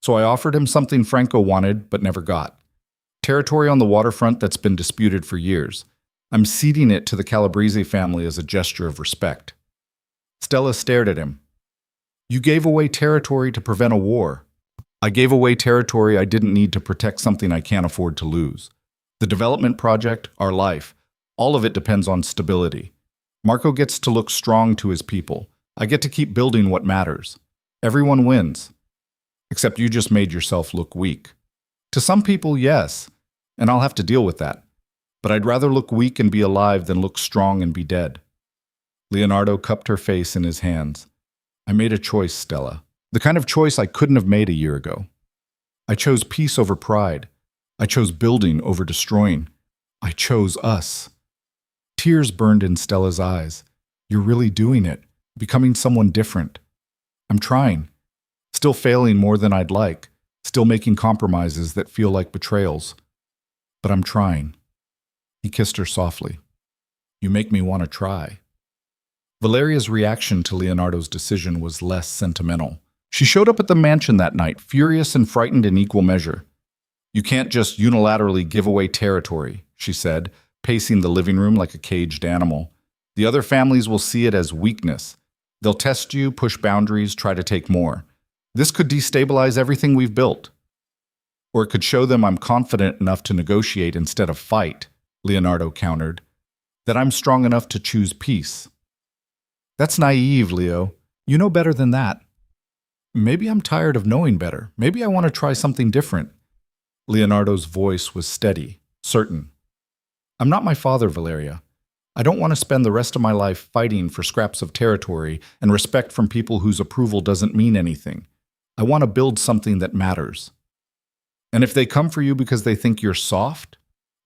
S1: So I offered him something Franco wanted but never got. Territory on the waterfront that's been disputed for years. I'm ceding it to the Calabrese family as a gesture of respect." Stella stared at him. "You gave away territory to prevent a war." "I gave away territory I didn't need to protect something I can't afford to lose. The development project, our life, all of it depends on stability. Marco gets to look strong to his people. I get to keep building what matters. Everyone wins. Except you just made yourself look weak. To some people, yes, and I'll have to deal with that. But I'd rather look weak and be alive than look strong and be dead." Leonardo cupped her face in his hands. "I made a choice, Stella. The kind of choice I couldn't have made a year ago. I chose peace over pride. I chose building over destroying. I chose us." Tears burned in Stella's eyes. "You're really doing it, becoming someone different." "I'm trying. Still failing more than I'd like. Still making compromises that feel like betrayals. But I'm trying." He kissed her softly. "You make me want to try." Valeria's reaction to Leonardo's decision was less sentimental. She showed up at the mansion that night, furious and frightened in equal measure. "You can't just unilaterally give away territory," she said, pacing the living room like a caged animal. "The other families will see it as weakness. They'll test you, push boundaries, try to take more. This could destabilize everything we've built. Or it could show them I'm confident enough to negotiate instead of fight," Leonardo countered, "that I'm strong enough to choose peace." "That's naive, Leo. You know better than that." "Maybe I'm tired of knowing better. Maybe I want to try something different." Leonardo's voice was steady, certain. "I'm not my father, Valeria. I don't want to spend the rest of my life fighting for scraps of territory and respect from people whose approval doesn't mean anything. I want to build something that matters. And if they come for you because they think you're soft,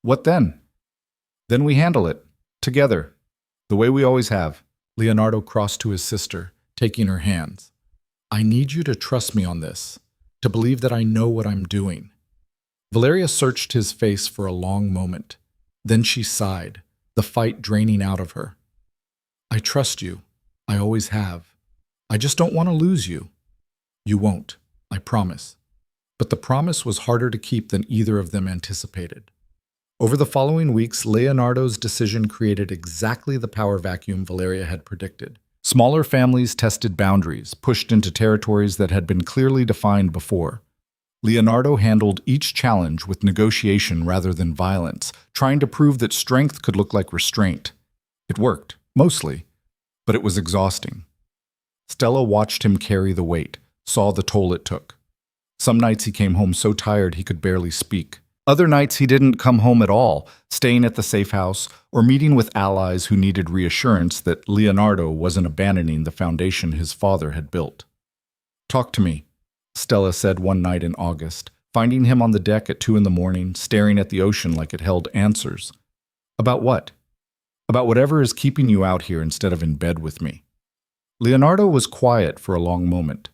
S1: what then? Then we handle it, together, the way we always have." Leonardo crossed to his sister, taking her hands. "I need you to trust me on this, to believe that I know what I'm doing." Valeria searched his face for a long moment. Then she sighed, the fight draining out of her. "I trust you. I always have. I just don't want to lose you." "You won't, I promise." But the promise was harder to keep than either of them anticipated. Over the following weeks, Leonardo's decision created exactly the power vacuum Valeria had predicted. Smaller families tested boundaries, pushed into territories that had been clearly defined before. Leonardo handled each challenge with negotiation rather than violence, trying to prove that strength could look like restraint. It worked, mostly, but it was exhausting. Stella watched him carry the weight, saw the toll it took. Some nights he came home so tired he could barely speak. Other nights he didn't come home at all, staying at the safe house or meeting with allies who needed reassurance that Leonardo wasn't abandoning the foundation his father had built. "Talk to me," Stella said one night in August, finding him on the deck at 2 a.m, staring at the ocean like it held answers. "About what?" "About whatever is keeping you out here instead of in bed with me." Leonardo was quiet for a long moment.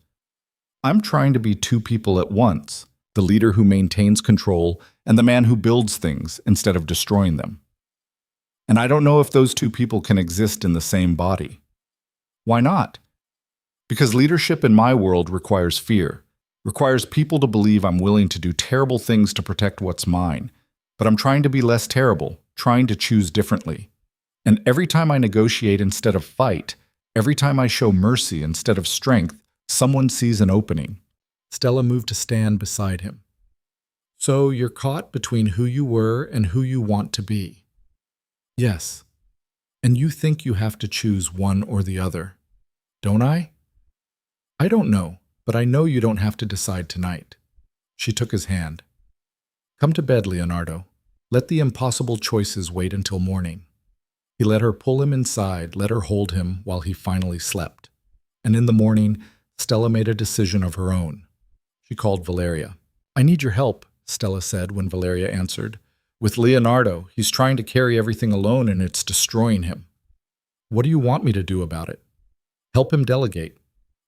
S1: "I'm trying to be two people at once, the leader who maintains control and the man who builds things instead of destroying them. And I don't know if those two people can exist in the same body." "Why not?" "Because leadership in my world requires fear, requires people to believe I'm willing to do terrible things to protect what's mine. But I'm trying to be less terrible, trying to choose differently. And every time I negotiate instead of fight, every time I show mercy instead of strength, someone sees an opening." Stella moved to stand beside him. "So you're caught between who you were and who you want to be." "Yes. And you think you have to choose one or the other. Don't I?" "I don't know, but I know you don't have to decide tonight." She took his hand. "Come to bed, Leonardo. Let the impossible choices wait until morning." He let her pull him inside, let her hold him while he finally slept. And in the morning, Stella made a decision of her own. She called Valeria. "I need your help," Stella said when Valeria answered. "With Leonardo, he's trying to carry everything alone and it's destroying him." "What do you want me to do about it?" "Help him delegate.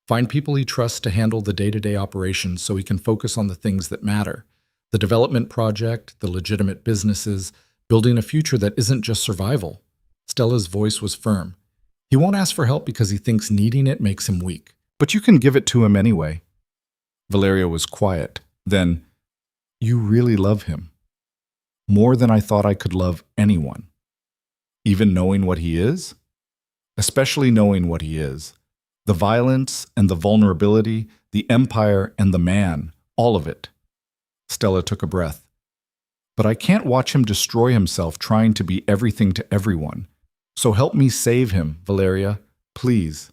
S1: Find people he trusts to handle the day-to-day operations so he can focus on the things that matter. The development project, the legitimate businesses, building a future that isn't just survival." Stella's voice was firm. "He won't ask for help because he thinks needing it makes him weak. But you can give it to him anyway." Valeria was quiet. Then, "You really love him. More than I thought I could love anyone. Even knowing what he is?" "Especially knowing what he is. The violence and the vulnerability, the empire and the man, all of it." Stella took a breath. "But I can't watch him destroy himself trying to be everything to everyone. So help me save him, Valeria, please."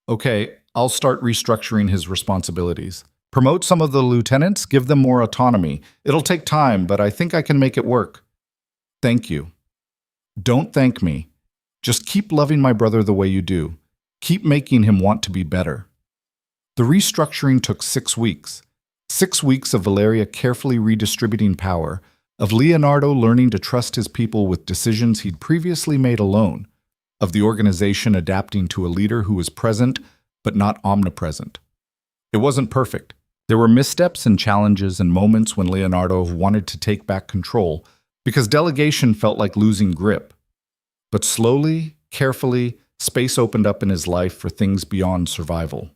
S1: "Okay, I'll start restructuring his responsibilities. Promote some of the lieutenants, give them more autonomy. It'll take time, but I think I can make it work." "Thank you." "Don't thank me. Just keep loving my brother the way you do. Keep making him want to be better." The restructuring took 6 weeks. 6 weeks of Valeria carefully redistributing power, of Leonardo learning to trust his people with decisions he'd previously made alone, of the organization adapting to a leader who was present but not omnipresent. It wasn't perfect. There were missteps and challenges and moments when Leonardo wanted to take back control because delegation felt like losing grip. But slowly, carefully, space opened up in his life for things beyond survival.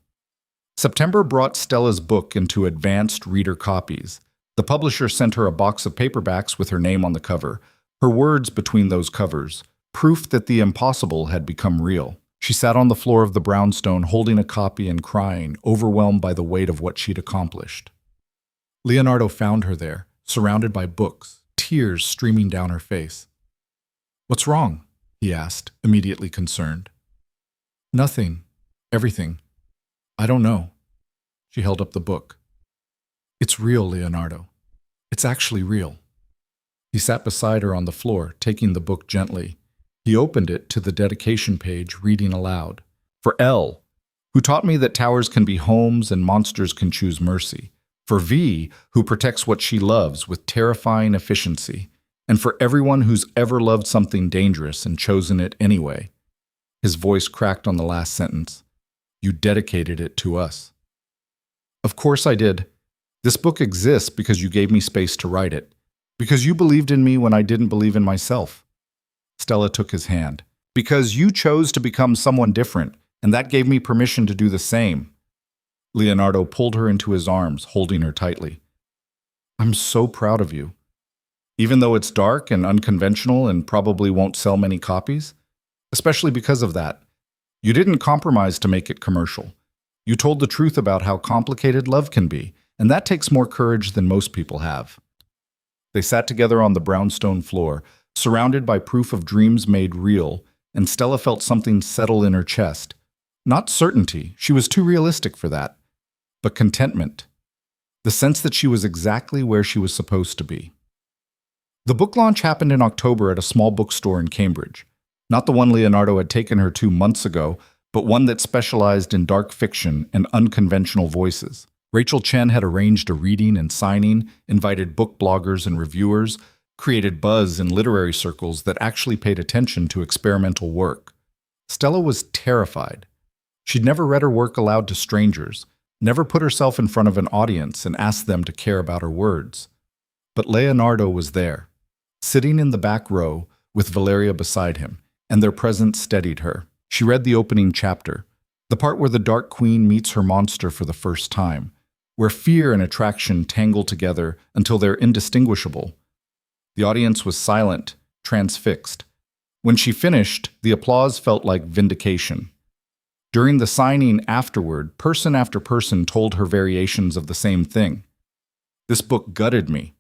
S1: September brought Stella's book into advanced reader copies. The publisher sent her a box of paperbacks with her name on the cover, her words between those covers, proof that the impossible had become real. She sat on the floor of the brownstone holding a copy and crying, overwhelmed by the weight of what she'd accomplished. Leonardo found her there, surrounded by books, tears streaming down her face. "What's wrong?" he asked, immediately concerned. "Nothing. Everything. I don't know." She held up the book. "It's real, Leonardo. It's actually real." He sat beside her on the floor, taking the book gently. He opened it to the dedication page, reading aloud. "For L, who taught me that towers can be homes and monsters can choose mercy. For V, who protects what she loves with terrifying efficiency. And for everyone who's ever loved something dangerous and chosen it anyway." His voice cracked on the last sentence. "You dedicated it to us." "Of course I did. This book exists because you gave me space to write it. Because you believed in me when I didn't believe in myself." Stella took his hand. "Because you chose to become someone different, and that gave me permission to do the same." Leonardo pulled her into his arms, holding her tightly. "I'm so proud of you. Even though it's dark and unconventional and probably won't sell many copies, especially because of that. You didn't compromise to make it commercial. You told the truth about how complicated love can be, and that takes more courage than most people have." They sat together on the brownstone floor, surrounded by proof of dreams made real, and Stella felt something settle in her chest. Not certainty, she was too realistic for that, but contentment. The sense that she was exactly where she was supposed to be. The book launch happened in October at a small bookstore in Cambridge. Not the one Leonardo had taken her to months ago, but one that specialized in dark fiction and unconventional voices. Rachel Chen had arranged a reading and signing, invited book bloggers and reviewers, created buzz in literary circles that actually paid attention to experimental work. Stella was terrified. She'd never read her work aloud to strangers, never put herself in front of an audience and asked them to care about her words. But Leonardo was there, sitting in the back row with Valeria beside him, and their presence steadied her. She read the opening chapter, the part where the Dark Queen meets her monster for the first time, where fear and attraction tangle together until they're indistinguishable. The audience was silent, transfixed. When she finished, the applause felt like vindication. During the signing afterward, person after person told her variations of the same thing. "This book gutted me.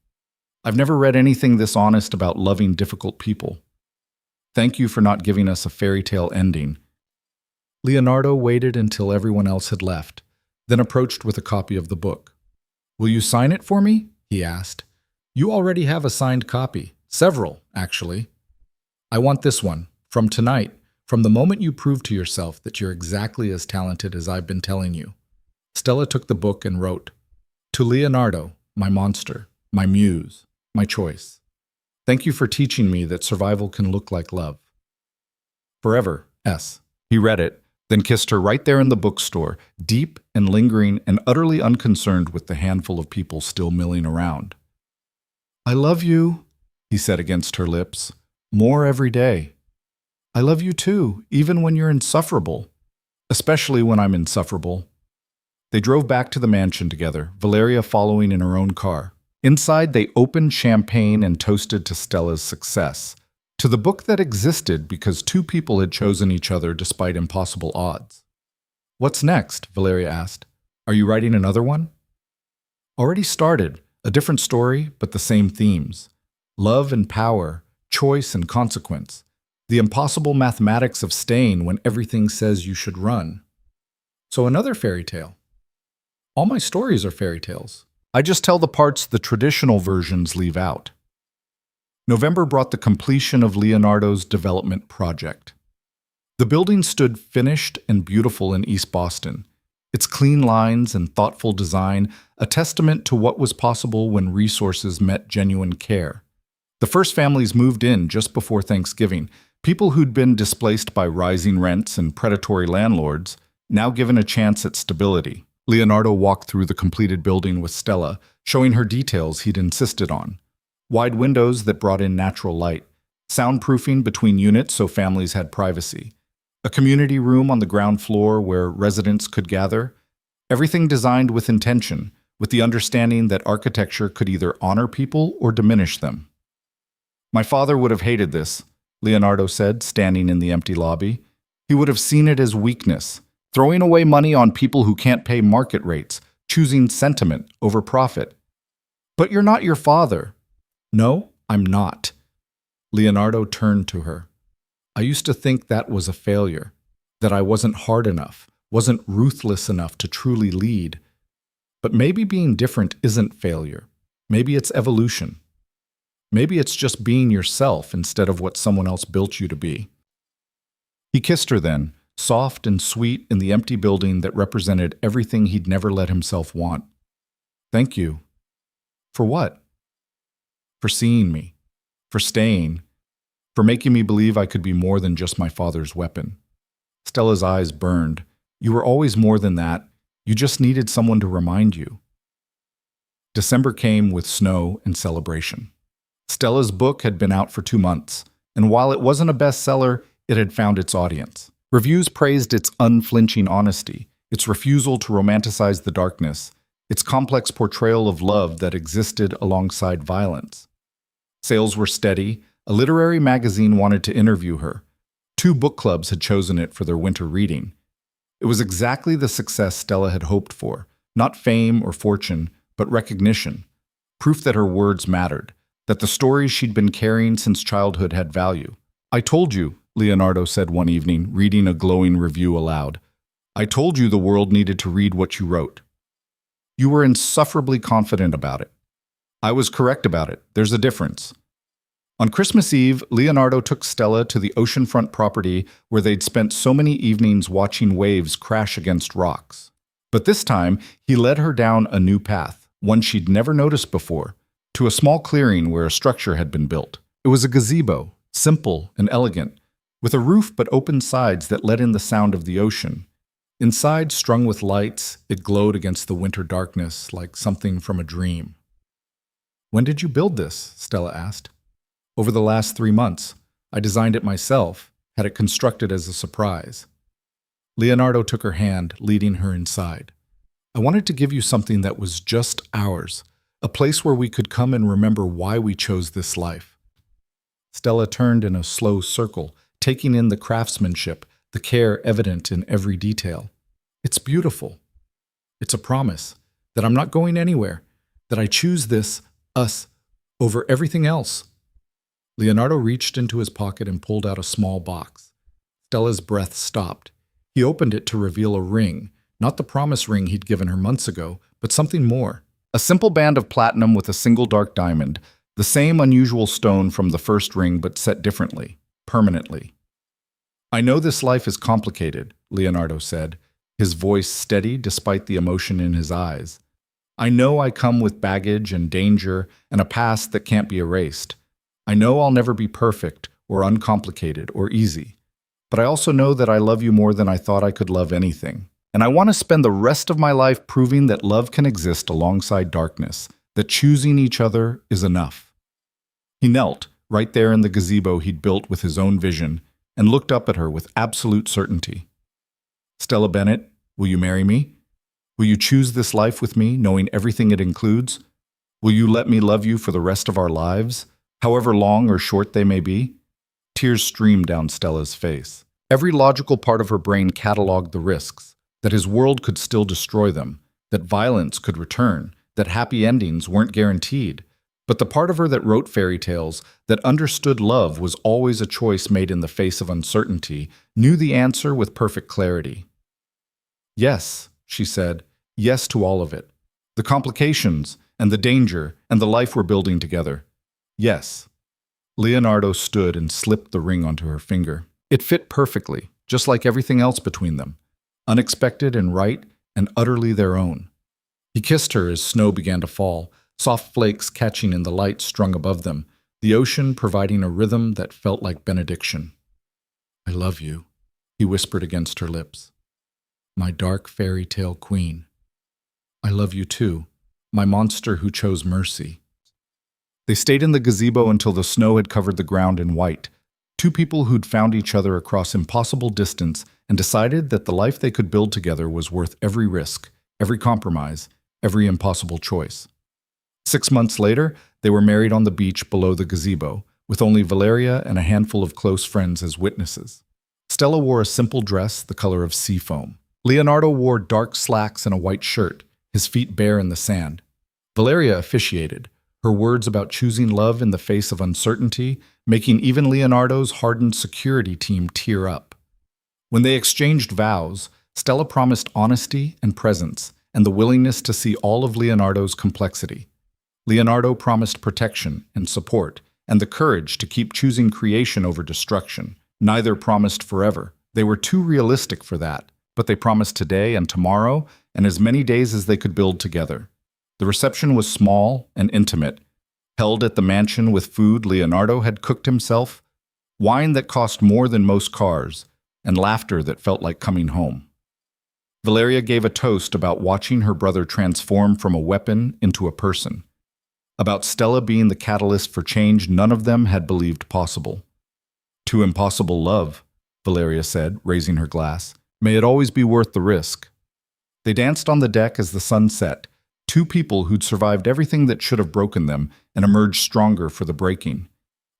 S1: I've never read anything this honest about loving difficult people. Thank you for not giving us a fairy tale ending." Leonardo waited until everyone else had left, then approached with a copy of the book. "Will you sign it for me?" he asked. "You already have a signed copy. Several, actually. I want this one, from tonight, from the moment you prove to yourself that you're exactly as talented as I've been telling you." Stella took the book and wrote, "To Leonardo, my monster, my muse, my choice. Thank you for teaching me that survival can look like love. Forever, S." He read it, then kissed her right there in the bookstore, deep and lingering and utterly unconcerned with the handful of people still milling around. "I love you," he said against her lips, "more every day. I love you too, even when you're insufferable, especially when I'm insufferable." They drove back to the mansion together, Valeria following in her own car. Inside, they opened champagne and toasted to Stella's success, to the book that existed because two people had chosen each other despite impossible odds. "What's next?" Valeria asked. "Are you writing another one?" "Already started. A different story, but the same themes. Love and power, choice and consequence. The impossible mathematics of staying when everything says you should run." "So another fairy tale." "All my stories are fairy tales. I just tell the parts the traditional versions leave out." November brought the completion of Leonardo's development project. The building stood finished and beautiful in East Boston, its clean lines and thoughtful design a testament to what was possible when resources met genuine care. The first families moved in just before Thanksgiving, people who'd been displaced by rising rents and predatory landlords, now given a chance at stability. Leonardo walked through the completed building with Stella, showing her details he'd insisted on. Wide windows that brought in natural light, soundproofing between units so families had privacy, a community room on the ground floor where residents could gather, Everything designed with intention, with the understanding that architecture could either honor people or diminish them. My father would have hated this, Leonardo said, standing in the empty lobby. He would have seen it as weakness, throwing away money on people who can't pay market rates, choosing sentiment over profit. But you're not your father. No, I'm not. Leonardo turned to her. I used to think that was a failure, that I wasn't hard enough, wasn't ruthless enough to truly lead. But maybe being different isn't failure. Maybe it's evolution. Maybe it's just being yourself instead of what someone else built you to be. He kissed her then, soft and sweet in the empty building that represented everything he'd never let himself want. Thank you. For what? For seeing me. For staying. For making me believe I could be more than just my father's weapon. Stella's eyes burned. You were always more than that. You just needed someone to remind you. December came with snow and celebration. Stella's book had been out for 2 months, and while it wasn't a bestseller, it had found its audience. Reviews praised its unflinching honesty, its refusal to romanticize the darkness, its complex portrayal of love that existed alongside violence. Sales were steady. A literary magazine wanted to interview her. 2 book clubs had chosen it for their winter reading. It was exactly the success Stella had hoped for, not fame or fortune, but recognition, proof that her words mattered, that the stories she'd been carrying since childhood had value. I told you, Leonardo said one evening, reading a glowing review aloud. I told you the world needed to read what you wrote. You were insufferably confident about it. I was correct about it. There's a difference. On Christmas Eve, Leonardo took Stella to the oceanfront property where they'd spent so many evenings watching waves crash against rocks. But this time, he led her down a new path, one she'd never noticed before, to a small clearing where a structure had been built. It was a gazebo, simple and elegant, with a roof but open sides that let in the sound of the ocean. Inside, strung with lights, it glowed against the winter darkness like something from a dream. When did you build this? Stella asked. Over the last 3 months. I designed it myself, had it constructed as a surprise. Leonardo took her hand, leading her inside. I wanted to give you something that was just ours, a place where we could come and remember why we chose this life. Stella turned in a slow circle, taking in the craftsmanship, the care evident in every detail. It's beautiful. It's a promise that I'm not going anywhere, that I choose this, us, over everything else. Leonardo reached into his pocket and pulled out a small box. Stella's breath stopped. He opened it to reveal a ring, not the promise ring he'd given her months ago, but something more. A simple band of platinum with a single dark diamond, the same unusual stone from the first ring but set differently, permanently. I know this life is complicated, Leonardo said, his voice steady despite the emotion in his eyes. I know I come with baggage and danger and a past that can't be erased. I know I'll never be perfect or uncomplicated or easy, but I also know that I love you more than I thought I could love anything. And I want to spend the rest of my life proving that love can exist alongside darkness, that choosing each other is enough. He knelt, right there in the gazebo he'd built with his own vision, and looked up at her with absolute certainty. Stella Bennett, will you marry me? Will you choose this life with me, knowing everything it includes? Will you let me love you for the rest of our lives? However long or short they may be? Tears streamed down Stella's face. Every logical part of her brain cataloged the risks, that his world could still destroy them, that violence could return, that happy endings weren't guaranteed. But the part of her that wrote fairy tales, that understood love was always a choice made in the face of uncertainty, knew the answer with perfect clarity. Yes, she said, yes to all of it. The complications, and the danger, and the life we're building together. Yes. Leonardo stood and slipped the ring onto her finger. It fit perfectly, just like everything else between them. Unexpected and right, and utterly their own. He kissed her as snow began to fall, soft flakes catching in the light strung above them, the ocean providing a rhythm that felt like benediction. I love you, he whispered against her lips. My dark fairy tale queen. I love you too, my monster who chose mercy. They stayed in the gazebo until the snow had covered the ground in white, 2 people who'd found each other across impossible distance and decided that the life they could build together was worth every risk, every compromise, every impossible choice. 6 months later, they were married on the beach below the gazebo, with only Valeria and a handful of close friends as witnesses. Stella wore a simple dress the color of sea foam. Leonardo wore dark slacks and a white shirt, his feet bare in the sand. Valeria officiated, her words about choosing love in the face of uncertainty, making even Leonardo's hardened security team tear up. When they exchanged vows, Stella promised honesty and presence, and the willingness to see all of Leonardo's complexity. Leonardo promised protection and support, and the courage to keep choosing creation over destruction. Neither promised forever. They were too realistic for that, but they promised today and tomorrow, and as many days as they could build together. The reception was small and intimate, held at the mansion with food Leonardo had cooked himself, wine that cost more than most cars, and laughter that felt like coming home. Valeria gave a toast about watching her brother transform from a weapon into a person, about Stella being the catalyst for change none of them had believed possible. "To impossible love," Valeria said, raising her glass. "May it always be worth the risk." They danced on the deck as the sun set, two people who'd survived everything that should have broken them and emerged stronger for the breaking.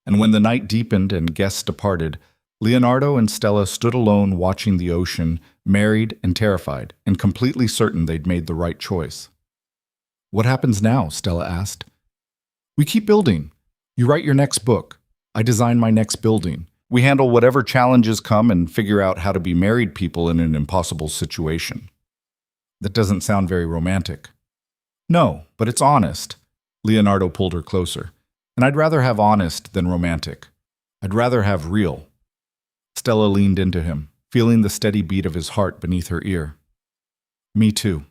S1: And when the night deepened and guests departed, Leonardo and Stella stood alone watching the ocean, married and terrified, and completely certain they'd made the right choice. "What happens now?" Stella asked. "We keep building. You write your next book. I design my next building. We handle whatever challenges come and figure out how to be married people in an impossible situation." That doesn't sound very romantic. "No, but it's honest." Leonardo pulled her closer. "And I'd rather have honest than romantic. I'd rather have real." Stella leaned into him, feeling the steady beat of his heart beneath her ear. "Me too."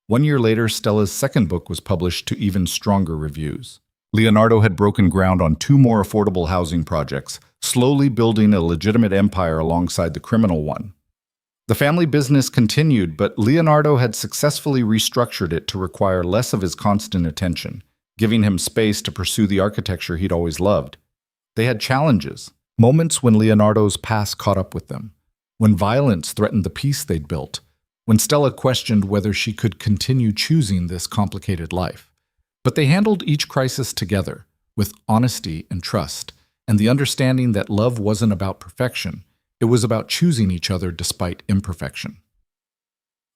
S1: 1 year later, Stella's second book was published to even stronger reviews. Leonardo had broken ground on 2 more affordable housing projects, slowly building a legitimate empire alongside the criminal one. The family business continued, but Leonardo had successfully restructured it to require less of his constant attention, giving him space to pursue the architecture he'd always loved. They had challenges, moments when Leonardo's past caught up with them, when violence threatened the peace they'd built, when Stella questioned whether she could continue choosing this complicated life. But they handled each crisis together, with honesty and trust, and the understanding that love wasn't about perfection. It was about choosing each other despite imperfection.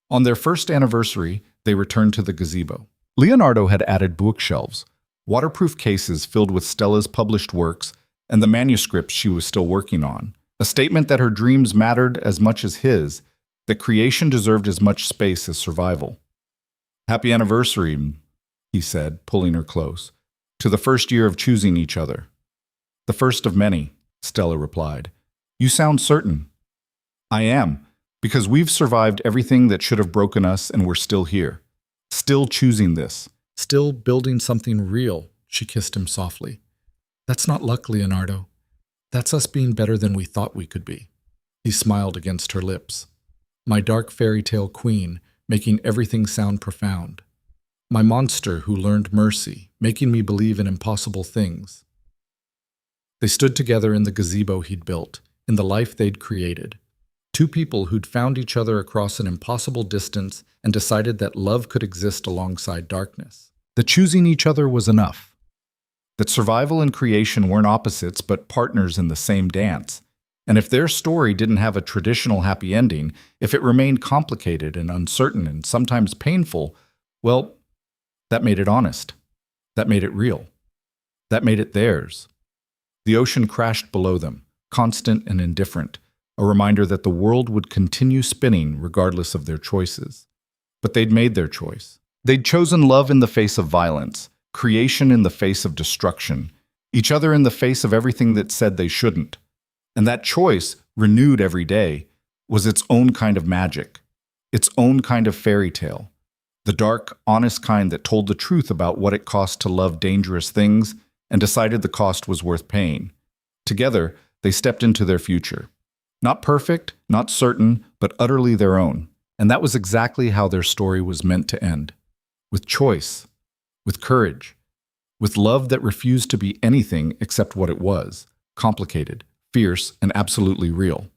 S1: On their first anniversary, they returned to the gazebo. Leonardo had added bookshelves, waterproof cases filled with Stella's published works, and the manuscripts she was still working on, a statement that her dreams mattered as much as his, that creation deserved as much space as survival. "Happy anniversary," he said, pulling her close, "to the first year of choosing each other." "The first of many," Stella replied. "You sound certain." "I am, because we've survived everything that should have broken us and we're still here. Still choosing this.
S2: "Still building something real," she kissed him softly. "That's not luck, Leonardo. That's us being better than we thought we could be." He smiled against her lips. "My dark fairy tale queen, making everything sound profound. My monster who learned mercy, making me believe in impossible things." They stood together in the gazebo he'd built, in the life they'd created. Two people who'd found each other across an impossible distance and decided that love could exist alongside darkness. That choosing each other was enough. That survival and creation weren't opposites but partners in the same dance. And if their story didn't have a traditional happy ending, if it remained complicated and uncertain and sometimes painful, well, that made it honest. That made it real. That made it theirs. The ocean crashed below them, constant and indifferent, a reminder that the world would continue spinning regardless of their choices. But they'd made their choice. They'd chosen love in the face of violence, creation in the face of destruction, each other in the face of everything that said they shouldn't. And that choice, renewed every day, was its own kind of magic, its own kind of fairy tale, the dark, honest kind that told the truth about what it cost to love dangerous things and decided the cost was worth paying. Together, they stepped into their future. Not perfect, not certain, but utterly their own. And that was exactly how their story was meant to end. With choice, with courage, with love that refused to be anything except what it was, complicated, fierce, and absolutely real.